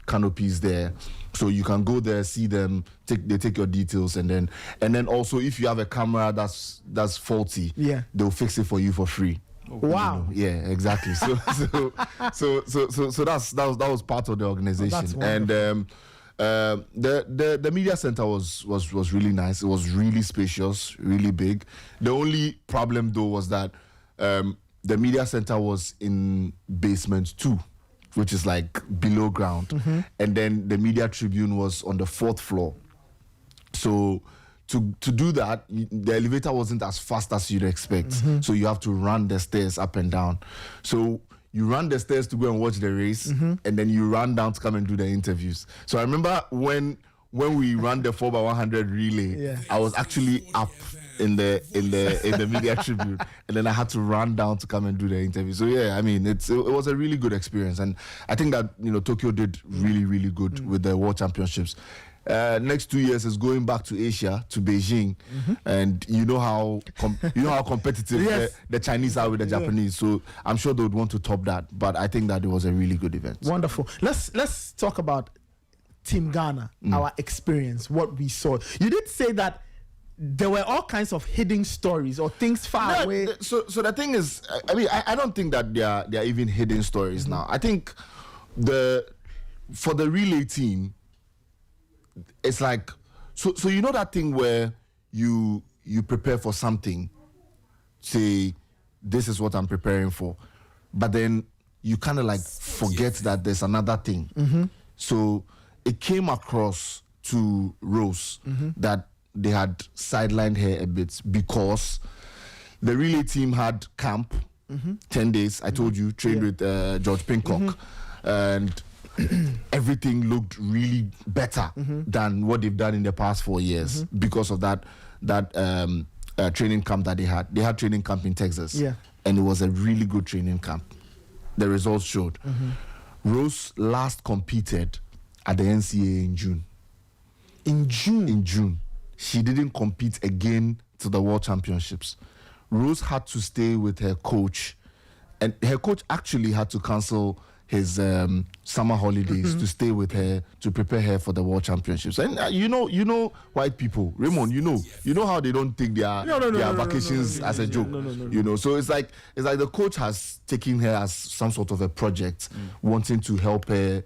[SPEAKER 1] canopies there, so you can go there, see them, they take your details, and then also if you have a camera that's faulty, they'll fix it for you for free.
[SPEAKER 2] Wow.
[SPEAKER 1] Yeah, exactly. So that was part of the organization. And the media center was really nice. It was really spacious, really big. The only problem though was that the media center was in basement 2, which is like below ground, and then the media tribune was on the 4th floor. So to do that, the elevator wasn't as fast as you'd expect. So you have to run the stairs up and down. So you run the stairs to go and watch the race, and then you run down to come and do the interviews. So I remember when we ran the 4x100 relay, I was actually up in the media tribune, and then I had to run down to come and do the interview. So yeah, I mean it was a really good experience, and I think that Tokyo did really, really good with the World Championships. Next 2 years is going back to Asia, to Beijing, and you know how competitive the Chinese are with the Japanese. So I'm sure they would want to top that. But I think that it was a really good event.
[SPEAKER 2] Wonderful. Let's talk about Team Ghana, our experience, what we saw. You did say that there were all kinds of hidden stories or things far away.
[SPEAKER 1] So the thing is, I mean, I don't think that they are even hidden stories now. I think for the relay team,
[SPEAKER 6] it's like so you know that thing where you prepare for something, say this is what I'm preparing for, but then you kind of like forget that there's another thing. So it came across to Rose that they had sidelined her a bit because the relay team had camp 10 days. I told you, trained with George Pincock, and everything looked really better than what they've done in the past 4 years because of that training camp that they had. They had training camp in Texas, and it was a really good training camp. The results showed. Rose last competed at the NCAA in June.
[SPEAKER 2] In June?
[SPEAKER 6] She didn't compete again to the World Championships. Rose had to stay with her coach, and her coach actually had to cancel his summer holidays to stay with her to prepare her for the World Championships. And you know white people, Raymond, you know how they don't take their vacations as a joke. You know, so it's like the coach has taken her as some sort of a project, wanting to help her,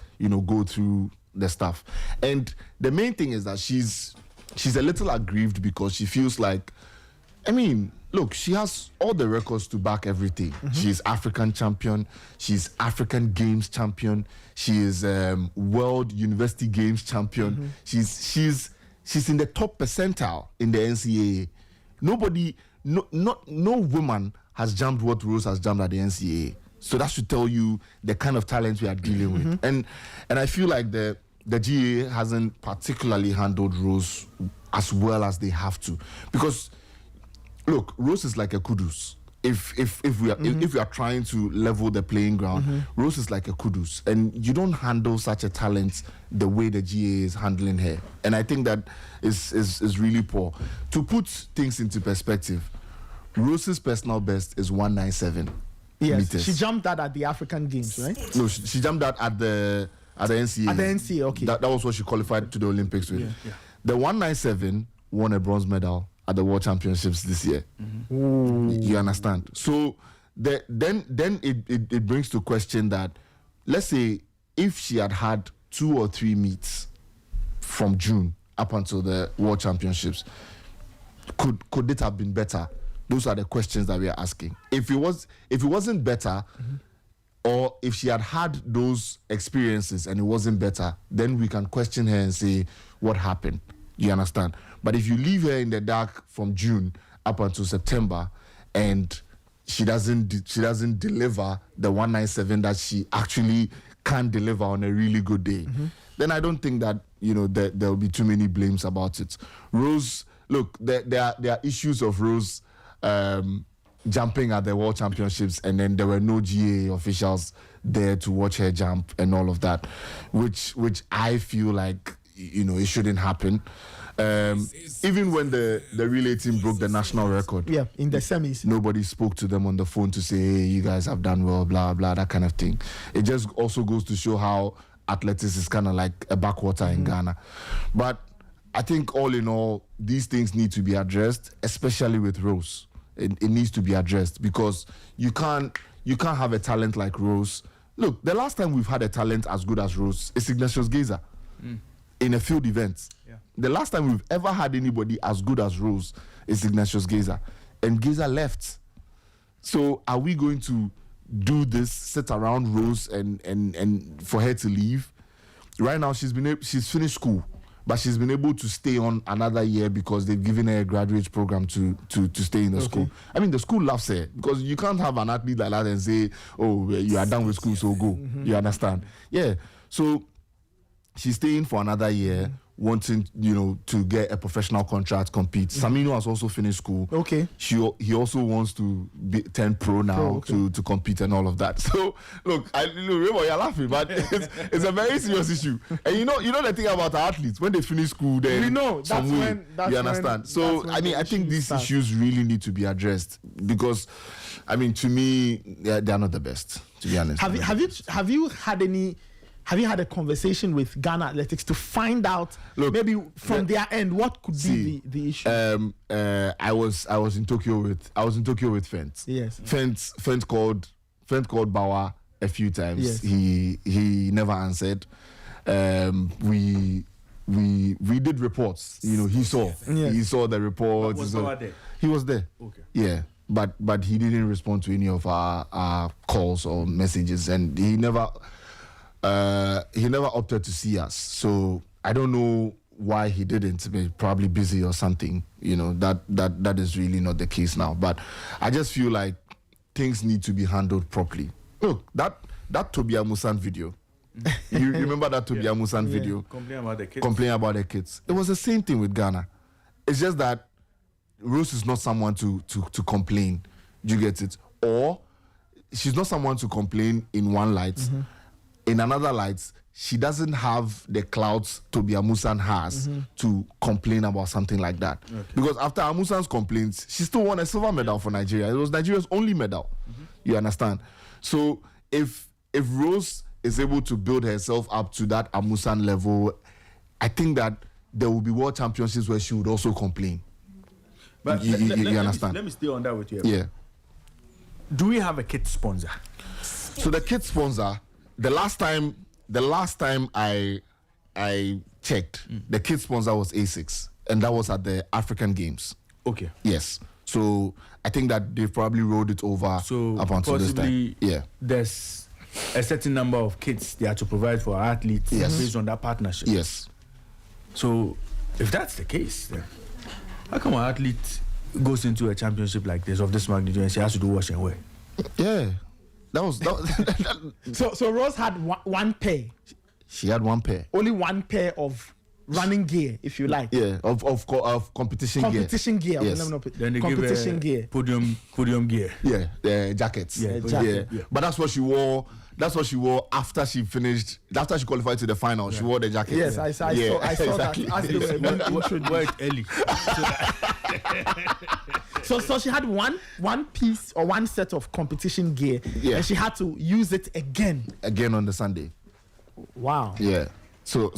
[SPEAKER 6] go through the stuff. And the main thing is that she's a little aggrieved because she feels like, look, she has all the records to back everything. She's African champion. She's African Games champion. She is World University Games champion. She's in the top percentile in the NCAA. No woman has jumped what Rose has jumped at the NCAA. So that should tell you the kind of talent we are dealing with. And I feel like the GA hasn't particularly handled Rose as well as they have to, because look, Rose is like a kudus. If we are trying to level the playing ground, Rose is like a kudus, and you don't handle such a talent the way the GA is handling her. And I think that is really poor. To put things into perspective, Rose's personal best is 197 meters.
[SPEAKER 2] She jumped that at the African Games, right?
[SPEAKER 6] No, she jumped that at the NCAA.
[SPEAKER 2] At the NCAA, okay.
[SPEAKER 6] That was what she qualified to the Olympics with. Yeah. The 197 won a bronze medal at the World Championships this year. You understand? So then it brings to question that, let's say if she had 2 or 3 meets from June up until the World Championships, could it have been better? Those are the questions that we are asking. If it wasn't better, or if she had those experiences and it wasn't better, then we can question her and say, what happened? You understand? But if you leave her in the dark from June up until September, and she doesn't deliver the 197 that she actually can deliver on a really good day, then I don't think that there will be too many blames about it. Rose, look, there are issues of Rose jumping at the World Championships, and then there were no GA officials there to watch her jump and all of that, which I feel like it shouldn't happen. Even when the relay team broke the national record,
[SPEAKER 2] in the semis,
[SPEAKER 6] nobody spoke to them on the phone to say, hey, you guys have done well, blah blah, that kind of thing. It just also goes to show how athletics is kind of like a backwater in Ghana. But I think all in all, these things need to be addressed, especially with Rose. It needs to be addressed, because you can't have a talent like Rose. Look, the last time we've had a talent as good as Rose is Ignatius Geza in a field event. The last time we've ever had anybody as good as Rose is Ignatius Geza, and Geza left. So are we going to do this, sit around Rose and for her to leave? Right now she's finished school, but she's been able to stay on another year because they've given her a graduate program to stay in the school. The school loves her, because you can't have an athlete like that and say, oh, you are done with school, so go. You understand? Yeah. So she's staying for another year, wanting to get a professional contract, compete. Samino has also finished school. He also wants to turn pro now to compete and all of that. So look, Raymond, you're laughing, but it's a very serious issue. And you know the thing about our athletes, when they finish school, then
[SPEAKER 2] we know that's when
[SPEAKER 6] you understand. So I think these issues really need to be addressed, because to me they're not the best, to be honest.
[SPEAKER 2] Have you had a conversation with Ghana Athletics to find out, maybe from their end, what could be the issue?
[SPEAKER 6] I was in Tokyo with Fent.
[SPEAKER 2] Yes.
[SPEAKER 6] Fent called Bauer a few times.
[SPEAKER 2] Yes.
[SPEAKER 6] He never answered. We we did reports. You know, he saw the reports.
[SPEAKER 1] Was there?
[SPEAKER 6] He was there.
[SPEAKER 1] Okay.
[SPEAKER 6] Yeah, but he didn't respond to any of our calls or messages, and he never opted to see us. So I don't know why he didn't. Probably busy or something. You know, that is really not the case now. But I just feel like things need to be handled properly. Look, that Tobias Musan video. You remember that Tobias Musan video? Complaining about the kids. It was the same thing with Ghana. It's just that Rose is not someone to complain. Do you get it? Or she's not someone to complain in one light. In another light, she doesn't have the clouds Tobias Musan has to complain about something like that. Okay. Because after Amusan's complaints, she still won a silver medal for Nigeria. It was Nigeria's only medal. You understand? So if Rose is able to build herself up to that Amusan level, I think that there will be world championships where she would also complain.
[SPEAKER 1] But
[SPEAKER 6] you understand?
[SPEAKER 1] Let me stay on that with you.
[SPEAKER 6] Yeah.
[SPEAKER 1] Do we have a kit sponsor?
[SPEAKER 6] So the kit sponsor, the last time I checked, the kit sponsor was A6, and that was at the African Games.
[SPEAKER 1] Okay.
[SPEAKER 6] Yes. So I think that they've probably rolled it over up until this time. Yeah.
[SPEAKER 1] There's a certain number of kits they have to provide for athletes based on that partnership.
[SPEAKER 6] Yes.
[SPEAKER 1] So if that's the case, then how come an athlete goes into a championship like this of this magnitude and she has to do wash and wear?
[SPEAKER 6] Yeah. That was
[SPEAKER 2] So Rose had one pair.
[SPEAKER 6] She had one pair.
[SPEAKER 2] Only one pair of running gear, if you like.
[SPEAKER 6] Yeah, of competition gear.
[SPEAKER 2] Competition gear.
[SPEAKER 6] Yes.
[SPEAKER 1] Then they
[SPEAKER 2] competition
[SPEAKER 1] give
[SPEAKER 2] gear.
[SPEAKER 1] Podium gear.
[SPEAKER 6] Yeah, jackets.
[SPEAKER 2] Yeah, jacket.
[SPEAKER 6] Yeah. But that's what she wore. That's what she wore after she finished. After she qualified to the final, she wore the jacket.
[SPEAKER 2] Yes, I saw
[SPEAKER 6] exactly.
[SPEAKER 2] that. As they were being introduced.
[SPEAKER 1] Wear it early.
[SPEAKER 2] So she had one piece or one set of competition gear, and she had to use it again
[SPEAKER 6] on the Sunday.
[SPEAKER 2] Wow.
[SPEAKER 6] Yeah. So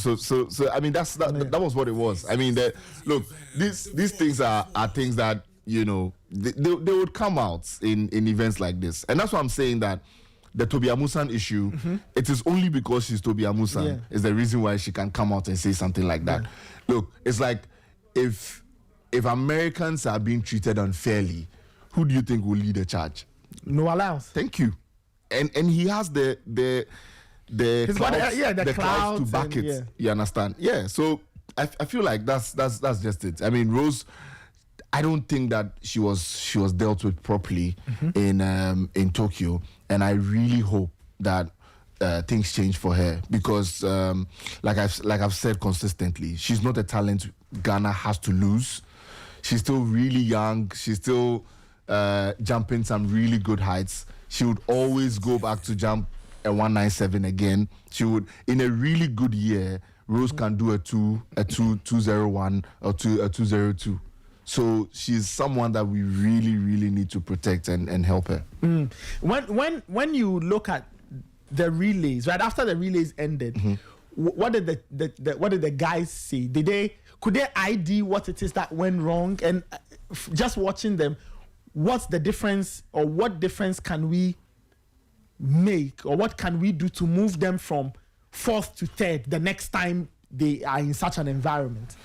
[SPEAKER 6] I mean that was what it was. I mean look, these things are things that, you know, they would come out in events like this. And that's why I'm saying that the Tobias Musan issue, it is only because she's Tobias Musan is the reason why she can come out and say something like that. Look, it's like if Americans are being treated unfairly, who do you think will lead the charge?
[SPEAKER 2] No allowance.
[SPEAKER 6] Thank you. And he has the clouds to back it. Yeah. You understand? Yeah. So I feel like that's just it. I mean, Rose, I don't think that she was dealt with properly in Tokyo, and I really hope that things change for her, because like I've said consistently, she's not a talent Ghana has to lose. She's still really young. She's still jumping some really good heights. She would always go back to jump a 197 again. She would, in a really good year, Rose can do a 201 or a 202. So she's someone that we really, really need to protect and help her.
[SPEAKER 2] When you look at the relays, right after the relays ended, what did the guys say? Could they ID what it is that went wrong? And just watching them, what's the difference, or what difference can we make, or what can we do to move them from fourth to third the next time they are in such an environment?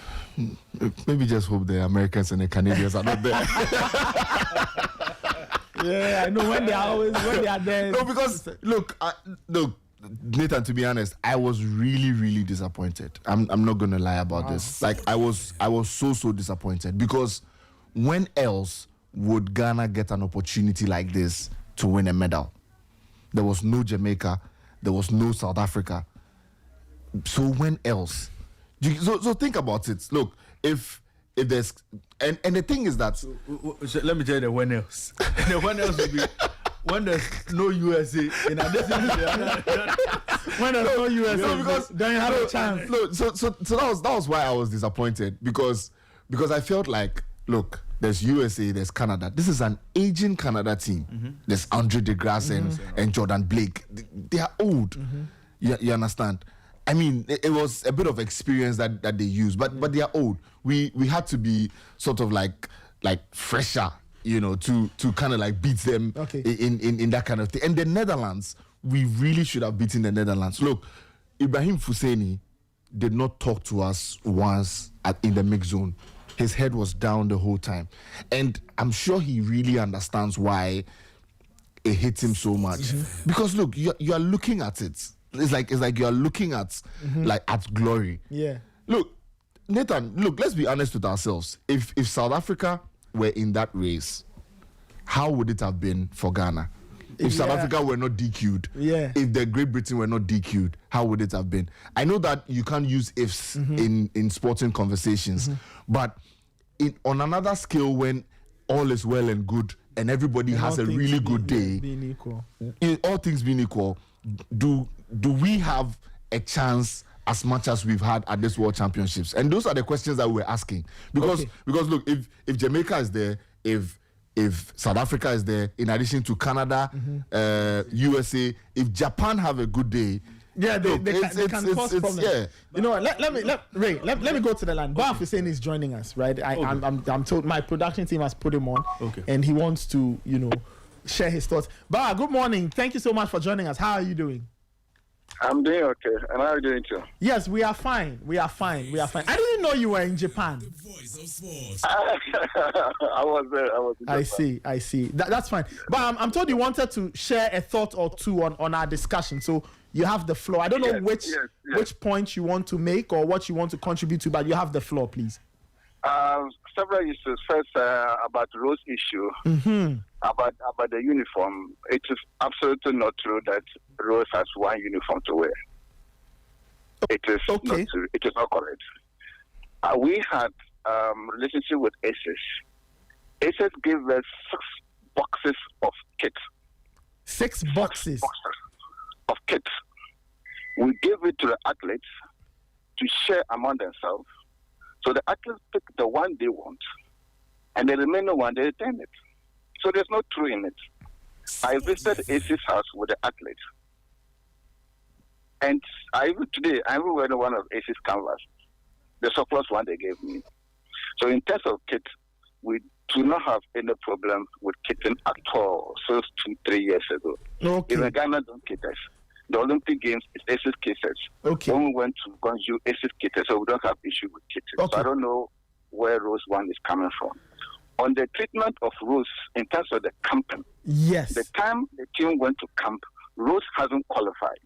[SPEAKER 6] Maybe just hope the Americans and the Canadians are not there.
[SPEAKER 2] Yeah, I know when they are there.
[SPEAKER 6] No, because look, Nathan, to be honest, I was really, really disappointed. I'm not gonna lie about this. Like I was so disappointed, because when else would Ghana get an opportunity like this to win a medal? There was no Jamaica, there was no South Africa. So when else? So think about it. Look, if there's and the thing is that
[SPEAKER 1] so let me tell you the when else. The when else will be when there's no USA in addition to
[SPEAKER 2] when there's no USA,
[SPEAKER 6] because
[SPEAKER 2] then you have a chance.
[SPEAKER 6] Look, so that was why I was disappointed, because I felt like, look, there's USA, there's Canada. This is an aging Canada team. There's Andre DeGrasse and Jordan Blake. They are old. You understand? I mean, it was a bit of experience that they use, but they are old. We had to be sort of like fresher, you know, to kind of like beat them in that kind of thing. And the Netherlands, we really should have beaten the Netherlands. Look, Ibrahim Fuseni did not talk to us once in the mix zone. His head was down the whole time. And I'm sure he really understands why it hits him so much. Because look, you are looking at it. It's like you are looking at like at glory.
[SPEAKER 2] Yeah.
[SPEAKER 6] Look, Nathan, let's be honest with ourselves. If South Africa were in that race, how would it have been for Ghana? If South Africa were not DQ'd, if the Great Britain were not DQ'd, how would it have been? I know that you can't use ifs in sporting conversations, but on another scale, when all is well and good and everybody has a really good day,
[SPEAKER 2] being equal.
[SPEAKER 6] All things being equal, do we have a chance as much as we've had at this World Championships? And those are the questions that we're asking. Because look, if Jamaica is there, if South Africa is there, in addition to Canada, USA, if Japan have a good day,
[SPEAKER 2] they can cause problems.
[SPEAKER 6] Yeah.
[SPEAKER 2] You know what? Let me go to the line. Baf is saying he's joining us, right? I'm told my production team has put him on, and he wants to share his thoughts. Ba, good morning. Thank you so much for joining us. How are you doing?
[SPEAKER 4] I'm doing okay. And how are you doing too?
[SPEAKER 2] Yes, we are fine. I didn't know you were in Japan.
[SPEAKER 4] I was there.
[SPEAKER 2] I see. That's fine. But I'm told you wanted to share a thought or two on our discussion. So you have the floor. I don't know which point you want to make or what you want to contribute to, but you have the floor, please.
[SPEAKER 4] Several issues. First, about the Rose issue, about the uniform. It is absolutely not true that Rose has one uniform to wear. It is not true. It is not correct. We had relationship with ACES. ACES gave us 6 boxes of kits.
[SPEAKER 2] 6 boxes
[SPEAKER 4] of kits. We gave it to the athletes to share among themselves. So the athletes pick the one they want, and the remaining one they return it. So there's no truth in it. I visited ACES house with the athletes, and today I'm wearing one of ACES canvas, the surplus one they gave me. So in terms of kit, we do not have any problem with kitting at all. So 2-3 years ago, even Ghana don't kit us. The Olympic Games is ACES cases. When we went to Guangzhou, ACES cases, so we don't have issue with kitting. So I don't know where Rose One is coming from. On the treatment of Rose in terms of the camping, the time the team went to camp, Rose hasn't qualified.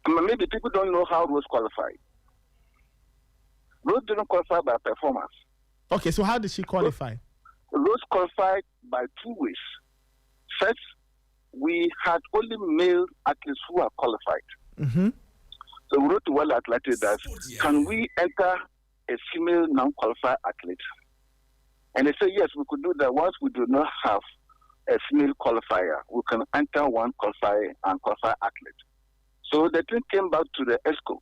[SPEAKER 4] Maybe people don't know how Rose qualified. Rose didn't qualify by performance.
[SPEAKER 2] Okay, so how did she qualify?
[SPEAKER 4] Rose qualified by 2 ways. First, we had only male athletes who are qualified. So we wrote to World Athletics that, can we enter a female non-qualified athlete? And they said, yes, we could do that. Once we do not have a female qualifier, we can enter one qualified and qualified athlete. So the team came back to the ESCO.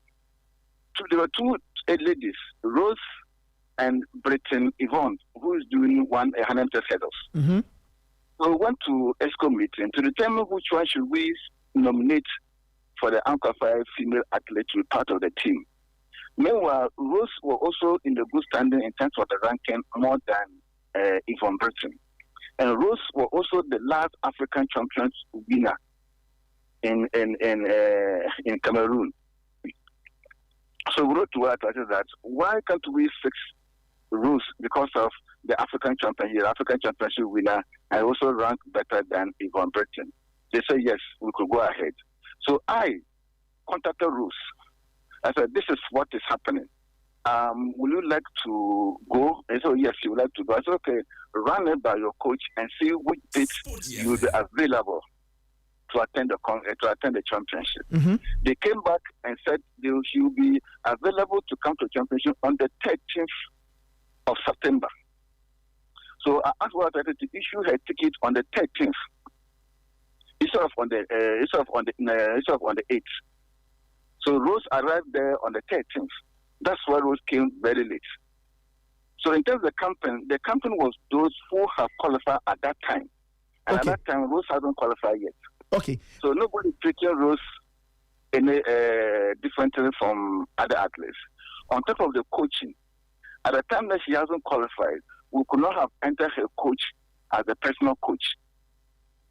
[SPEAKER 4] So there were 2 ladies, Rose and Britain Yvonne, who is doing 100 hurdles. So we went to ESCO meeting to determine which one should we nominate for the unqualified female athlete to be part of the team. Meanwhile, Rose were also in the good standing in terms of the ranking more than Yvonne Britain. And Rose were also the last African champions winner in Cameroon. So we wrote to her that why can't we fix Rose because of the African champion, the African championship winner, and also ranked better than Yvonne Britain. They said yes, we could go ahead. So I contacted Rose. I said, this is what is happening. Would you like to go? And so yes, you would like to go. I said, okay, run it by your coach and see which date you will be available to attend the championship. They came back and said she will be available to come to the championship on the 13th of September. So I asked her to issue her ticket on the 13th instead of on the 8th. So Rose arrived there on the 13th. That's why Rose came very late. So in terms of the campaign was those who have qualified at that time. And at that time, Rose hasn't qualified yet.
[SPEAKER 2] Okay.
[SPEAKER 4] So nobody treating Rose any differently from other athletes. On top of the coaching, at the time that she hasn't qualified, we could not have entered her coach as a personal coach.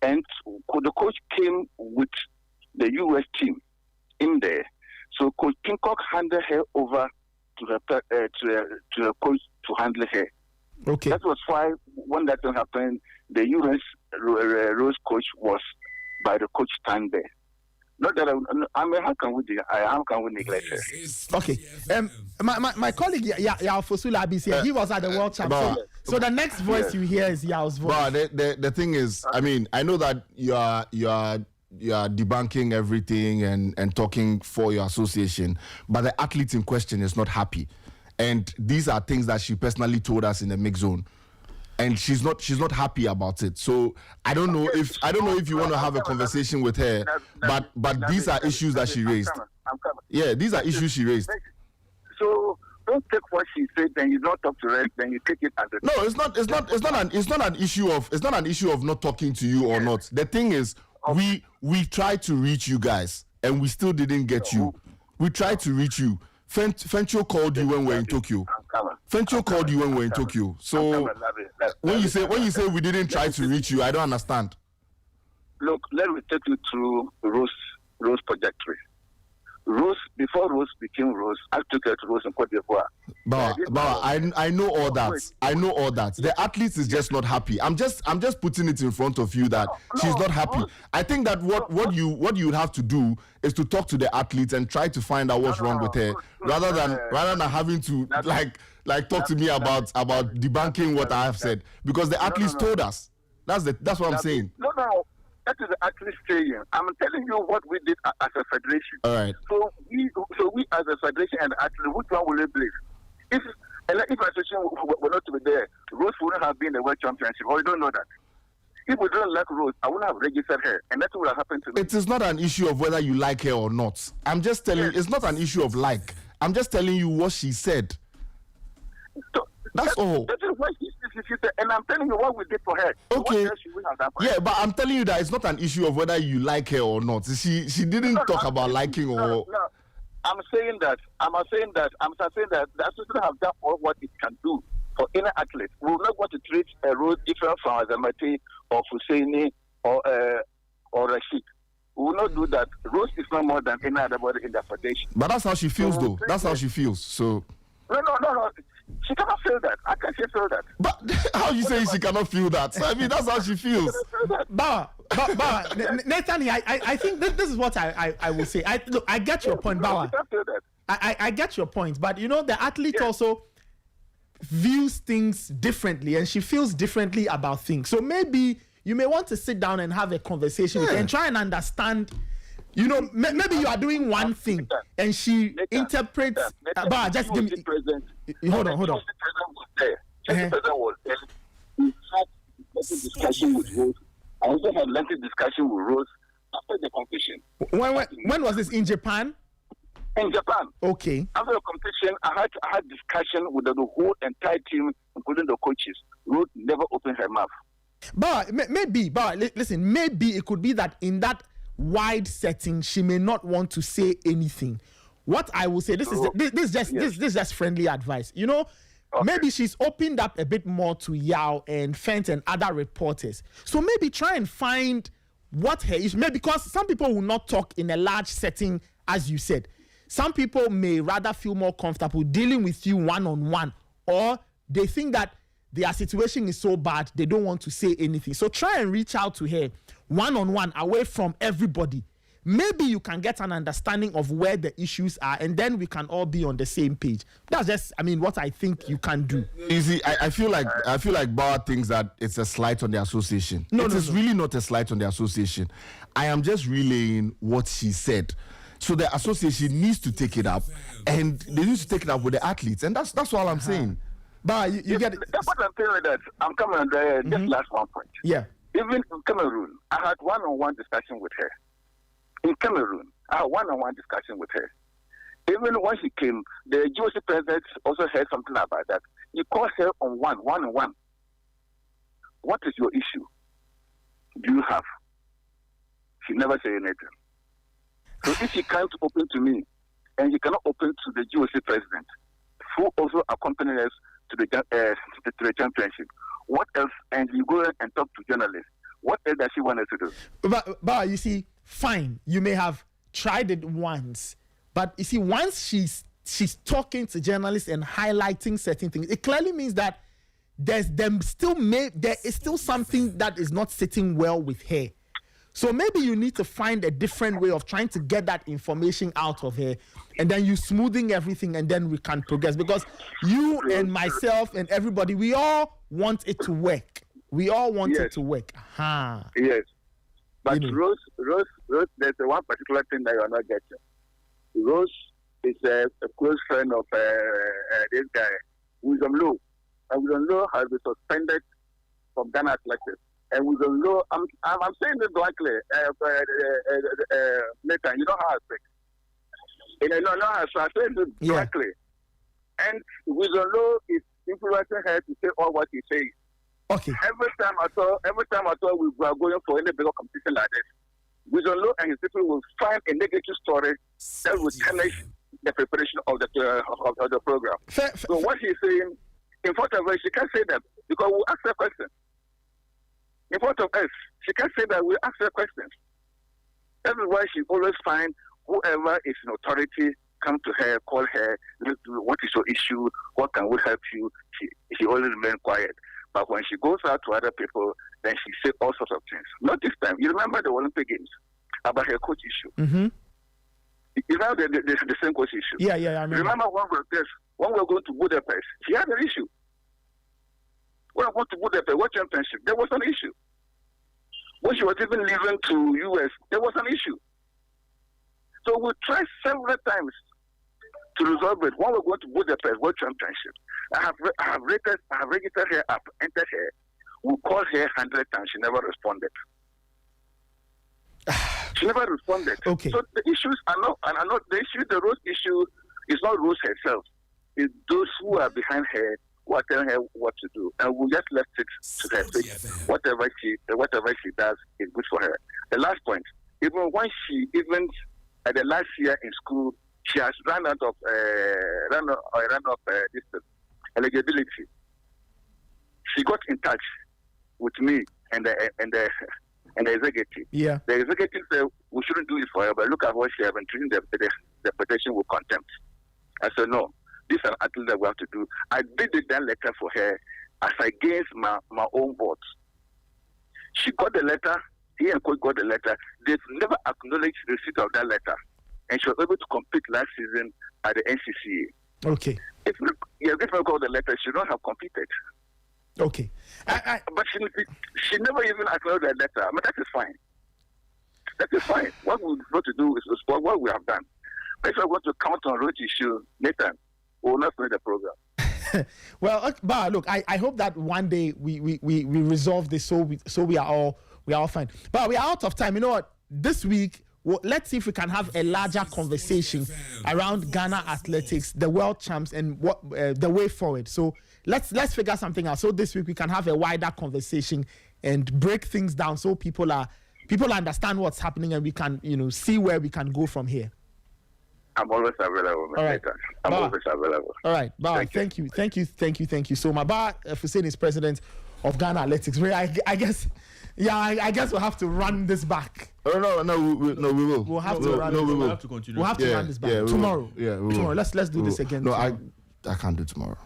[SPEAKER 4] And the coach came with the US team in there. So Coach Pincock handed her over to the coach to handle her.
[SPEAKER 2] Okay.
[SPEAKER 4] That was why when that thing happened, the US Rose coach was by the coach stand there. Not that how can we neglect her?
[SPEAKER 2] Okay. My colleague Yao Fosula is here. He was at the World Championship. So the next voice you hear is Yao's voice.
[SPEAKER 6] But the thing is, I mean, I know that you are debunking everything and talking for your association, but the athlete in question is not happy. And these are things that she personally told us in the mix zone. And she's not happy about it. So I don't know if you want to have a conversation with her, but these are issues that she raised.
[SPEAKER 4] I'm coming.
[SPEAKER 6] Yeah, these are issues she raised.
[SPEAKER 4] So don't take what she said, then you don't talk to her, then you take it as a
[SPEAKER 6] no. It's not an issue of not talking to you or not. The thing is, we tried to reach you guys, and we still didn't get you. We tried to reach you. Fencho called you when we're in Tokyo. Fencho called you when we're in Tokyo. So when you say we didn't try to reach you, I don't understand.
[SPEAKER 4] Look, let me take you through Rose trajectory. Rose, before Rose became Rose, I took her to Rose in Côte d'Ivoire.
[SPEAKER 6] But I know all that. I know all that. The athlete is just not happy. I'm just putting it in front of you that she's not happy. I think that what you have to do is to talk to the athlete and try to find out what's wrong with her, rather than having to like talk to me about debunking what I have said, because the athletes told us. That's what I'm saying.
[SPEAKER 4] No. That is actually saying. I'm telling you what we did as a federation.
[SPEAKER 6] All right.
[SPEAKER 4] So we as a federation and athlete, which one will we believe? If association were not to be there, Rose wouldn't have been the world championship. Or you don't know that. If we don't like Rose, I wouldn't have registered her, and that's what would have happened to me.
[SPEAKER 6] It is not an issue of whether you like her or not. I'm just telling you, it's not an issue of like. I'm just telling you what she said.
[SPEAKER 4] So,
[SPEAKER 6] that's all.
[SPEAKER 4] That is what she said, and I'm telling you what we did for her.
[SPEAKER 6] Okay. Yeah, but I'm telling you that it's not an issue of whether you like her or not. She didn't talk about liking or.
[SPEAKER 4] No. I'm saying that the association have done all what it can do for any athlete. We will not want to treat a Rose different from Azamati or Husseini or Rashid. We will not do that. Rose is no more than any other body in the federation.
[SPEAKER 6] But that's how she feels, though. That's how she feels. So.
[SPEAKER 4] No. She cannot feel that. I can't feel that.
[SPEAKER 6] But how you say she cannot feel that? I mean, that's how she feels.
[SPEAKER 2] But Nathan, I think this is what I will say. I get your point, Bawa. I get your point, but you know the athlete also views things differently, and she feels differently about things. So maybe you may want to sit down and have a conversation with her and try and understand. You know, maybe you are doing one thing and she interprets. But just give me. Hold on.
[SPEAKER 4] Discussion with Rose. I also had lengthy discussion with Rose after the competition.
[SPEAKER 2] When was this, in Japan?
[SPEAKER 4] In Japan.
[SPEAKER 2] Okay.
[SPEAKER 4] After the competition, I had discussion with the whole entire team, including the coaches. Rose never opened her mouth.
[SPEAKER 2] But maybe it could be that in that wide setting, she may not want to say anything. What I will say, this is just friendly advice. You know, maybe she's opened up a bit more to Yao and Fent and other reporters. So maybe try and find what her issue. Maybe because some people will not talk in a large setting, as you said. Some people may rather feel more comfortable dealing with you one-on-one, or they think that their situation is so bad they don't want to say anything. So try and reach out to her one-on-one, away from everybody. Maybe you can get an understanding of where the issues are, and then we can all be on the same page. That's just, what I think you can do.
[SPEAKER 6] You see, I feel like Bauer thinks that it's a slight on the association. It is really not a slight on the association. I am just relaying what she said. So the association needs to take it up, and they need to take it up with the athletes, and that's all I'm saying.
[SPEAKER 2] But you get it.
[SPEAKER 4] That's what I'm saying. That I'm coming on there. Just last one point.
[SPEAKER 2] Yeah.
[SPEAKER 4] Even in Cameroon, I had one-on-one discussion with her. In Cameroon, I had one-on-one discussion with her. Even when she came, the GOC president also heard something about that. He called her on one-on-one. What is your issue? Do you have? She never said anything. So if she can't open to me, and she cannot open to the GOC president, who also accompanied us to the championship, what else? And you go and talk to journalists. What else does she want us to do?
[SPEAKER 2] But you see, fine, you may have tried it once, But you see, once she's talking to journalists and highlighting certain things, it clearly means that there is still something that is not sitting well with her. So maybe you need to find a different way of trying to get that information out of her, and then you smoothing everything, and then we can progress. Because you and myself and everybody, we all want it to work. We all want it to work.
[SPEAKER 4] Yes. But Rose, there's one particular thing that you are not getting. Rose is a close friend of this guy, William Lowe. And William Lowe has been suspended from Ghana Athletics. And William Lowe, I'm saying this blankly, Nathan, you know how I speak. No, I say this blankly. And William Lowe is influencing her to say all what he says.
[SPEAKER 2] Okay.
[SPEAKER 4] Every time I thought we were going for any bigger competition like this, William Lowe and his people will find a negative story that will tarnish the preparation of the program. So what he's saying, in front of her, she can't say that because we'll ask her questions. In front of us, she can't say that we'll ask her questions. That is why she always finds whoever is in authority come to her, call her, what is your issue, what can we help you? She always remains quiet. But when she goes out to other people, then she says all sorts of things. Not this time. You remember the Olympic Games about her coach issue?
[SPEAKER 2] Mm-hmm.
[SPEAKER 4] You know the same coach issue?
[SPEAKER 2] Yeah, I remember.
[SPEAKER 4] Remember when we were going to Budapest, she had an issue. When I went to Budapest, World Championship, there was an issue. When she was even leaving to US, there was an issue. So we tried several times to resolve it. When we were going to Budapest World Championship, I have registered her up, entered her. We called her 100 times. She never responded. She never responded.
[SPEAKER 2] Okay.
[SPEAKER 4] So the issues are not the issue. The Rose issue is not Rose herself. It's those who are behind her who are telling her what to do, and we just left it to her face. Whatever she does is good for her. The last point, even when at the last year in school, she has run out of eligibility. She got in touch with me and the executive.
[SPEAKER 2] Yeah.
[SPEAKER 4] The executive said we shouldn't do it for her, but look at what she has been treating the petition with contempt. I said no. This is an athlete that we have to do. I did that letter for her as against my own votes. She got the letter. He and coach got the letter. They've never acknowledged the receipt of that letter, and she was able to compete last season at the NCCA.
[SPEAKER 2] Okay.
[SPEAKER 4] If you got the letter, she would not have competed.
[SPEAKER 2] Okay.
[SPEAKER 4] But she never even acknowledged that letter. I mean, that is fine. That is fine. What we want to do is what we have done. If I want to count on road issue, Nathan, we will not finish the program.
[SPEAKER 2] Well, but look, I hope that one day we resolve this so we are all fine. But we are out of time. You know what? This week, let's see if we can have a larger conversation around Ghana athletics, the world champs, and what the way forward. So let's figure something out. So this week we can have a wider conversation and break things down so people understand what's happening, and we can see where we can go from here.
[SPEAKER 4] I'm always available, Mr.
[SPEAKER 2] All right.
[SPEAKER 4] I'm always available.
[SPEAKER 2] All right, Ba, thank you. So my Ba Hussein is president of Ghana Athletics. I guess we'll have to run this back.
[SPEAKER 6] Oh no, we will.
[SPEAKER 2] We'll have to run.
[SPEAKER 6] We will
[SPEAKER 1] have to continue.
[SPEAKER 2] We'll have to run this back tomorrow.
[SPEAKER 6] Yeah, we
[SPEAKER 2] tomorrow.
[SPEAKER 6] will.
[SPEAKER 2] Let's do this again.
[SPEAKER 6] No,
[SPEAKER 2] tomorrow.
[SPEAKER 6] I can't do tomorrow.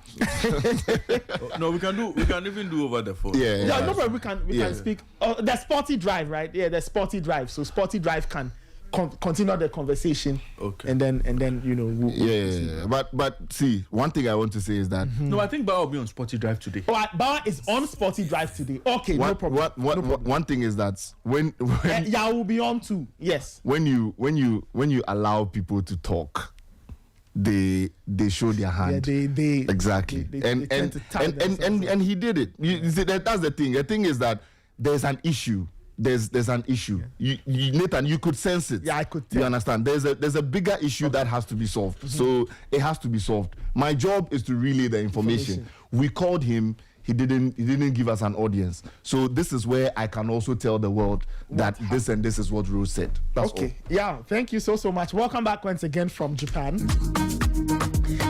[SPEAKER 1] No, we can even do over the phone.
[SPEAKER 2] Yeah, no, but we can speak. The Sporty Drive, right? Yeah, the Sporty Drive. So Sporty Drive can continue the conversation.
[SPEAKER 1] Okay.
[SPEAKER 2] And then we'll
[SPEAKER 6] But see, one thing I want to say is that
[SPEAKER 1] no, I think Bauer will be on Sporty Drive today.
[SPEAKER 2] Bauer is on Sporty Drive today. Okay, no problem.
[SPEAKER 6] One thing is that when
[SPEAKER 2] yeah, will be on too. Yes.
[SPEAKER 6] When you allow people to talk, they show their hand.
[SPEAKER 2] Yeah, they
[SPEAKER 6] exactly. And he did it. You see, that's the thing. The thing is that there's an issue. There's an issue. Yeah. You Nathan, you could sense it.
[SPEAKER 2] Yeah, I could tell.
[SPEAKER 6] You understand? There's a bigger issue that has to be solved. Mm-hmm. So it has to be solved. My job is to relay the information. We called him. He didn't give us an audience. So this is where I can also tell the world that this and this is what Rose said. That's all.
[SPEAKER 2] Yeah, thank you so much. Welcome back once again from Japan.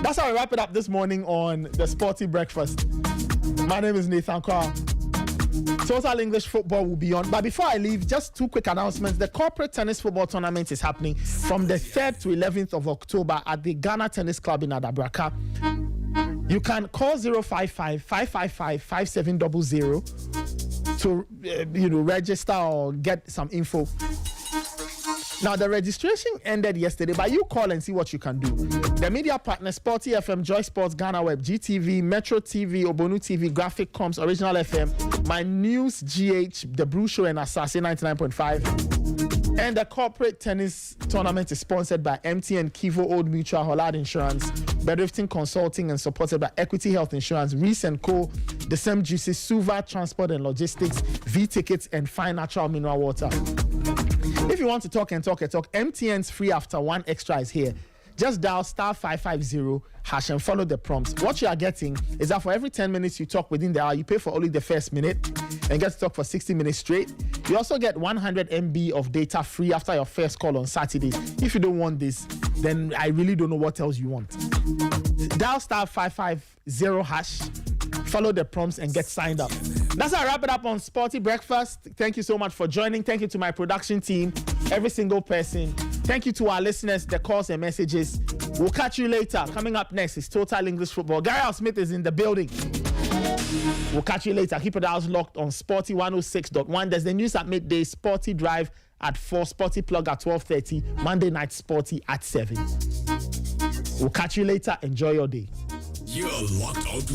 [SPEAKER 2] That's how we wrap it up this morning on the Sporty Breakfast. My name is Nathan Kwa. Total English Football will be on. But before I leave, just two quick announcements. The corporate tennis football tournament is happening from the 3rd to 11th of October at the Ghana Tennis Club in Adabraka. You can call 055-555-5700 to register or get some info. Now, the registration ended yesterday, but you call and see what you can do. The media partners, Sporty FM, Joy Sports, Ghana Web, GTV, Metro TV, Obonu TV, Graphic Comms, Original FM, My News, GH, The Brew Show, and Assassin 99.5. And the corporate tennis tournament is sponsored by MTN, Kivo, Old Mutual, Hollard Insurance, Bedrifting Consulting, and supported by Equity Health Insurance, Reese & Co., The Sem Juices, Suva Transport and Logistics, V-Tickets, and Fine Natural Mineral Water. If you want to talk, MTN's free after one extra is here. Just dial *550# and follow the prompts. What you are getting is that for every 10 minutes you talk within the hour, you pay for only the first minute and get to talk for 60 minutes straight. You also get 100 MB of data free after your first call on Saturdays. If you don't want this, then I really don't know what else you want. Dial *550#. Follow the prompts and get signed up. That's how I wrap it up on Sporty Breakfast. Thank you so much for joining. Thank you to my production team, every single person. Thank you to our listeners, the calls and messages. We'll catch you later. Coming up next is Total English Football. Gary Al Smith is in the building. We'll catch you later. Keep your dials locked on Sporty 106.1. There's the news at midday, Sporty Drive at 4, Sporty Plug at 12:30, Monday night Sporty at 7. We'll catch you later. Enjoy your day.
[SPEAKER 3] You're locked on to